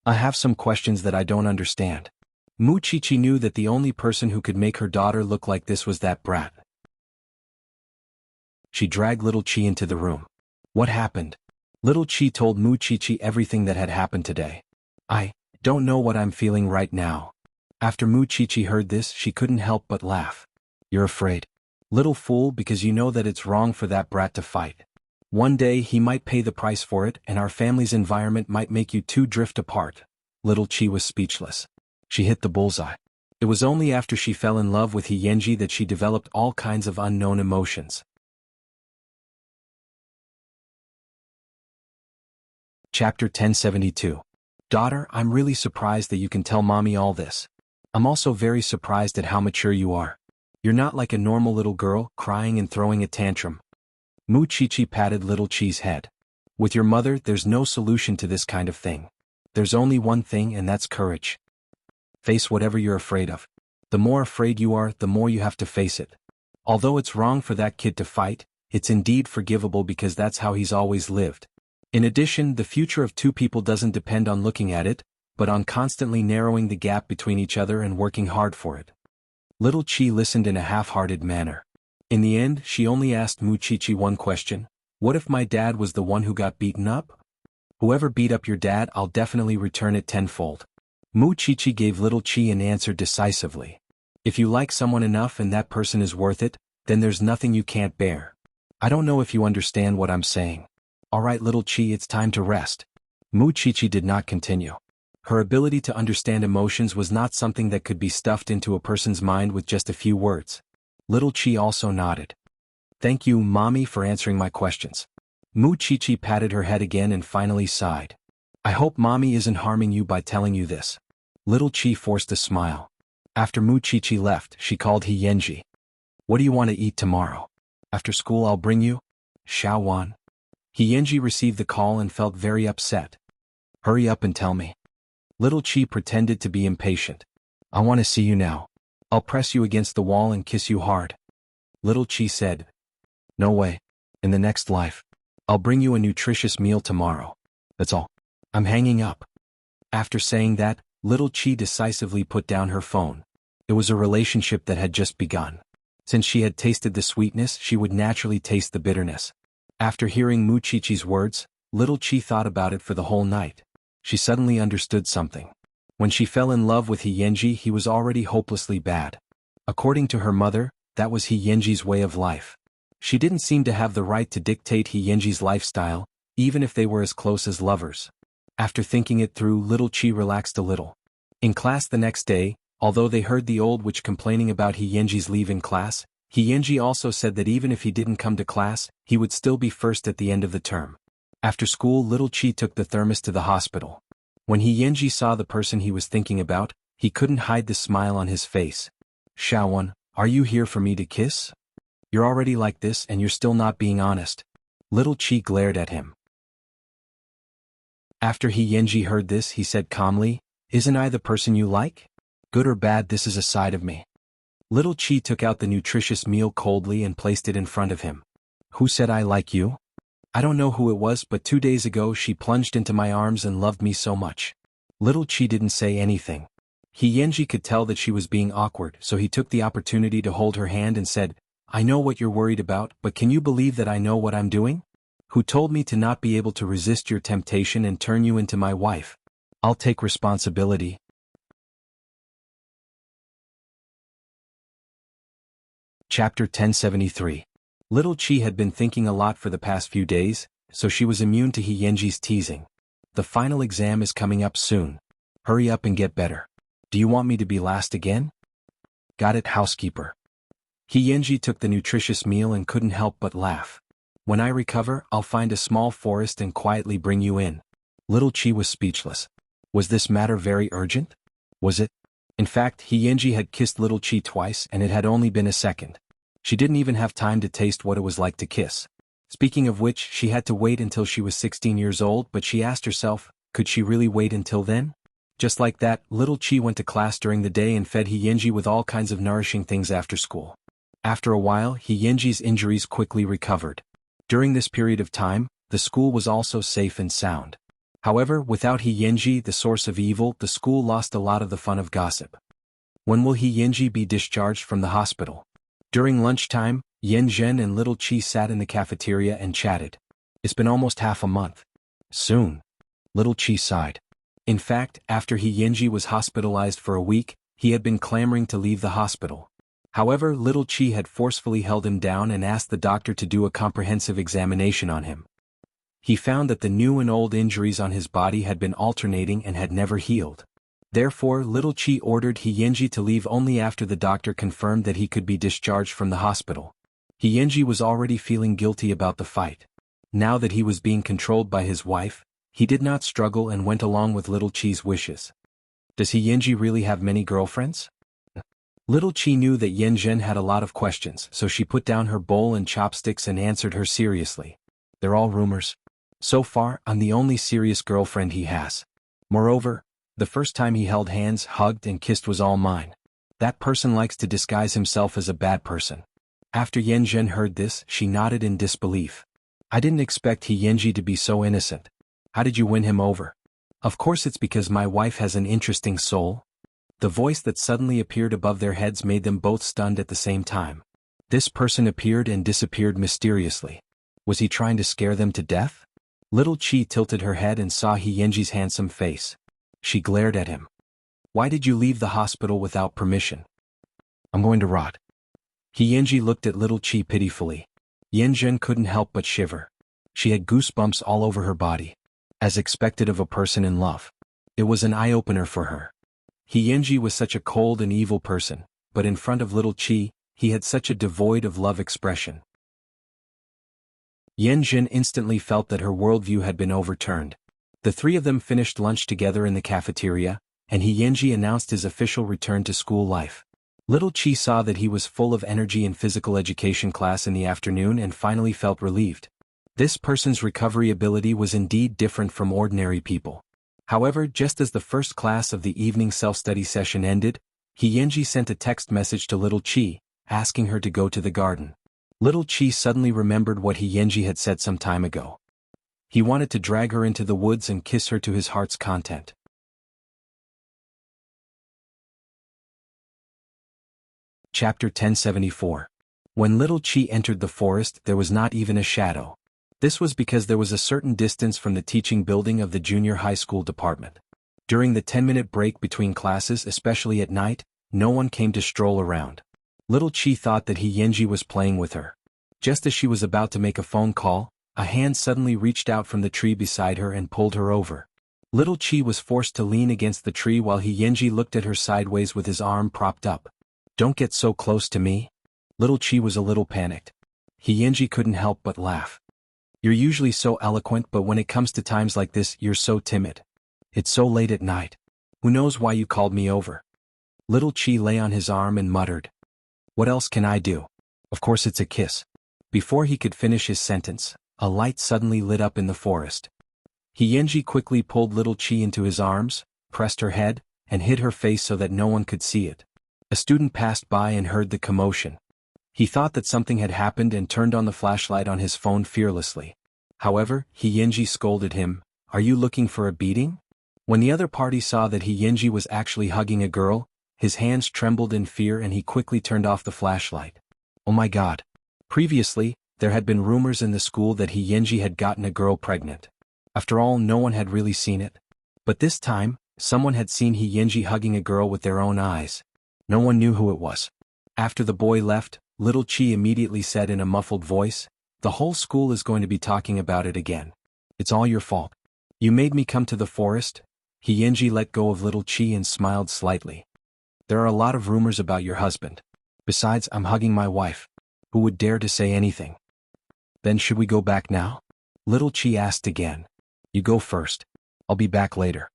I have some questions that I don't understand. Muchichi knew that the only person who could make her daughter look like this was that brat. She dragged Little Chi into the room. What happened? Little Chi told Muchichi everything that had happened today. I don't know what I'm feeling right now. After Muchichi heard this, she couldn't help but laugh. You're afraid. Little fool, because you know that it's wrong for that brat to fight. One day he might pay the price for it and our family's environment might make you two drift apart. Little Chi was speechless. She hit the bullseye. It was only after she fell in love with He that she developed all kinds of unknown emotions. Chapter 1072. Daughter, I'm really surprised that you can tell mommy all this. I'm also very surprised at how mature you are. You're not like a normal little girl, crying and throwing a tantrum. Mu Chichi patted Little Chi's head. With your mother, there's no solution to this kind of thing. There's only one thing, and that's courage. Face whatever you're afraid of. The more afraid you are, the more you have to face it. Although it's wrong for that kid to fight, it's indeed forgivable because that's how he's always lived. In addition, the future of two people doesn't depend on looking at it, but on constantly narrowing the gap between each other and working hard for it. Little Chi listened in a half-hearted manner. In the end, she only asked Mu Chichi one question: what if my dad was the one who got beaten up? Whoever beat up your dad, I'll definitely return it tenfold. Mu Chichi gave Little Chi an answer decisively. If you like someone enough and that person is worth it, then there's nothing you can't bear. I don't know if you understand what I'm saying. Alright Little Chi, it's time to rest. Mu Chichi did not continue. Her ability to understand emotions was not something that could be stuffed into a person's mind with just a few words. Little Chi also nodded. Thank you, Mommy, for answering my questions. Mu Chichi patted her head again and finally sighed. I hope Mommy isn't harming you by telling you this. Little Chi forced a smile. After Mu Chichi left, she called He Yenji. What do you want to eat tomorrow? After school I'll bring you? Xiaowan. He Yenji received the call and felt very upset. Hurry up and tell me. Little Chi pretended to be impatient. I want to see you now. I'll press you against the wall and kiss you hard. Little Chi said. No way. In the next life. I'll bring you a nutritious meal tomorrow. That's all. I'm hanging up. After saying that, Little Chi decisively put down her phone. It was a relationship that had just begun. Since she had tasted the sweetness, she would naturally taste the bitterness. After hearing Mu Chichi's words, Little Chi thought about it for the whole night. She suddenly understood something. When she fell in love with He Yenji, he was already hopelessly bad. According to her mother, that was He Yenji's way of life. She didn't seem to have the right to dictate He Yenji's lifestyle, even if they were as close as lovers. After thinking it through, Little Chi relaxed a little. In class the next day, although they heard the old witch complaining about He Yenji's leaving class, He Yenji also said that even if he didn't come to class, he would still be first at the end of the term. After school, Little Chi took the thermos to the hospital. When He Yenji saw the person he was thinking about, he couldn't hide the smile on his face. Xiaowan, are you here for me to kiss? You're already like this and you're still not being honest. Little Chi glared at him. After He Yenji heard this, he said calmly, Isn't I the person you like? Good or bad, this is a side of me. Little Chi took out the nutritious meal coldly and placed it in front of him. Who said I like you? I don't know who it was, but 2 days ago she plunged into my arms and loved me so much. Little Chi didn't say anything. He Yenji could tell that she was being awkward, so he took the opportunity to hold her hand and said, I know what you're worried about, but can you believe that I know what I'm doing? Who told me to not be able to resist your temptation and turn you into my wife? I'll take responsibility. Chapter 1073. Little Chi had been thinking a lot for the past few days, so she was immune to He Yenji's teasing. The final exam is coming up soon. Hurry up and get better. Do you want me to be last again? Got it, housekeeper. He Yenji took the nutritious meal and couldn't help but laugh. When I recover, I'll find a small forest and quietly bring you in. Little Chi was speechless. Was this matter very urgent? Was it? In fact, He Yenji had kissed Little Chi twice and it had only been a second. She didn't even have time to taste what it was like to kiss. Speaking of which, she had to wait until she was 16 years old, but she asked herself, could she really wait until then? Just like that, Little Chi went to class during the day and fed He Yenji with all kinds of nourishing things after school. After a while, He Yenji's injuries quickly recovered. During this period of time, the school was also safe and sound. However, without He Yenji, the source of evil, the school lost a lot of the fun of gossip. When will He Yenji be discharged from the hospital? During lunchtime, Yen Zhen and Little Chi sat in the cafeteria and chatted. It's been almost half a month. Soon. Little Chi sighed. In fact, after He Yenji was hospitalized for a week, he had been clamoring to leave the hospital. However, Little Chi had forcefully held him down and asked the doctor to do a comprehensive examination on him. He found that the new and old injuries on his body had been alternating and had never healed. Therefore, Little Chi ordered He Yenji to leave only after the doctor confirmed that he could be discharged from the hospital. He Yenji was already feeling guilty about the fight. Now that he was being controlled by his wife, He did not struggle and went along with Little Chi's wishes. Does he Yanji really have many girlfriends? Little Chi knew that Yen Zhen had a lot of questions, so she put down her bowl and chopsticks and answered her seriously. They're all rumors. So far, I'm the only serious girlfriend he has. Moreover, the first time he held hands, hugged and kissed was all mine. That person likes to disguise himself as a bad person. After Yen Zhen heard this, she nodded in disbelief. I didn't expect he Yenji to be so innocent. How did you win him over? Of course it's because my wife has an interesting soul. The voice that suddenly appeared above their heads made them both stunned at the same time. This person appeared and disappeared mysteriously. Was he trying to scare them to death? Little Chi tilted her head and saw He Yenji's handsome face. She glared at him. Why did you leave the hospital without permission? I'm going to rot. He Yenji looked at Little Chi pitifully. Yen Zhen couldn't help but shiver. She had goosebumps all over her body. As expected of a person in love. It was an eye-opener for her. He Yenji was such a cold and evil person, but in front of Little Chi, he had such a devoid of love expression. Yen Zhen instantly felt that her worldview had been overturned. The three of them finished lunch together in the cafeteria, and He Yenji announced his official return to school life. Little Chi saw that he was full of energy in physical education class in the afternoon and finally felt relieved. This person's recovery ability was indeed different from ordinary people. However, just as the first class of the evening self-study session ended, He Yenji sent a text message to Little Chi, asking her to go to the garden. Little Chi suddenly remembered what He Yenji had said some time ago. He wanted to drag her into the woods and kiss her to his heart's content. Chapter 1074. When Little Chi entered the forest, there was not even a shadow. This was because there was a certain distance from the teaching building of the junior high school department. During the 10-minute break between classes, especially at night, no one came to stroll around. Little Chi thought that He Yenji was playing with her. Just as she was about to make a phone call, a hand suddenly reached out from the tree beside her and pulled her over. Little Chi was forced to lean against the tree while He Yenji looked at her sideways with his arm propped up. Don't get so close to me. Little Chi was a little panicked. He Yenji couldn't help but laugh. You're usually so eloquent, but when it comes to times like this, you're so timid. It's so late at night. Who knows why you called me over? Little Chi lay on his arm and muttered. What else can I do? Of course it's a kiss. Before he could finish his sentence, a light suddenly lit up in the forest. He Yenji quickly pulled Little Chi into his arms, pressed her head, and hid her face so that no one could see it. A student passed by and heard the commotion. He thought that something had happened and turned on the flashlight on his phone fearlessly. However, He Yenji scolded him, Are you looking for a beating? When the other party saw that He Yenji was actually hugging a girl, his hands trembled in fear and he quickly turned off the flashlight. Oh my god. Previously, there had been rumors in the school that He Yenji had gotten a girl pregnant. After all, no one had really seen it. But this time, someone had seen He Yenji hugging a girl with their own eyes. No one knew who it was. After the boy left, Little Chi immediately said in a muffled voice, The whole school is going to be talking about it again. It's all your fault. You made me come to the forest. He Yenji let go of Little Chi and smiled slightly. There are a lot of rumors about your husband. Besides, I'm hugging my wife. Who would dare to say anything? Then should we go back now? Little Chi asked again. You go first. I'll be back later.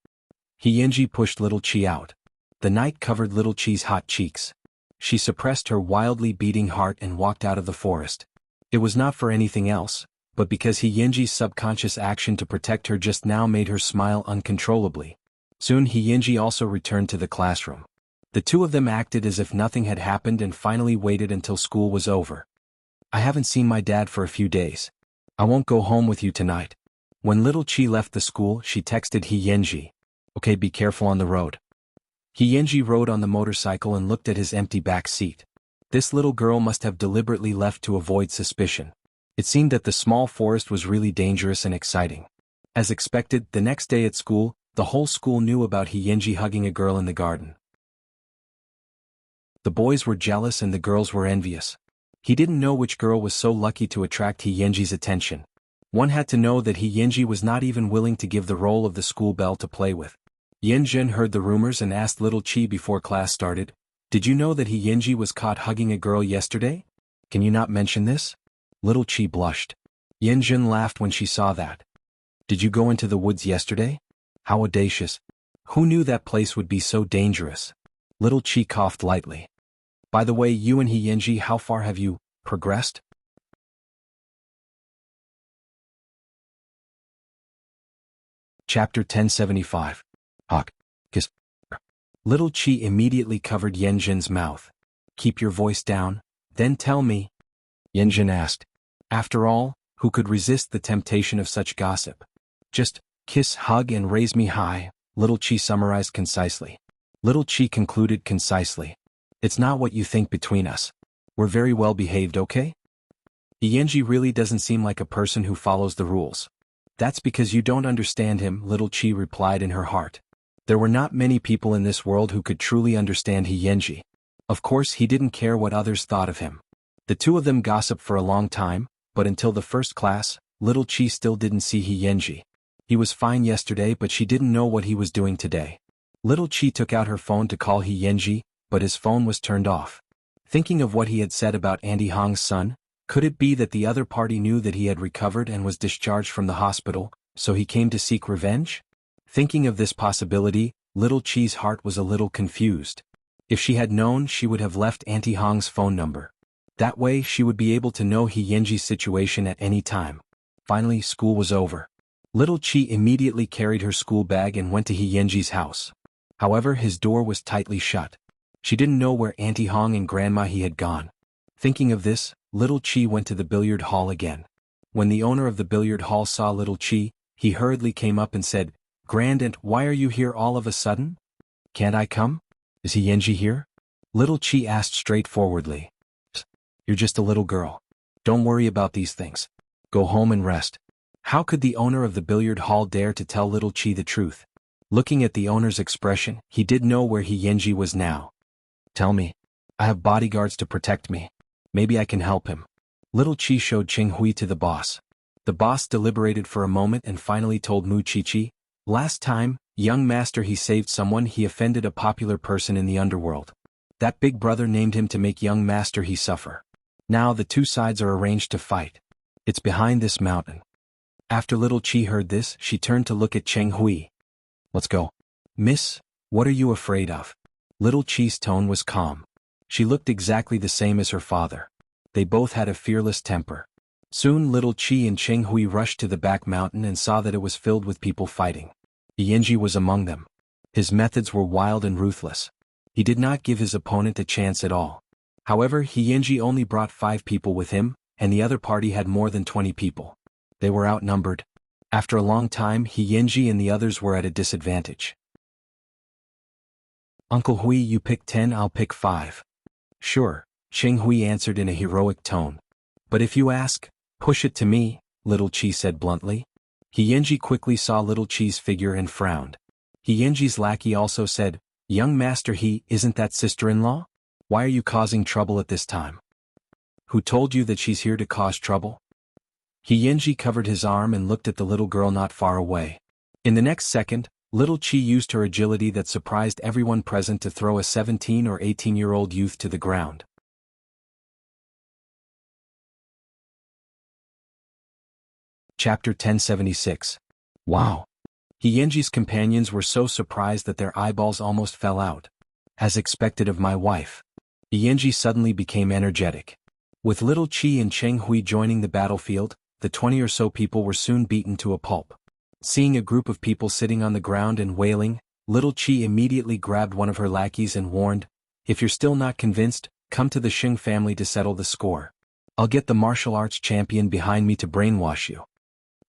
He Yenji pushed Little Chi out. The night covered Little Chi's hot cheeks. She suppressed her wildly beating heart and walked out of the forest. It was not for anything else, but because He Yenji's subconscious action to protect her just now made her smile uncontrollably. Soon He Yenji also returned to the classroom. The two of them acted as if nothing had happened and finally waited until school was over. I haven't seen my dad for a few days. I won't go home with you tonight. When Little Chi left the school, she texted He Yenji. Okay, be careful on the road. He Yenji rode on the motorcycle and looked at his empty back seat. This little girl must have deliberately left to avoid suspicion. It seemed that the small forest was really dangerous and exciting. As expected, the next day at school, the whole school knew about He Yenji hugging a girl in the garden. The boys were jealous and the girls were envious. He didn't know which girl was so lucky to attract He Yenji's attention. One had to know that He Yenji was not even willing to give the role of the school belle to play with. Yen Zhen heard the rumors and asked Little Chi before class started, Did you know that He Yenji was caught hugging a girl yesterday? Can you not mention this? Little Chi blushed. Yen Zhen laughed when she saw that. Did you go into the woods yesterday? How audacious. Who knew that place would be so dangerous? Little Chi coughed lightly. By the way, you and He Yenji, how far have you progressed? Chapter 1075. Hawk. Kiss. Little Chi immediately covered Yenjin's mouth. Keep your voice down, then tell me. Yenjin asked. After all, who could resist the temptation of such gossip? Just kiss, hug, and raise me high, Little Chi summarized concisely. Little Chi concluded concisely. It's not what you think between us. We're very well behaved, okay? Yenji really doesn't seem like a person who follows the rules. That's because you don't understand him, Little Chi replied in her heart. There were not many people in this world who could truly understand He Yenji. Of course, he didn't care what others thought of him. The two of them gossiped for a long time, but until the first class, Little Chi still didn't see He Yenji. He was fine yesterday, but she didn't know what he was doing today. Little Chi took out her phone to call He Yenji, but his phone was turned off. Thinking of what he had said about Auntie Hong's son, could it be that the other party knew that he had recovered and was discharged from the hospital, so he came to seek revenge? Thinking of this possibility, Little Chi's heart was a little confused. If she had known, she would have left Auntie Hong's phone number. That way, she would be able to know He Yenji's situation at any time. Finally, school was over. Little Chi immediately carried her school bag and went to He Yenji's house. However, his door was tightly shut. She didn't know where Auntie Hong and Grandma He had gone. Thinking of this, Little Chi went to the billiard hall again. When the owner of the billiard hall saw Little Chi, he hurriedly came up and said, "Grand-aunt, why are you here all of a sudden? Can't I come? Is He Yenji here?" Little Chi asked straightforwardly. "You're just a little girl. Don't worry about these things. Go home and rest." How could the owner of the billiard hall dare to tell Little Chi the truth? Looking at the owner's expression, he did know where He Yenji was now. "Tell me. I have bodyguards to protect me. Maybe I can help him." Little Chi showed Ching Hui to the boss. The boss deliberated for a moment and finally told Mu Chi-Chi, "Last time, young master, he saved someone. He offended a popular person in the underworld. That big brother named him to make young master he suffer. Now the two sides are arranged to fight. It's behind this mountain." After Little Chi heard this, she turned to look at Cheng Hui. "Let's go." "Miss, what are you afraid of?" Little Chi's tone was calm. She looked exactly the same as her father. They both had a fearless temper. Soon Little Chi and Cheng Hui rushed to the back mountain and saw that it was filled with people fighting. Yenji was among them. His methods were wild and ruthless. He did not give his opponent a chance at all. However, Yenji only brought 5 people with him, and the other party had more than 20 people. They were outnumbered. After a long time, Yenji and the others were at a disadvantage. "Uncle Hui, you pick 10, I'll pick 5. "Sure," Cheng Hui answered in a heroic tone. "But if you ask, push it to me," Little Chi said bluntly. Yenji quickly saw Little Chi's figure and frowned. Yenji's lackey also said, "Young master, isn't that sister-in-law? Why are you causing trouble at this time?" "Who told you that she's here to cause trouble?" Yenji covered his arm and looked at the little girl not far away. In the next second, Little Chi used her agility that surprised everyone present to throw a 17 or 18-year-old youth to the ground. Chapter 1076. Wow! Yenji's companions were so surprised that their eyeballs almost fell out. As expected of my wife. Yenji suddenly became energetic. With Little Chi and Cheng Hui joining the battlefield, the 20 or so people were soon beaten to a pulp. Seeing a group of people sitting on the ground and wailing, Little Chi immediately grabbed one of her lackeys and warned, "If you're still not convinced, come to the Xing family to settle the score. I'll get the martial arts champion behind me to brainwash you."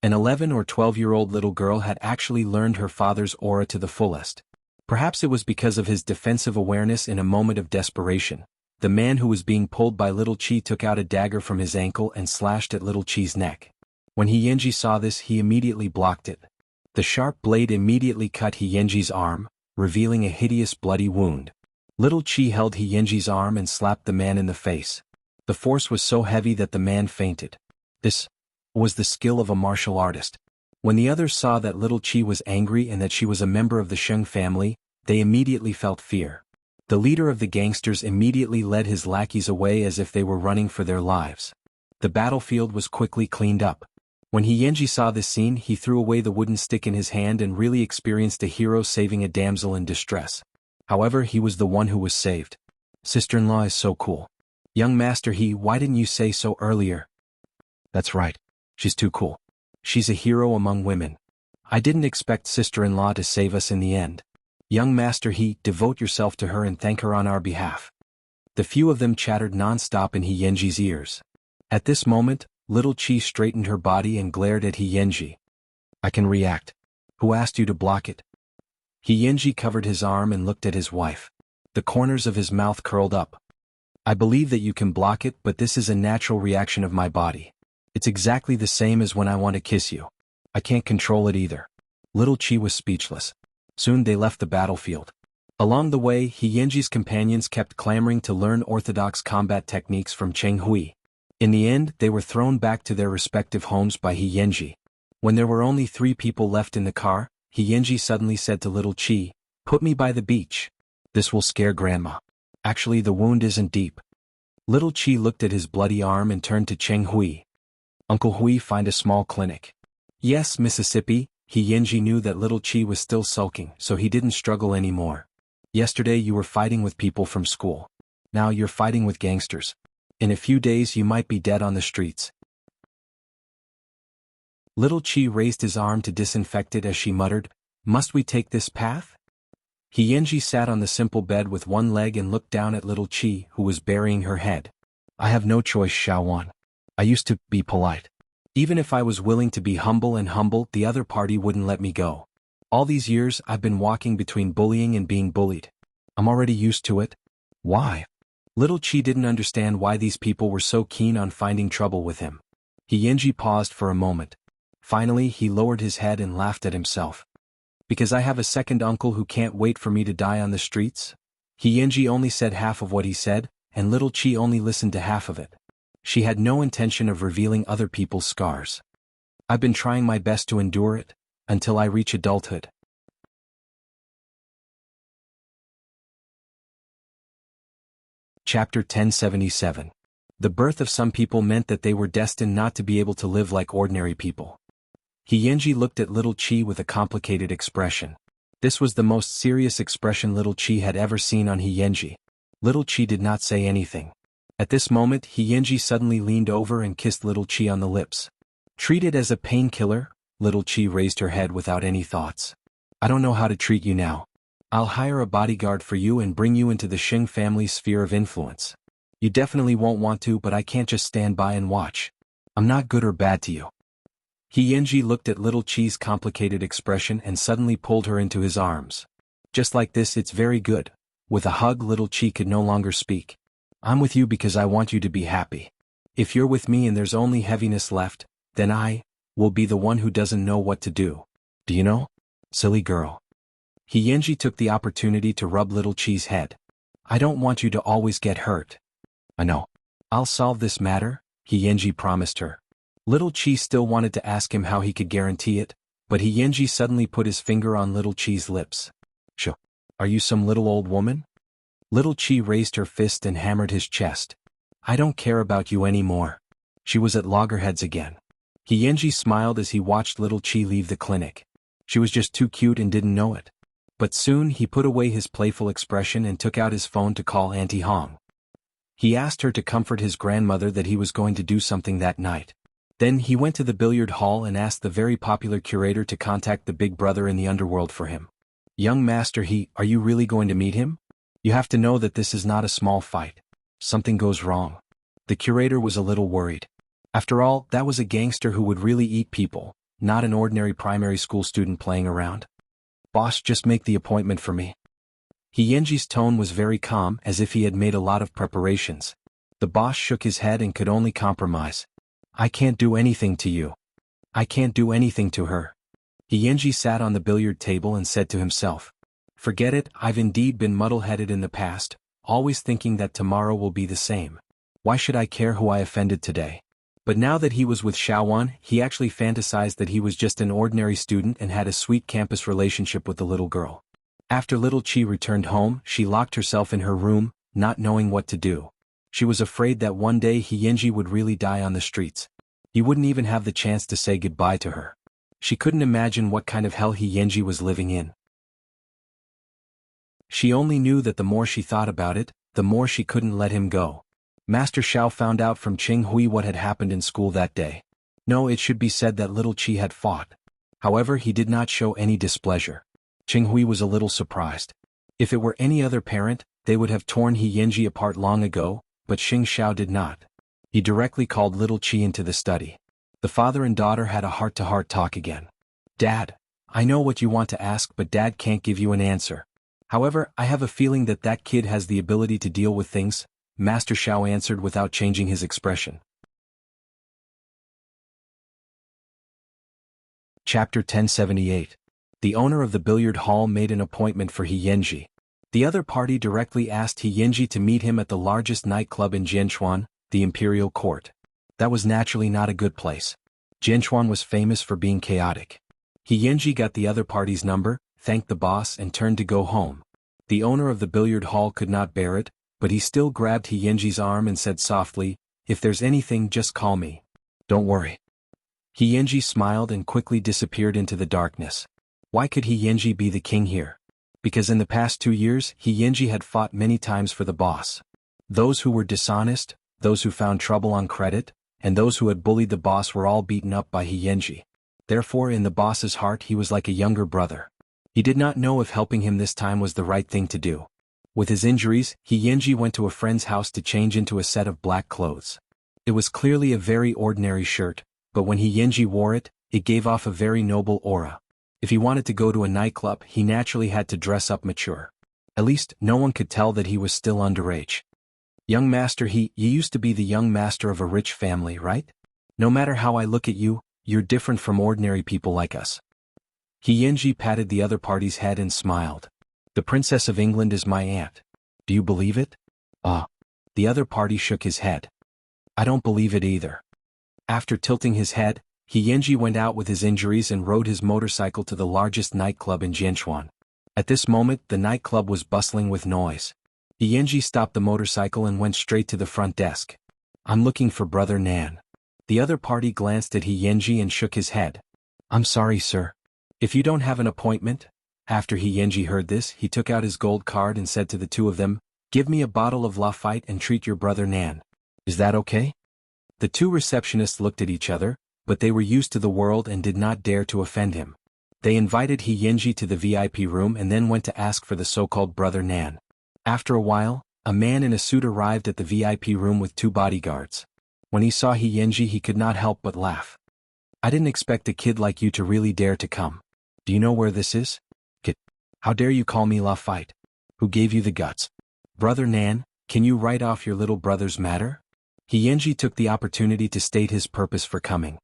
An 11 or 12-year-old little girl had actually learned her father's aura to the fullest. Perhaps it was because of his defensive awareness in a moment of desperation. The man who was being pulled by Little Chi took out a dagger from his ankle and slashed at Little Chi's neck. When Yenji saw this, he immediately blocked it. The sharp blade immediately cut Yenji's arm, revealing a hideous bloody wound. Little Chi held Yenji's arm and slapped the man in the face. The force was so heavy that the man fainted. This was the skill of a martial artist. When the others saw that Little Chi was angry and that she was a member of the Sheng family, they immediately felt fear. The leader of the gangsters immediately led his lackeys away as if they were running for their lives. The battlefield was quickly cleaned up. When Yenji saw this scene, he threw away the wooden stick in his hand and really experienced a hero saving a damsel in distress. However, he was the one who was saved. Sister-in-law is so cool. Young master why didn't you say so earlier? That's right. She's too cool. She's a hero among women. I didn't expect sister-in-law to save us in the end. Young master devote yourself to her and thank her on our behalf. The few of them chattered non-stop in Yenji's ears. At this moment, little Chi straightened her body and glared at Yenji. I can react. Who asked you to block it? Yenji covered his arm and looked at his wife. The corners of his mouth curled up. I believe that you can block it, but this is a natural reaction of my body. It's exactly the same as when I want to kiss you. I can't control it either. Little Chi was speechless. Soon they left the battlefield. Along the way, Yenji's companions kept clamoring to learn orthodox combat techniques from Cheng Hui. In the end, they were thrown back to their respective homes by Yenji. When there were only 3 people left in the car, Yenji suddenly said to little Chi, "Put me by the beach. This will scare Grandma. Actually, the wound isn't deep." Little Chi looked at his bloody arm and turned to Cheng Hui. "Uncle Hui, find a small clinic." "Yes, Mississippi." Yenji knew that little Chi was still sulking, so he didn't struggle anymore. "Yesterday you were fighting with people from school. Now you're fighting with gangsters. In a few days you might be dead on the streets." Little Chi raised his arm to disinfect it as she muttered, "Must we take this path?" Yenji sat on the simple bed with one leg and looked down at little Chi, who was burying her head. "I have no choice, Xiaowan. I used to be polite. Even if I was willing to be humble, the other party wouldn't let me go. All these years I've been walking between bullying and being bullied. I'm already used to it. Why?" Little Chi didn't understand why these people were so keen on finding trouble with him. Yenji paused for a moment. Finally, he lowered his head and laughed at himself. "Because I have a second uncle who can't wait for me to die on the streets?" Yenji only said half of what he said, and little Chi only listened to half of it. She had no intention of revealing other people's scars. "I've been trying my best to endure it, until I reach adulthood." Chapter 1077. The birth of some people meant that they were destined not to be able to live like ordinary people. Yenji looked at little Chi with a complicated expression. This was the most serious expression little Chi had ever seen on Yenji. Little Chi did not say anything. At this moment, Yenji suddenly leaned over and kissed little Chi on the lips. "Treat it as a painkiller?" Little Chi raised her head without any thoughts. "I don't know how to treat you now. I'll hire a bodyguard for you and bring you into the Xing family's sphere of influence. You definitely won't want to, but I can't just stand by and watch. I'm not good or bad to you." Yenji looked at little Chi's complicated expression and suddenly pulled her into his arms. "Just like this, it's very good." With a hug, little Chi could no longer speak. "I'm with you because I want you to be happy. If you're with me and there's only heaviness left, then I will be the one who doesn't know what to do. Do you know? Silly girl." Yenji took the opportunity to rub little Chi's head. "I don't want you to always get hurt." "I know. I'll solve this matter," Yenji promised her. Little Chi still wanted to ask him how he could guarantee it, but Yenji suddenly put his finger on little Chi's lips. "Shh. Are you some little old woman?" Little Chi raised her fist and hammered his chest. "I don't care about you anymore." She was at loggerheads again. Yenji smiled as he watched little Chi leave the clinic. She was just too cute and didn't know it. But soon he put away his playful expression and took out his phone to call Auntie Hong. He asked her to comfort his grandmother that he was going to do something that night. Then he went to the billiard hall and asked the very popular curator to contact the big brother in the underworld for him. "Young master, are you really going to meet him? You have to know that this is not a small fight. Something goes wrong." The curator was a little worried. After all, that was a gangster who would really eat people, not an ordinary primary school student playing around. "Boss, just make the appointment for me." Yenji's tone was very calm, as if he had made a lot of preparations. The boss shook his head and could only compromise. "I can't do anything to you. I can't do anything to her." Yenji sat on the billiard table and said to himself, "Forget it, I've indeed been muddle-headed in the past, always thinking that tomorrow will be the same. Why should I care who I offended today?" But now that he was with Xiaowan, he actually fantasized that he was just an ordinary student and had a sweet campus relationship with the little girl. After little Chi returned home, she locked herself in her room, not knowing what to do. She was afraid that one day Yenji would really die on the streets. He wouldn't even have the chance to say goodbye to her. She couldn't imagine what kind of hell He Yanji was living in. She only knew that the more she thought about it, the more she couldn't let him go. Master Xiao found out from Qing Hui what had happened in school that day. No, it should be said that little Qi had fought. However, he did not show any displeasure. Qing Hui was a little surprised. If it were any other parent, they would have torn He Yanji apart long ago, but Xing Xiao did not. He directly called little Qi into the study. The father and daughter had a heart-to-heart talk again. Dad, I know what you want to ask, but Dad can't give you an answer. However, I have a feeling that that kid has the ability to deal with things, Master Xiao answered without changing his expression. Chapter 1078. The owner of the billiard hall made an appointment for He Yanji. The other party directly asked He Yanji to meet him at the largest nightclub in Jianchuan, the Imperial Court. That was naturally not a good place. Jianchuan was famous for being chaotic. He Yanji got the other party's number, thanked the boss and turned to go home. The owner of the billiard hall could not bear it, but he still grabbed He Yanji's arm and said softly, "If there's anything, just call me. Don't worry." He Yanji smiled and quickly disappeared into the darkness. Why could He Yanji be the king here? Because in the past 2 years, He Yanji had fought many times for the boss. Those who were dishonest, those who found trouble on credit, and those who had bullied the boss were all beaten up by He Yanji. Therefore, in the boss's heart he was like a younger brother. He did not know if helping him this time was the right thing to do. With his injuries, He Yanji went to a friend's house to change into a set of black clothes. It was clearly a very ordinary shirt, but when He Yanji wore it, it gave off a very noble aura. If he wanted to go to a nightclub, he naturally had to dress up mature. At least, no one could tell that he was still underage. Young master, you used to be the young master of a rich family, right? No matter how I look at you, you're different from ordinary people like us. He Yanji patted the other party's head and smiled. The Princess of England is my aunt. Do you believe it? The other party shook his head. I don't believe it either. After tilting his head, He Yanji went out with his injuries and rode his motorcycle to the largest nightclub in Jianchuan. At this moment, the nightclub was bustling with noise. He Yanji stopped the motorcycle and went straight to the front desk. I'm looking for Brother Nan. The other party glanced at He Yanji and shook his head. I'm sorry, sir. If you don't have an appointment? After He Yanji heard this, he took out his gold card and said to the two of them, give me a bottle of Lafite and treat your Brother Nan. Is that okay? The two receptionists looked at each other, but they were used to the world and did not dare to offend him. They invited He Yanji to the VIP room and then went to ask for the so-called Brother Nan. After a while, a man in a suit arrived at the VIP room with 2 bodyguards. When he saw He Yanji, he could not help but laugh. I didn't expect a kid like you to really dare to come. Do you know where this is? Kid, how dare you call me Lafite? Who gave you the guts? Brother Nan, can you write off your little brother's matter? He Yanji took the opportunity to state his purpose for coming.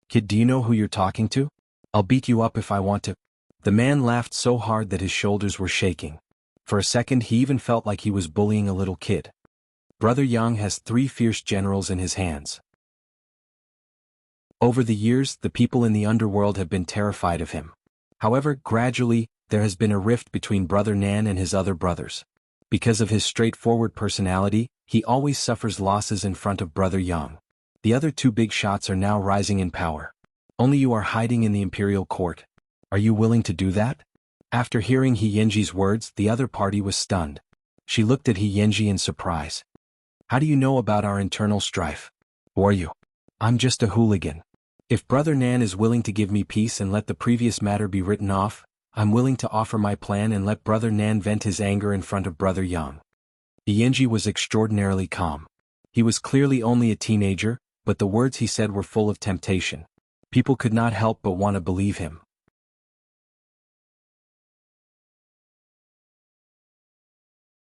Kid, do you know who you're talking to? I'll beat you up if I want to. The man laughed so hard that his shoulders were shaking. For a second he even felt like he was bullying a little kid. Brother Yang has 3 fierce generals in his hands. Over the years, the people in the underworld have been terrified of him. However, gradually, there has been a rift between Brother Nan and his other brothers. Because of his straightforward personality, he always suffers losses in front of Brother Yang. The other 2 big shots are now rising in power. Only you are hiding in the Imperial Court. Are you willing to do that? After hearing He Yanji's words, the other party was stunned. She looked at He Yanji in surprise. How do you know about our internal strife? Who are you? I'm just a hooligan. If Brother Nan is willing to give me peace and let the previous matter be written off, I'm willing to offer my plan and let Brother Nan vent his anger in front of Brother Yang. He Yanji was extraordinarily calm. He was clearly only a teenager, but the words he said were full of temptation. People could not help but want to believe him.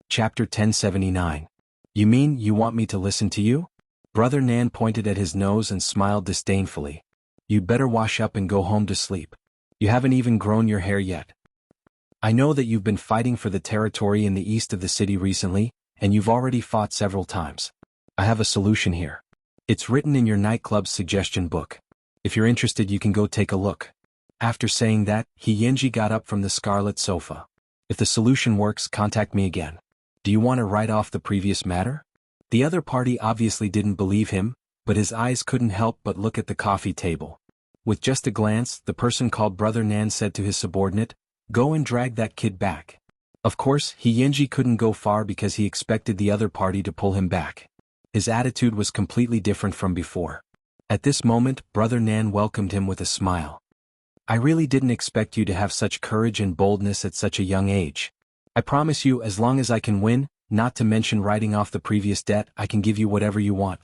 Chapter 1079. You mean you want me to listen to you? Brother Nan pointed at his nose and smiled disdainfully. You'd better wash up and go home to sleep. You haven't even grown your hair yet. I know that you've been fighting for the territory in the east of the city recently, and you've already fought several times. I have a solution here. It's written in your nightclub's suggestion book. If you're interested, you can go take a look. After saying that, He Yanji got up from the scarlet sofa. If the solution works, contact me again. Do you want to write off the previous matter? The other party obviously didn't believe him, but his eyes couldn't help but look at the coffee table. With just a glance, the person called Brother Nan said to his subordinate, "Go and drag that kid back." Of course, Yenji couldn't go far because he expected the other party to pull him back. His attitude was completely different from before. At this moment, Brother Nan welcomed him with a smile. "I really didn't expect you to have such courage and boldness at such a young age. I promise you, as long as I can win, not to mention writing off the previous debt, I can give you whatever you want."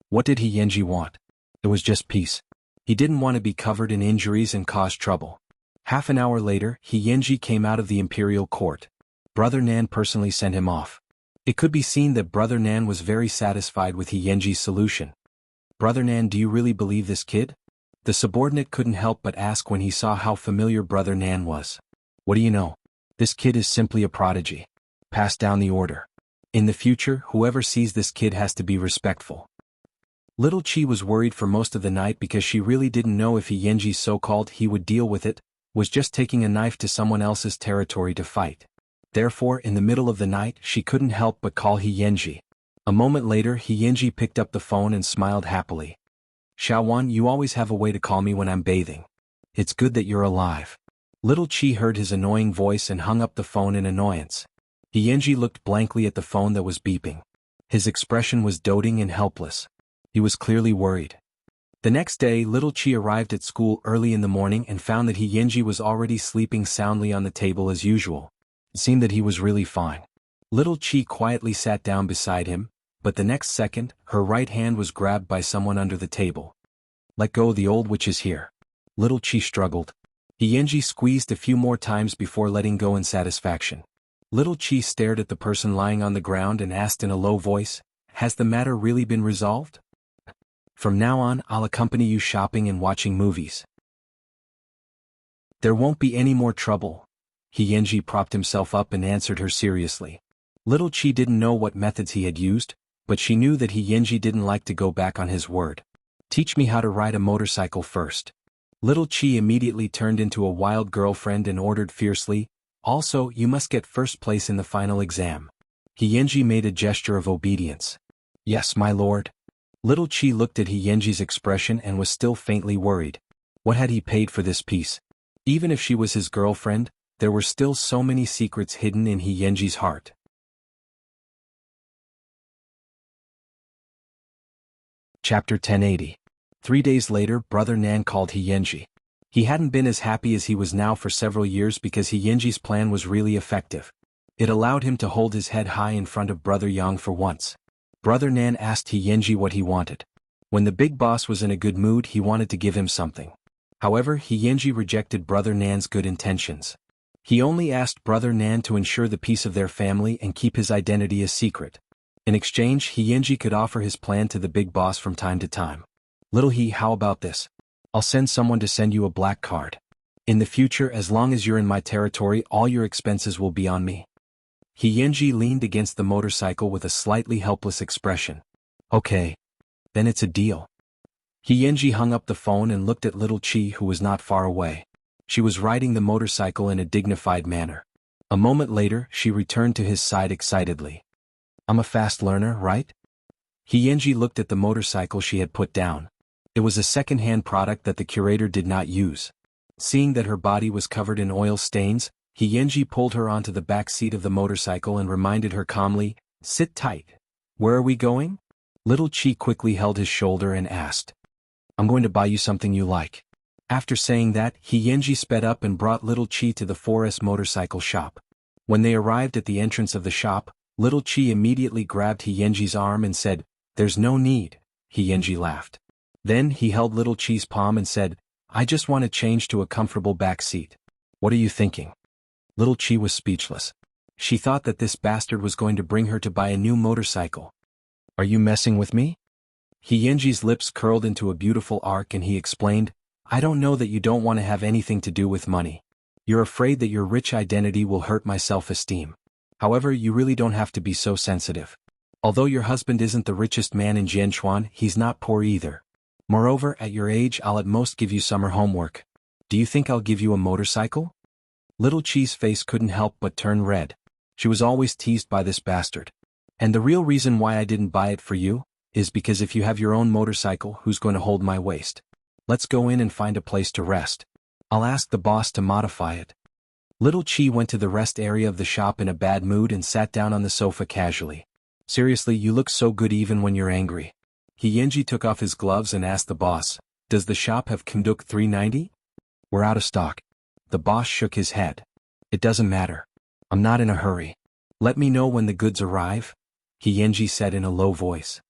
What did Yenji want? It was just peace. He didn't want to be covered in injuries and cause trouble. Half an hour later, Yenji came out of the imperial court. Brother Nan personally sent him off. It could be seen that Brother Nan was very satisfied with Yenji's solution. "Brother Nan, do you really believe this kid?" The subordinate couldn't help but ask when he saw how familiar Brother Nan was. "What do you know? This kid is simply a prodigy. Pass down the order. In the future, whoever sees this kid has to be respectful." Little Chi was worried for most of the night because she really didn't know if Yenji's so-called he would deal with it, was just taking a knife to someone else's territory to fight. Therefore, in the middle of the night, she couldn't help but call Yenji. A moment later, Yenji picked up the phone and smiled happily. "Xiaowan, you always have a way to call me when I'm bathing. It's good that you're alive." Little Chi heard his annoying voice and hung up the phone in annoyance. Yenji looked blankly at the phone that was beeping. His expression was doting and helpless. He was clearly worried. The next day, Little Chi arrived at school early in the morning and found that Yenji was already sleeping soundly on the table as usual. It seemed that he was really fine. Little Chi quietly sat down beside him, but the next second, her right hand was grabbed by someone under the table. "Let go, the old witch is here." Little Chi struggled. Yenji squeezed a few more times before letting go in satisfaction. Little Chi stared at the person lying on the ground and asked in a low voice, "Has the matter really been resolved? From now on, I'll accompany you shopping and watching movies. There won't be any more trouble." Yenji propped himself up and answered her seriously. Little Chi didn't know what methods he had used, but she knew that Yenji didn't like to go back on his word. "Teach me how to ride a motorcycle first." Little Chi immediately turned into a wild girlfriend and ordered fiercely, "Also, you must get first place in the final exam." Yenji made a gesture of obedience. "Yes, my lord." Little Chi looked at Yenji's expression and was still faintly worried. What had he paid for this peace? Even if she was his girlfriend, there were still so many secrets hidden in Yenji's heart. Chapter 1080. 3 days later, Brother Nan called Yenji. He hadn't been as happy as he was now for several years because Yenji's plan was really effective. It allowed him to hold his head high in front of Brother Yang for once. Brother Nan asked Yenji what he wanted. When the big boss was in a good mood, he wanted to give him something. However, Yenji rejected Brother Nan's good intentions. He only asked Brother Nan to ensure the peace of their family and keep his identity a secret. In exchange, Yenji could offer his plan to the big boss from time to time. "Little he, how about this? I'll send someone to send you a black card. In the future, as long as you're in my territory, all your expenses will be on me." Yenji leaned against the motorcycle with a slightly helpless expression. "Okay. Then it's a deal." Yenji hung up the phone and looked at Little Chi, who was not far away. She was riding the motorcycle in a dignified manner. A moment later, she returned to his side excitedly. "I'm a fast learner, right?" Yenji looked at the motorcycle she had put down. It was a second-hand product that the curator did not use. Seeing that her body was covered in oil stains, Yenji pulled her onto the back seat of the motorcycle and reminded her calmly, "Sit tight. Where are we going?" Little Chi quickly held his shoulder and asked, "I'm going to buy you something you like." After saying that, Yenji sped up and brought Little Chi to the 4S motorcycle shop. When they arrived at the entrance of the shop, Little Chi immediately grabbed Yenji's arm and said, "There's no need." Yenji laughed. Then he held Little Chi's palm and said, "I just want to change to a comfortable back seat. What are you thinking?" Little Chi was speechless. She thought that this bastard was going to bring her to buy a new motorcycle. "Are you messing with me?" Yenji's lips curled into a beautiful arc and he explained, "I don't know that you don't want to have anything to do with money. You're afraid that your rich identity will hurt my self-esteem. However, you really don't have to be so sensitive. Although your husband isn't the richest man in Jianchuan, he's not poor either. Moreover, at your age, I'll at most give you summer homework. Do you think I'll give you a motorcycle?" Little Chi's face couldn't help but turn red. She was always teased by this bastard. "And the real reason why I didn't buy it for you? is because if you have your own motorcycle, who's going to hold my waist? Let's go in and find a place to rest. I'll ask the boss to modify it. Little Chi went to the rest area of the shop in a bad mood and sat down on the sofa casually. Seriously, you look so good even when you're angry. Yenji took off his gloves and asked the boss, does the shop have Kunduk 390? We're out of stock. The boss shook his head. It doesn't matter. I'm not in a hurry. Let me know when the goods arrive, Yenji said in a low voice.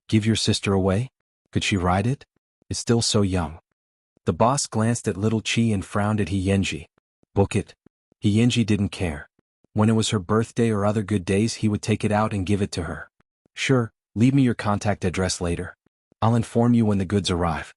Give your sister away? Could she ride it? It's still so young. The boss glanced at Little Chi and frowned at Yenji. Book it. Yenji didn't care. When it was her birthday or other good days, he would take it out and give it to her. Sure, leave me your contact address later. I'll inform you when the goods arrive.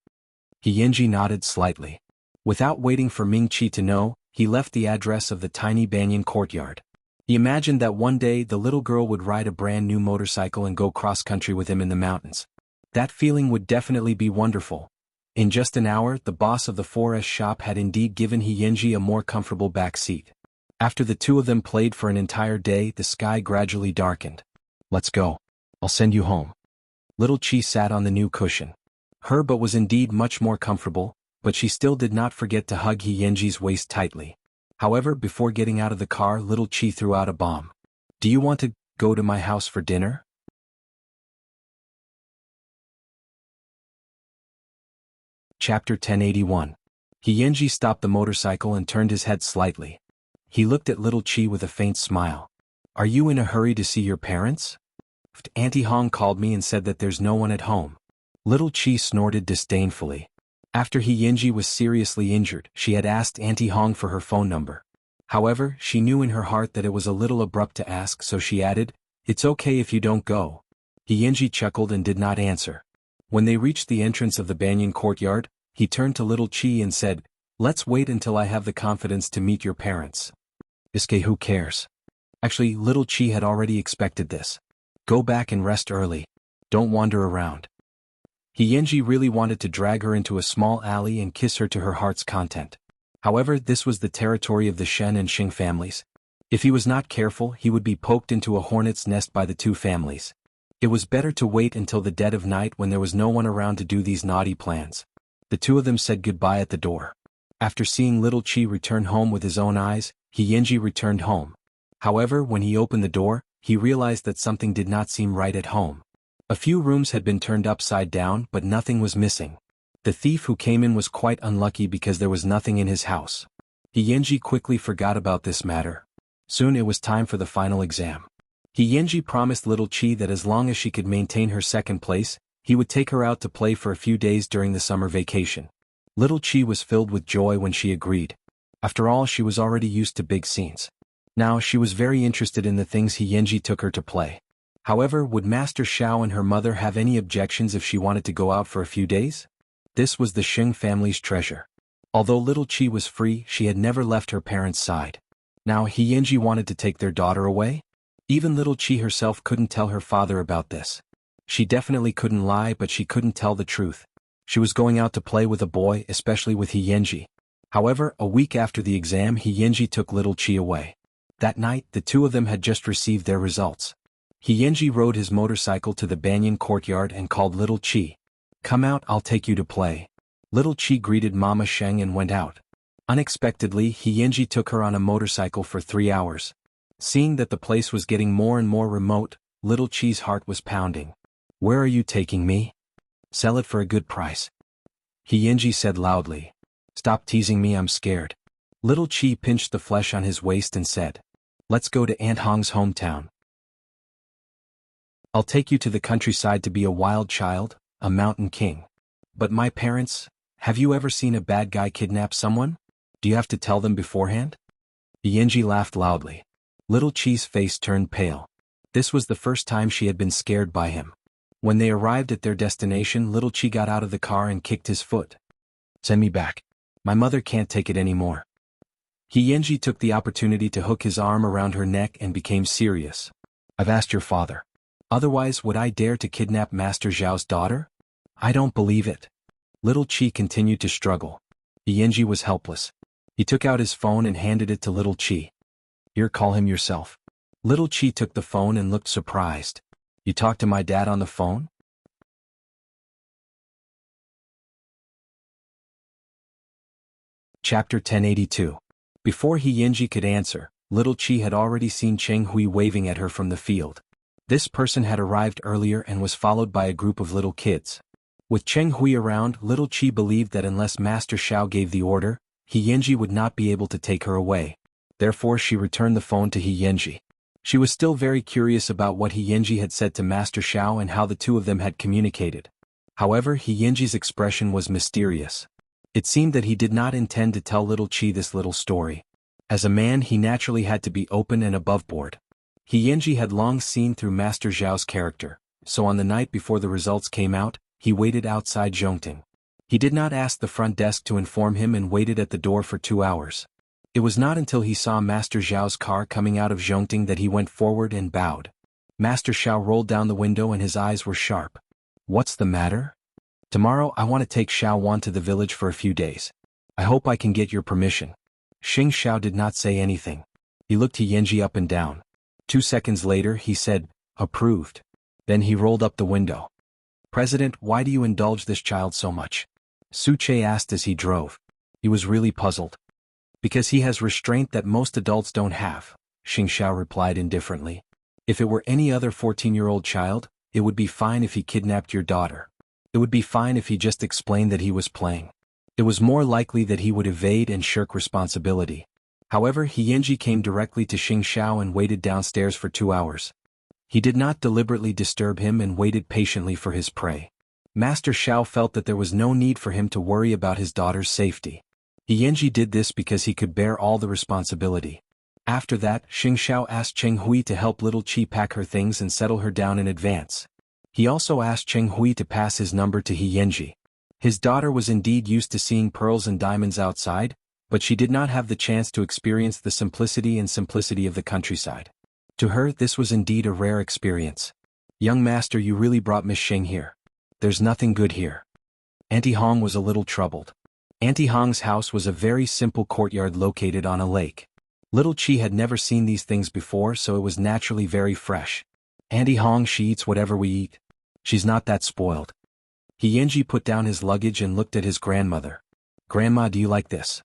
Yenji nodded slightly. Without waiting for Ming Chi to know, he left the address of the tiny banyan courtyard. He imagined that one day the little girl would ride a brand new motorcycle and go cross-country with him in the mountains. That feeling would definitely be wonderful. In just an hour, the boss of the 4S shop had indeed given Yenji a more comfortable back seat. After the two of them played for an entire day, the sky gradually darkened. Let's go. I'll send you home. Little Chi sat on the new cushion. Her butt was indeed much more comfortable, but she still did not forget to hug Yenji's waist tightly. However, before getting out of the car, Little Chi threw out a bomb. Do you want to go to my house for dinner? Chapter 1081. Yenji stopped the motorcycle and turned his head slightly. He looked at Little Chi with a faint smile. Are you in a hurry to see your parents? Auntie Hong called me and said that there's no one at home. Little Chi snorted disdainfully. After Yenji was seriously injured, she had asked Auntie Hong for her phone number. However, she knew in her heart that it was a little abrupt to ask, so she added, It's okay if you don't go. Yenji chuckled and did not answer. When they reached the entrance of the banyan courtyard, he turned to Little Chi and said, Let's wait until I have the confidence to meet your parents. Iske, who cares? Actually, Little Chi had already expected this. Go back and rest early. Don't wander around. Yenji really wanted to drag her into a small alley and kiss her to her heart's content. However, this was the territory of the Shen and Xing families. If he was not careful, he would be poked into a hornet's nest by the two families. It was better to wait until the dead of night when there was no one around to do these naughty plans. The two of them said goodbye at the door. After seeing Little Chi return home with his own eyes, Yenji returned home. However, when he opened the door, he realized that something did not seem right at home. A few rooms had been turned upside down, but nothing was missing. The thief who came in was quite unlucky because there was nothing in his house. Yenji quickly forgot about this matter. Soon it was time for the final exam. Yenji promised Little Chi that as long as she could maintain her second place, he would take her out to play for a few days during the summer vacation. Little Chi was filled with joy when she agreed. After all, she was already used to big scenes. Now she was very interested in the things Yenji took her to play. However, would Master Xiao and her mother have any objections if she wanted to go out for a few days? This was the Xing family's treasure. Although Little Chi was free, she had never left her parents' side. Now Yenji wanted to take their daughter away? Even Little Chi herself couldn't tell her father about this. She definitely couldn't lie, but she couldn't tell the truth. She was going out to play with a boy, especially with Yenji. However, a week after the exam, Yenji took Little Chi away. That night, the two of them had just received their results. Yenji rode his motorcycle to the banyan courtyard and called Little Chi. Come out, I'll take you to play. Little Chi greeted Mama Sheng and went out. Unexpectedly, Yenji took her on a motorcycle for 3 hours. Seeing that the place was getting more and more remote, Little Chi's heart was pounding. Where are you taking me? Sell it for a good price. Yenji said loudly. Stop teasing me, I'm scared. Little Chi pinched the flesh on his waist and said. Let's go to Aunt Hong's hometown. I'll take you to the countryside to be a wild child, a mountain king. But my parents, have you ever seen a bad guy kidnap someone? Do you have to tell them beforehand? Yenji laughed loudly. Little Chi's face turned pale. This was the first time she had been scared by him. When they arrived at their destination, Little Chi got out of the car and kicked his foot. Send me back. My mother can't take it anymore. Yenji took the opportunity to hook his arm around her neck and became serious. I've asked your father. Otherwise, would I dare to kidnap Master Zhao's daughter? I don't believe it. Little Chi continued to struggle. Yenji was helpless. He took out his phone and handed it to Little Chi. Here, call him yourself. Little Chi took the phone and looked surprised. You talked to my dad on the phone? Chapter 1082. Before He Yinji could answer, little Chi had already seen Cheng Hui waving at her from the field. This person had arrived earlier and was followed by a group of little kids. With Cheng Hui around, little Chi believed that unless Master Xiao gave the order, He Yinji would not be able to take her away. Therefore she returned the phone to He Yinji. She was still very curious about what He Yinji had said to Master Xiao and how the two of them had communicated. However, He Yinji's expression was mysterious. It seemed that he did not intend to tell little Chi this little story. As a man, he naturally had to be open and aboveboard. He Yinji had long seen through Master Zhao's character, so on the night before the results came out, he waited outside Zhongting. He did not ask the front desk to inform him and waited at the door for 2 hours. It was not until he saw Master Zhao's car coming out of Zhongting that he went forward and bowed. Master Xiao rolled down the window and his eyes were sharp. "What's the matter?" "Tomorrow I want to take Xiao Wan to the village for a few days. I hope I can get your permission." Xing Xiao did not say anything. He looked He Yinji up and down. 2 seconds later he said, "Approved." Then he rolled up the window. "President, why do you indulge this child so much?" Su Che asked as he drove. He was really puzzled. "Because he has restraint that most adults don't have," Xing Xiao replied indifferently. "If it were any other 14-year-old child, it would be fine if he kidnapped your daughter. It would be fine if he just explained that he was playing. It was more likely that he would evade and shirk responsibility. However, He Yinji came directly to Xing Xiao and waited downstairs for 2 hours. He did not deliberately disturb him and waited patiently for his prey. Master Xiao felt that there was no need for him to worry about his daughter's safety. He Yinji did this because he could bear all the responsibility. After that, Xing Xiao asked Cheng Hui to help little Chi pack her things and settle her down in advance. He also asked Cheng Hui to pass his number to He Yinji. His daughter was indeed used to seeing pearls and diamonds outside, but she did not have the chance to experience the simplicity of the countryside. To her, this was indeed a rare experience. "Young master, you really brought Miss Xing here. There's nothing good here." Auntie Hong was a little troubled. Auntie Hong's house was a very simple courtyard located on a lake. Little Chi had never seen these things before, so it was naturally very fresh. "Auntie Hong, she eats whatever we eat. She's not that spoiled." He Yinji put down his luggage and looked at his grandmother. "Grandma, do you like this?"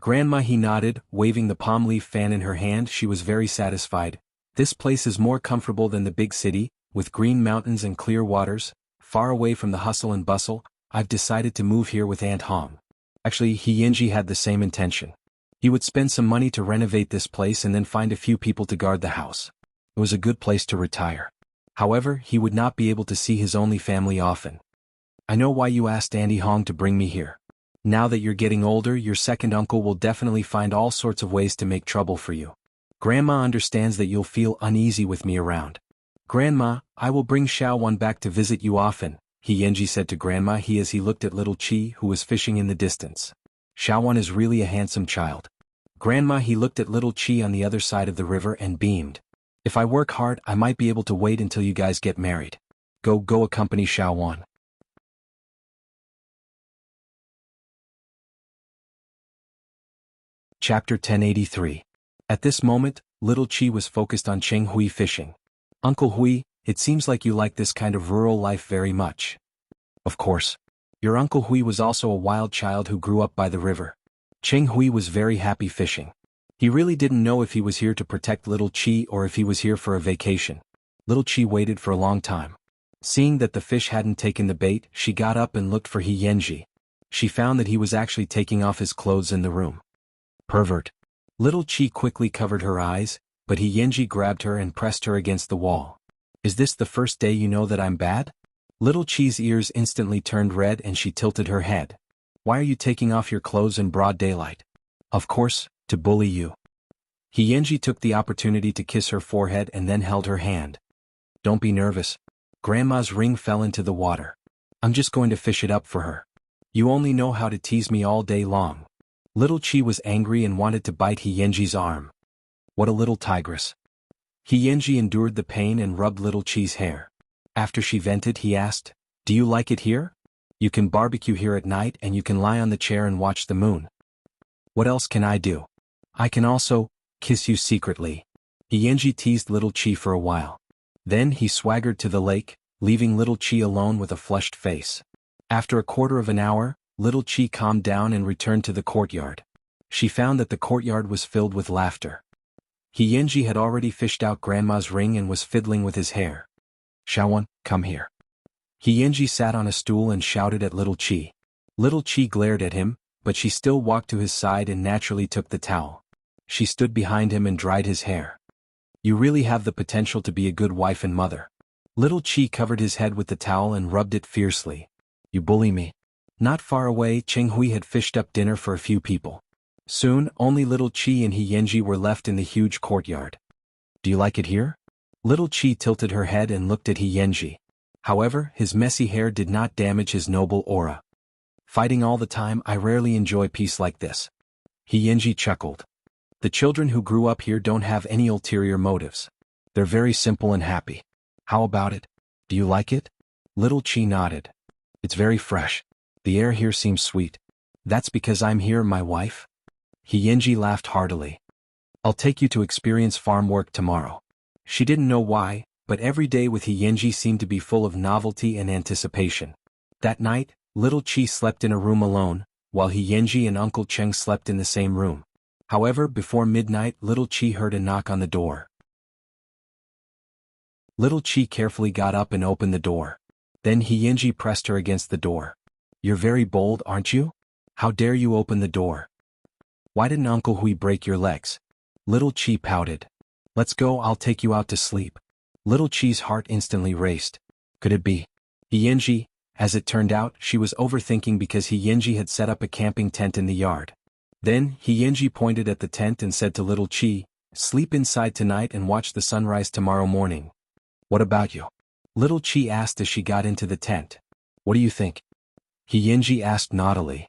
Grandma, he nodded, waving the palm leaf fan in her hand. She was very satisfied. "This place is more comfortable than the big city, with green mountains and clear waters, far away from the hustle and bustle. I've decided to move here with Aunt Hong." Actually, He Yinji had the same intention. He would spend some money to renovate this place and then find a few people to guard the house. It was a good place to retire. However, he would not be able to see his only family often. "I know why you asked Auntie Hong to bring me here. Now that you're getting older, your second uncle will definitely find all sorts of ways to make trouble for you. Grandma understands that you'll feel uneasy with me around." "Grandma, I will bring Xiao Wan back to visit you often," He Yinji said to Grandma as he looked at little Chi, who was fishing in the distance. "Xiao Wan is really a handsome child." Grandma, he looked at little Chi on the other side of the river and beamed. "If I work hard, I might be able to wait until you guys get married. Go accompany Xiao Wan." Chapter 1083. At this moment, little Chi was focused on Cheng Hui fishing. "Uncle Hui, it seems like you like this kind of rural life very much." "Of course. Your Uncle Hui was also a wild child who grew up by the river." Cheng Hui was very happy fishing. He really didn't know if he was here to protect little Chi or if he was here for a vacation. Little Chi waited for a long time. Seeing that the fish hadn't taken the bait, she got up and looked for He Yinji. She found that he was actually taking off his clothes in the room. "Pervert." Little Chi quickly covered her eyes, but He Yinji grabbed her and pressed her against the wall. "Is this the first day you know that I'm bad?" Little Chi's ears instantly turned red and she tilted her head. "Why are you taking off your clothes in broad daylight?" "Of course, to bully you." He Yinji took the opportunity to kiss her forehead and then held her hand. "Don't be nervous. Grandma's ring fell into the water. I'm just going to fish it up for her. You only know how to tease me all day long." Little Chi was angry and wanted to bite He Yinji's arm. What a little tigress. He Yinji endured the pain and rubbed little Chi's hair. After she vented, he asked, "Do you like it here? You can barbecue here at night and you can lie on the chair and watch the moon. What else can I do? I can also kiss you secretly." Yanji teased little Chi for a while. Then he swaggered to the lake, leaving little Chi alone with a flushed face. After a quarter of an hour, little Chi calmed down and returned to the courtyard. She found that the courtyard was filled with laughter. Yanji had already fished out Grandma's ring and was fiddling with his hair. "Shawan, come here." Yanji sat on a stool and shouted at little Chi. Little Chi glared at him, but she still walked to his side and naturally took the towel. She stood behind him and dried his hair. "You really have the potential to be a good wife and mother." Little Chi covered his head with the towel and rubbed it fiercely. "You bully me." Not far away, Cheng Hui had fished up dinner for a few people. Soon, only little Chi and Yanji were left in the huge courtyard. "Do you like it here?" Little Chi tilted her head and looked at Yanji. However, his messy hair did not damage his noble aura. "Fighting all the time, I rarely enjoy peace like this." Yanji chuckled. "The children who grew up here don't have any ulterior motives. They're very simple and happy. How about it? Do you like it?" Little Chi nodded. "It's very fresh. The air here seems sweet. That's because I'm here, my wife." Yanji laughed heartily. "I'll take you to experience farm work tomorrow." She didn't know why, but every day with Yanji seemed to be full of novelty and anticipation. That night, little Chi slept in a room alone, while Yanji and Uncle Cheng slept in the same room. However, before midnight, little Chi heard a knock on the door. Little Chi carefully got up and opened the door. Then Yanji pressed her against the door. "You're very bold, aren't you? How dare you open the door? Why didn't Uncle Hui break your legs?" Little Chi pouted. "Let's go, I'll take you out to sleep." Little Chi's heart instantly raced. Could it be Yanji? As it turned out, she was overthinking because Yanji had set up a camping tent in the yard. Then, Yanji pointed at the tent and said to little Chi, "Sleep inside tonight and watch the sunrise tomorrow morning." "What about you?" Little Chi asked as she got into the tent. "What do you think?" Yanji asked naughtily.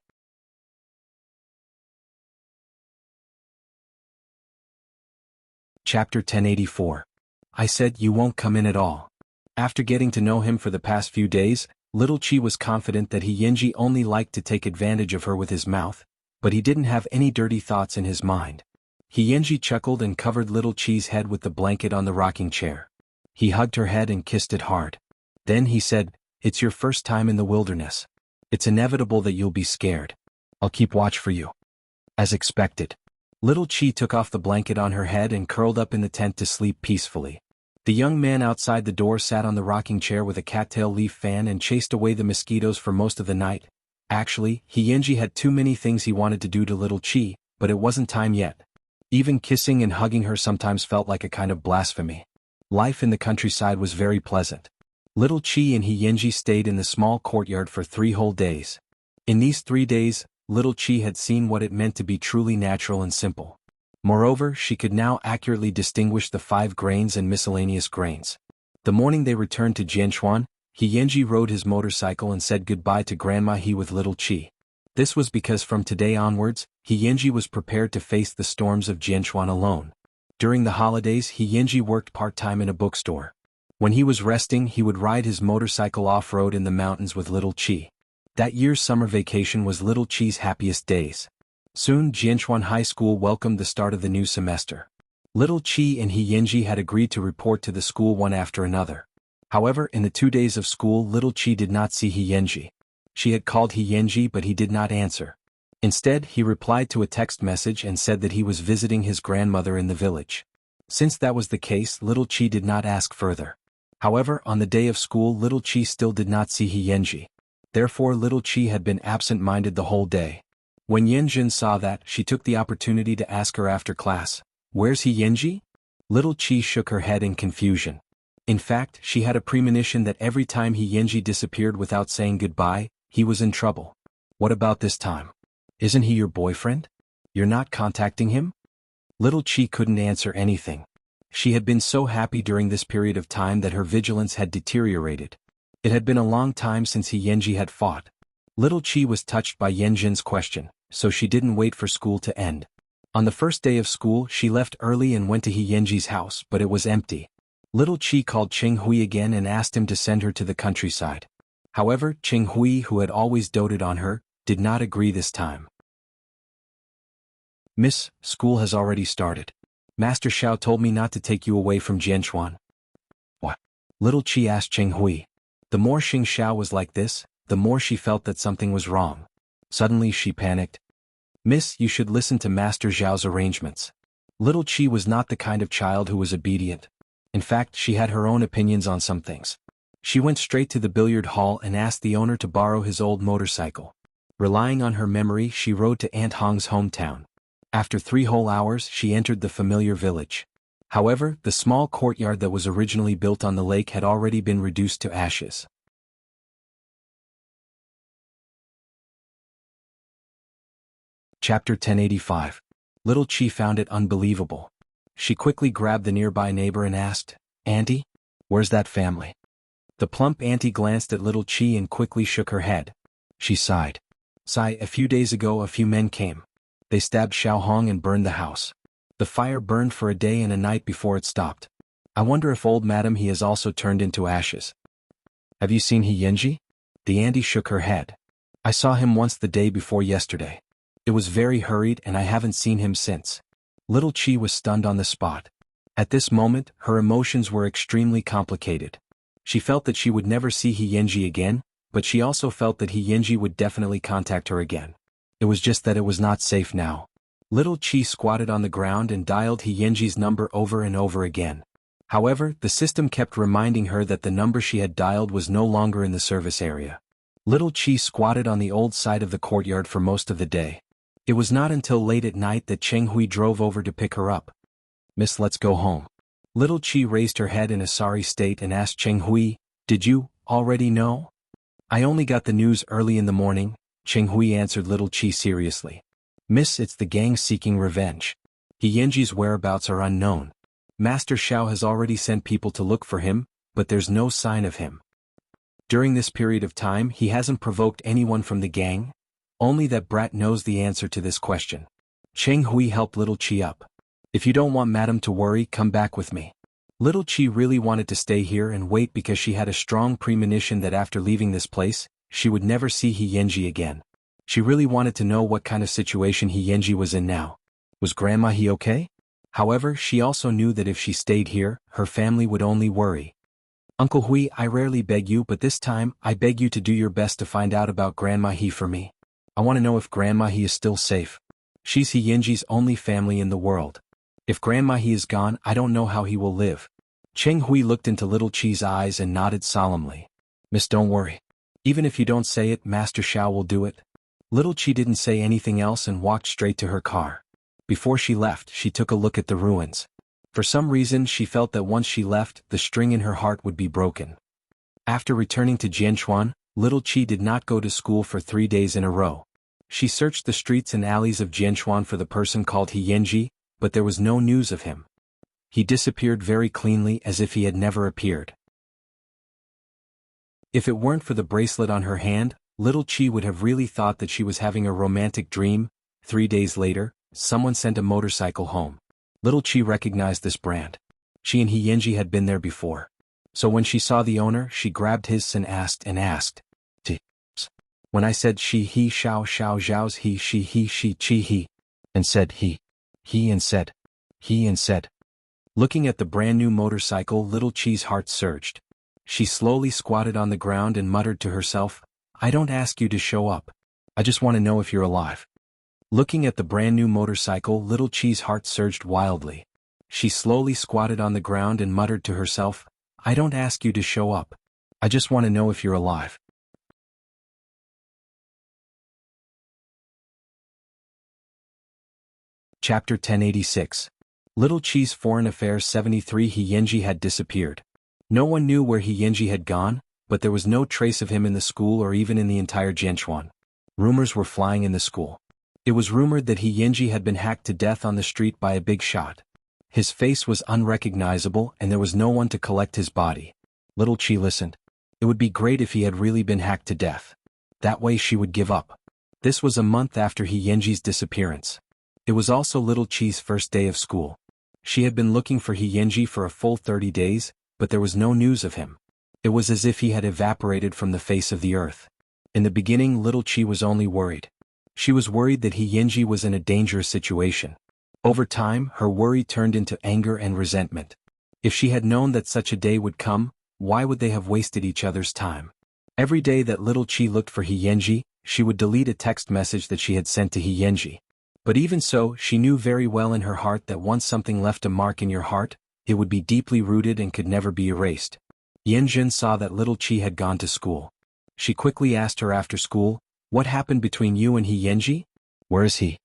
Chapter 1084. I said you won't come in at all. After getting to know him for the past few days, little Chi was confident that Yanji only liked to take advantage of her with his mouth, but he didn't have any dirty thoughts in his mind. Yanji chuckled and covered little Chi's head with the blanket on the rocking chair. He hugged her head and kissed it hard. Then he said, "It's your first time in the wilderness. It's inevitable that you'll be scared. I'll keep watch for you." As expected, little Chi took off the blanket on her head and curled up in the tent to sleep peacefully. The young man outside the door sat on the rocking chair with a cattail leaf fan and chased away the mosquitoes for most of the night. Actually, Yanji had too many things he wanted to do to little Chi, but it wasn't time yet. Even kissing and hugging her sometimes felt like a kind of blasphemy. Life in the countryside was very pleasant. Little Chi and Yanji stayed in the small courtyard for 3 whole days. In these 3 days, little Chi had seen what it meant to be truly natural and simple. Moreover, she could now accurately distinguish the 5 grains and miscellaneous grains. The morning they returned to Jianchuan, Yanji rode his motorcycle and said goodbye to Grandma He with little Chi. This was because from today onwards, Yanji was prepared to face the storms of Jianchuan alone. During the holidays, Yanji worked part-time in a bookstore. When he was resting, he would ride his motorcycle off-road in the mountains with little Chi. That year's summer vacation was little Chi's happiest days. Soon, Jianchuan High School welcomed the start of the new semester. Little Chi and Yanji had agreed to report to the school one after another. However, in the 2 days of school, little Chi did not see Yanji. She had called Yanji but he did not answer. Instead, he replied to a text message and said that he was visiting his grandmother in the village. Since that was the case, little Chi did not ask further. However, on the day of school, little Chi still did not see Yanji. Therefore, little Chi had been absent-minded the whole day. When Yanjin saw that, she took the opportunity to ask her after class, "Where's Yanji?" Little Chi shook her head in confusion. In fact, she had a premonition that every time Yanji disappeared without saying goodbye, he was in trouble. What about this time? Isn't he your boyfriend? You're not contacting him? Little Chi couldn't answer anything. She had been so happy during this period of time that her vigilance had deteriorated. It had been a long time since Yanji had fought. Little Chi was touched by Yanjin's question, so she didn't wait for school to end. On the first day of school, she left early and went to Yanji's house, but it was empty. Little Chi called Cheng Hui again and asked him to send her to the countryside. However, Cheng Hui, who had always doted on her, did not agree this time. "Miss, school has already started. Master Xiao told me not to take you away from Jianchuan. What? Little Qi asked Cheng Hui. The more Xing Xiao was like this, the more she felt that something was wrong. Suddenly she panicked. Miss, you should listen to Master Zhao's arrangements. Little Qi was not the kind of child who was obedient. In fact, she had her own opinions on some things. She went straight to the billiard hall and asked the owner to borrow his old motorcycle. Relying on her memory, she rode to Aunt Hong's hometown. After 3 whole hours, she entered the familiar village. However, the small courtyard that was originally built on the lake had already been reduced to ashes. Chapter 1085. Little Qi found it unbelievable. She quickly grabbed the nearby neighbor and asked, "Auntie? Where's that family?" The plump auntie glanced at Little Qi and quickly shook her head. She sighed. A few days ago a few men came. They stabbed Xiao Hong and burned the house. The fire burned for a day and a night before it stopped. I wonder if old madam he has also turned into ashes. Have you seen He Yanji? The auntie shook her head. I saw him once the day before yesterday. It was very hurried and I haven't seen him since. Little Qi was stunned on the spot. At this moment, her emotions were extremely complicated. She felt that she would never see He Yanji again, but she also felt that He Yanji would definitely contact her again. It was just that it was not safe now. Little Qi squatted on the ground and dialed He Yanji's number over and over again. However, the system kept reminding her that the number she had dialed was no longer in the service area. Little Qi squatted on the old side of the courtyard for most of the day. It was not until late at night that Cheng Hui drove over to pick her up. "Miss, let's go home." Little Qi raised her head in a sorry state and asked Cheng Hui, "Did you already know?" "I only got the news early in the morning," Cheng Hui answered Little Qi seriously. "Miss, it's the gang seeking revenge. He Yanji's whereabouts are unknown. Master Xiao has already sent people to look for him, but there's no sign of him. During this period of time he hasn't provoked anyone from the gang. Only that brat knows the answer to this question." Cheng Hui helped Little Qi up. "If you don't want madam to worry, come back with me." Little Qi really wanted to stay here and wait because she had a strong premonition that after leaving this place, she would never see He Yanji again. She really wanted to know what kind of situation He Yanji was in now. Was Grandma He okay? However, she also knew that if she stayed here, her family would only worry. "Uncle Hui, I rarely beg you, but this time, I beg you to do your best to find out about Grandma He for me. I want to know if Grandma He is still safe. She's He Yanji's only family in the world. If Grandma He is gone, I don't know how he will live." Cheng Hui looked into Little Qi's eyes and nodded solemnly. "Miss, don't worry. Even if you don't say it, Master Xiao will do it." Little Qi didn't say anything else and walked straight to her car. Before she left, she took a look at the ruins. For some reason she felt that once she left, the string in her heart would be broken. After returning to Jianchuan, Little Qi did not go to school for 3 days in a row. She searched the streets and alleys of Jianchuan for the person called He Yanji, but there was no news of him. He disappeared very cleanly as if he had never appeared. If it weren't for the bracelet on her hand, Little Qi would have really thought that she was having a romantic dream. 3 days later, someone sent a motorcycle home. Little Qi recognized this brand. She and He Yanji had been there before. So when she saw the owner, she grabbed his and asked, "When I said she, he, xiao, zhao's, he, she, chi, he, and said he, and said, he, and said." Looking at the brand new motorcycle, Little Qi's heart surged. She slowly squatted on the ground and muttered to herself, "I don't ask you to show up. I just want to know if you're alive." Looking at the brand new motorcycle, Little Qi's heart surged wildly. She slowly squatted on the ground and muttered to herself, "I don't ask you to show up. I just want to know if you're alive." Chapter 1086. Little Qi's Foreign Affairs 73. He Yanji had disappeared. No one knew where He Yanji had gone, but there was no trace of him in the school or even in the entire Jianchuan. Rumors were flying in the school. It was rumored that He Yanji had been hacked to death on the street by a big shot. His face was unrecognizable and there was no one to collect his body. Little Qi listened. It would be great if he had really been hacked to death. That way she would give up. This was a month after He Yanji's disappearance. It was also Little Qi's first day of school. She had been looking for He Yanji for a full 30 days, but there was no news of him. It was as if he had evaporated from the face of the earth. In the beginning, Little Qi was only worried. She was worried that He Yanji was in a dangerous situation. Over time, her worry turned into anger and resentment. If she had known that such a day would come, why would they have wasted each other's time? Every day that little Chi looked for He Yanji, she would delete a text message that she had sent to He Yanji. But even so, she knew very well in her heart that once something left a mark in your heart, it would be deeply rooted and could never be erased. Yanjun saw that little Chi had gone to school. She quickly asked her after school, "What happened between you and He Yanji? Where is he?"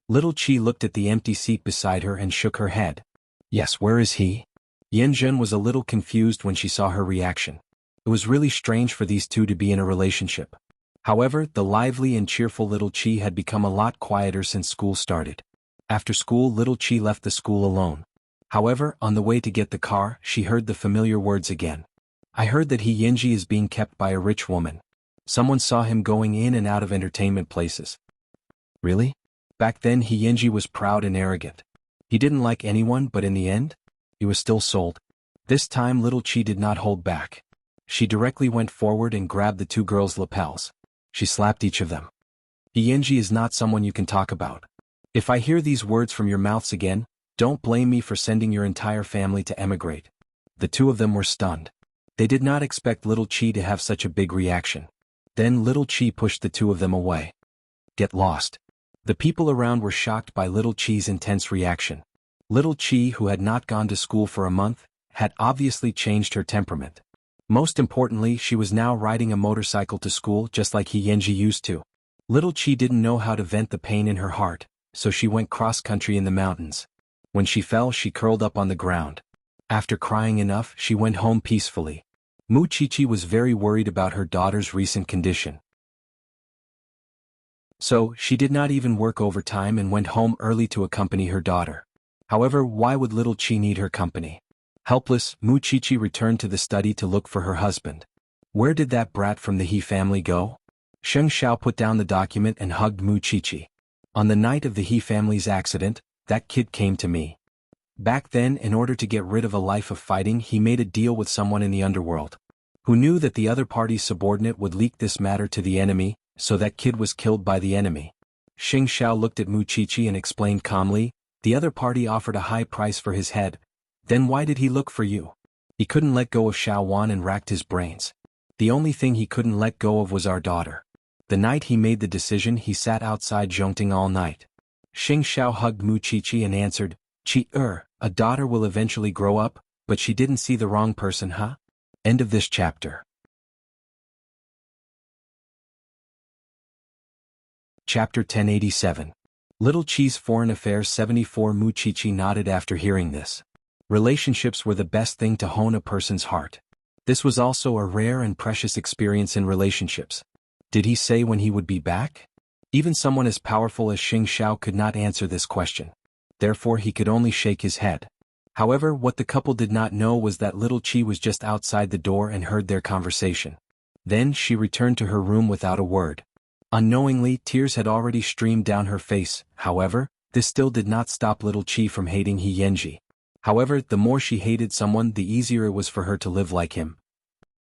Little Chi looked at the empty seat beside her and shook her head. "Yes, where is he?" Yanjun was a little confused when she saw her reaction. It was really strange for these two to be in a relationship. However, the lively and cheerful little Chi had become a lot quieter since school started. After school, little Chi left the school alone. However, on the way to get the car, she heard the familiar words again. "I heard that He Yanji is being kept by a rich woman. Someone saw him going in and out of entertainment places." Really? Back then He Yanji was proud and arrogant. He didn't like anyone, but in the end, he was still sold. This time little Chi did not hold back. She directly went forward and grabbed the two girls' lapels. She slapped each of them. "He Yanji is not someone you can talk about. If I hear these words from your mouths again, don't blame me for sending your entire family to emigrate." The two of them were stunned. They did not expect little Chi to have such a big reaction. Then little Chi pushed the two of them away. "Get lost." The people around were shocked by little Chi's intense reaction. Little Chi, who had not gone to school for a month, had obviously changed her temperament. Most importantly, she was now riding a motorcycle to school just like He Yanji used to. Little Chi didn't know how to vent the pain in her heart, so she went cross-country in the mountains. When she fell, she curled up on the ground. After crying enough, she went home peacefully. Muchichi was very worried about her daughter's recent condition. So, she did not even work overtime and went home early to accompany her daughter. However, why would little Chi need her company? Helpless, Muchichi returned to the study to look for her husband. Where did that brat from the He family go? Sheng Xiao put down the document and hugged Muchichi. "On the night of the He family's accident, that kid came to me. Back then, in order to get rid of a life of fighting, he made a deal with someone in the underworld, who knew that the other party's subordinate would leak this matter to the enemy, so that kid was killed by the enemy." Sheng Xiao looked at Muchichi and explained calmly, "The other party offered a high price for his head. Then why did he look for you? He couldn't let go of Xiao Wan and racked his brains. The only thing he couldn't let go of was our daughter. The night he made the decision, he sat outside Zhongting all night." Sheng Xiao hugged Muchichi and answered, A daughter will eventually grow up, but she didn't see the wrong person, huh?" End of this chapter. Chapter 1087. Little Chi's Foreign Affairs 74. Muchichi nodded after hearing this. Relationships were the best thing to hone a person's heart. This was also a rare and precious experience in relationships. Did he say when he would be back? Even someone as powerful as Sheng Xiao could not answer this question. Therefore he could only shake his head. However, what the couple did not know was that little Chi was just outside the door and heard their conversation. Then she returned to her room without a word. Unknowingly, tears had already streamed down her face. However, this still did not stop little Chi from hating He Yanji. However, the more she hated someone, the easier it was for her to live like him.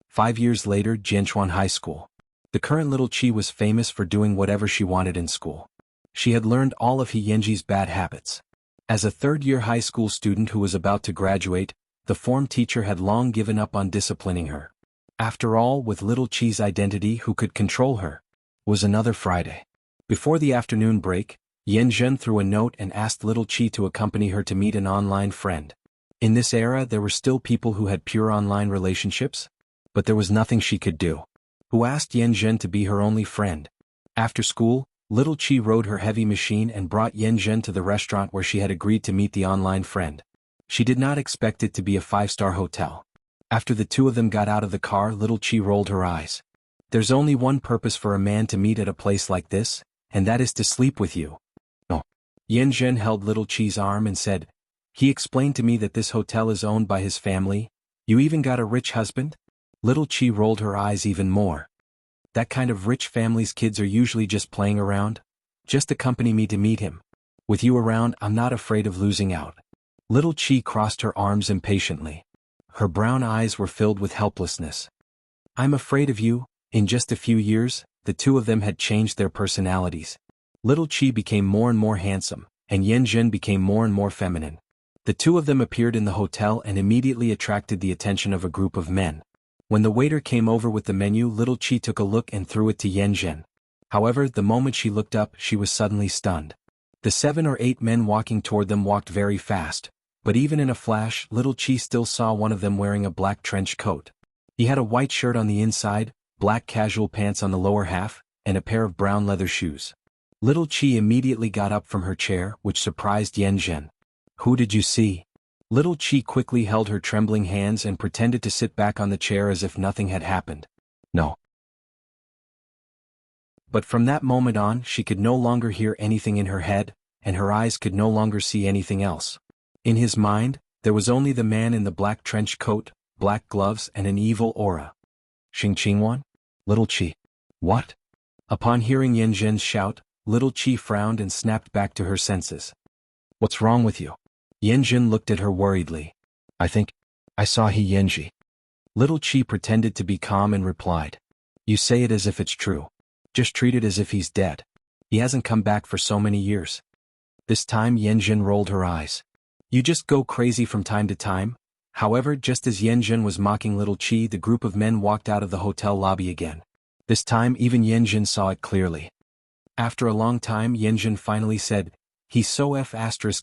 5 years later, Jianchuan High School. The current little Chi was famous for doing whatever she wanted in school. She had learned all of He Yanji's bad habits. As a third-year high school student who was about to graduate, the form teacher had long given up on disciplining her. After all, with little Chi's identity, who could control her? It was another Friday. Before the afternoon break, Yan Zhen threw a note and asked little Chi to accompany her to meet an online friend. In this era, there were still people who had pure online relationships, but there was nothing she could do. Who asked Yan Zhen to be her only friend? After school, little Chi rode her heavy machine and brought Yan Zhen to the restaurant where she had agreed to meet the online friend. She did not expect it to be a 5-star hotel. After the two of them got out of the car, little Chi rolled her eyes. There's only one purpose for a man to meet at a place like this, and that is to sleep with you. No. Yan Zhen held little Chi's arm and said, "He explained to me that this hotel is owned by his family. You even got a rich husband?" Little Chi rolled her eyes even more. "That kind of rich family's kids are usually just playing around. Just accompany me to meet him. With you around, I'm not afraid of losing out." Little Chi crossed her arms impatiently. Her brown eyes were filled with helplessness. "I'm afraid of you." In just a few years, the two of them had changed their personalities. Little Chi became more and more handsome, and Yan Zhen became more and more feminine. The two of them appeared in the hotel and immediately attracted the attention of a group of men. When the waiter came over with the menu, little Qi took a look and threw it to Yan Zhen. However, the moment she looked up, she was suddenly stunned. The 7 or 8 men walking toward them walked very fast, but even in a flash, little Qi still saw one of them wearing a black trench coat. He had a white shirt on the inside, black casual pants on the lower half, and a pair of brown leather shoes. Little Qi immediately got up from her chair, which surprised Yan Zhen. "Who did you see?" Little Qi quickly held her trembling hands and pretended to sit back on the chair as if nothing had happened. "No." But from that moment on, she could no longer hear anything in her head, and her eyes could no longer see anything else. In his mind, there was only the man in the black trench coat, black gloves and an evil aura. "Xing Qingwan? Little Qi." "What?" Upon hearing Yan Zhen's shout, little Qi frowned and snapped back to her senses. "What's wrong with you?" Yan Zhen looked at her worriedly. I think I saw He Yanji." Little Qi pretended to be calm and replied. "You say it as if it's true. Just treat it as if he's dead. He hasn't come back for so many years." This time Yan Zhen rolled her eyes. "You just go crazy from time to time." However, just as Yan Zhen was mocking little Qi, the group of men walked out of the hotel lobby again. This time even Yan Zhen saw it clearly. After a long time, Yan Zhen finally said, "He's so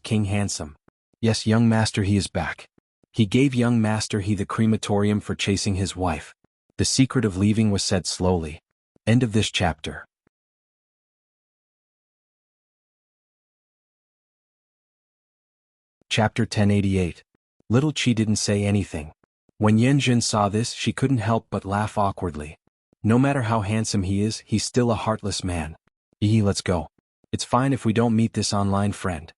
King handsome. Yes, young master, he is back. He gave young master he the crematorium for chasing his wife." The secret of leaving was said slowly. End of this chapter. Chapter 1088. Little Qi didn't say anything. When Yan Zhen saw this, she couldn't help but laugh awkwardly. No matter how handsome he is, he's still a heartless man. Let's go. It's fine if we don't meet this online friend."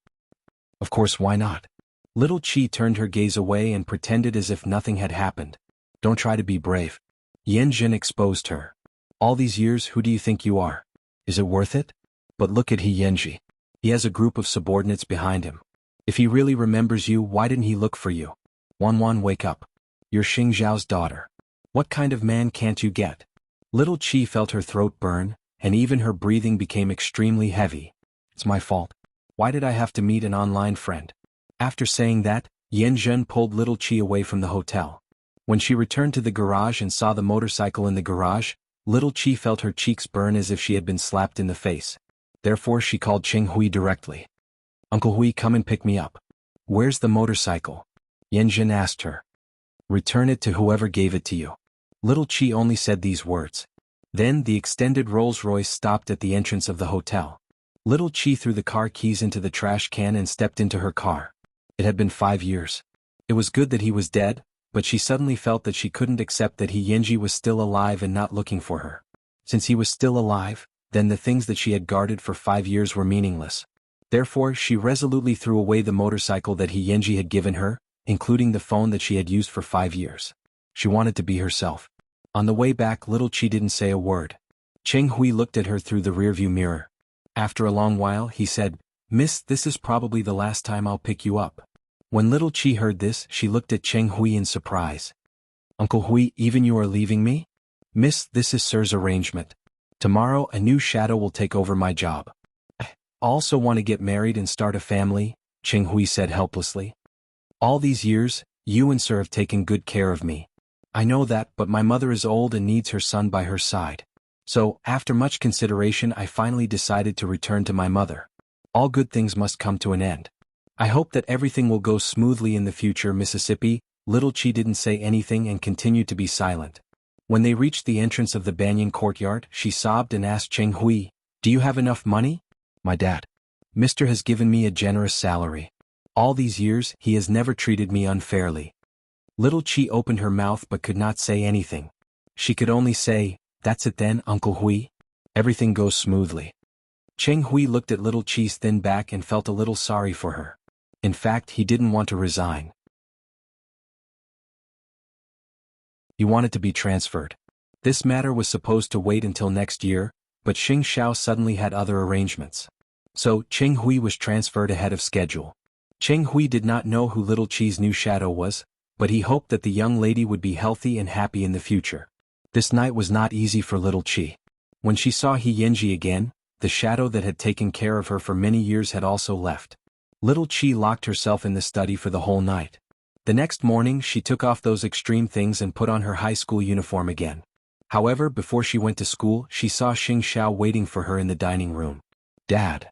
"Of course, why not?" Little Qi turned her gaze away and pretended as if nothing had happened. "Don't try to be brave." Yan Zhen exposed her. "All these years, who do you think you are? Is it worth it? But look at He Yanji. He has a group of subordinates behind him. If he really remembers you, why didn't he look for you? Wan, wake up. You're Xing Zhao's daughter. What kind of man can't you get?" Little Qi felt her throat burn, and even her breathing became extremely heavy. "It's my fault. Why did I have to meet an online friend?" After saying that, Yan Zhen pulled little Qi away from the hotel. When she returned to the garage and saw the motorcycle in the garage, little Qi felt her cheeks burn as if she had been slapped in the face. Therefore she called Cheng Hui directly. "Uncle Hui, come and pick me up." "Where's the motorcycle?" Yan Zhen asked her. "Return it to whoever gave it to you." Little Qi only said these words. Then the extended Rolls-Royce stopped at the entrance of the hotel. Little Qi threw the car keys into the trash can and stepped into her car. It had been 5 years. It was good that he was dead, but she suddenly felt that she couldn't accept that He Yanji was still alive and not looking for her. Since he was still alive, then the things that she had guarded for 5 years were meaningless. Therefore, she resolutely threw away the motorcycle that He Yanji had given her, including the phone that she had used for 5 years. She wanted to be herself. On the way back, little Qi didn't say a word. Cheng Hui looked at her through the rearview mirror. After a long while, he said, "Miss, this is probably the last time I'll pick you up." When little Qi heard this, she looked at Cheng Hui in surprise. "Uncle Hui, even you are leaving me?" "Miss, this is Sir's arrangement. Tomorrow a new shadow will take over my job." "I also want to get married and start a family," Cheng Hui said helplessly. "All these years, you and Sir have taken good care of me. I know that, but my mother is old and needs her son by her side. So, after much consideration, I finally decided to return to my mother. All good things must come to an end. I hope that everything will go smoothly in the future, Mississippi." Little Qi didn't say anything and continued to be silent. When they reached the entrance of the banyan courtyard, she sobbed and asked Cheng Hui, "Do you have enough money?" "My dad. Mister has given me a generous salary. All these years, he has never treated me unfairly." Little Qi opened her mouth but could not say anything. She could only say, "That's it then, Uncle Hui. Everything goes smoothly." Cheng Hui looked at little Qi's thin back and felt a little sorry for her. In fact, he didn't want to resign. He wanted to be transferred. This matter was supposed to wait until next year, but Xing Xiao suddenly had other arrangements. So, Cheng Hui was transferred ahead of schedule. Cheng Hui did not know who little Qi's new shadow was, but he hoped that the young lady would be healthy and happy in the future. This night was not easy for little Qi. When she saw He Yanji again, The shadow that had taken care of her for many years had also left. Little Chi locked herself in the study for the whole night. The next morning she took off those extreme things and put on her high school uniform again. However, before she went to school, she saw Xing Xiao waiting for her in the dining room. "Dad.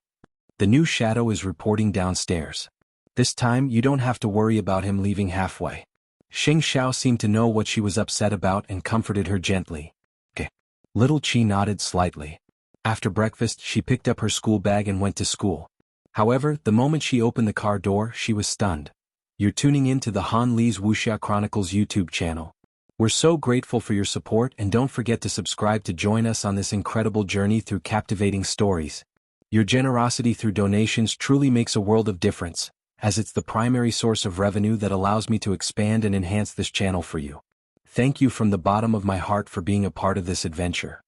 The new shadow is reporting downstairs. This time you don't have to worry about him leaving halfway." Xing Xiao seemed to know what she was upset about and comforted her gently. "Okay." Little Chi nodded slightly. After breakfast she picked up her school bag and went to school. However, the moment she opened the car door she was stunned. "You're tuning in to the Han Li's Wuxia Chronicles YouTube channel. We're so grateful for your support and don't forget to subscribe to join us on this incredible journey through captivating stories. Your generosity through donations truly makes a world of difference, as it's the primary source of revenue that allows me to expand and enhance this channel for you. Thank you from the bottom of my heart for being a part of this adventure."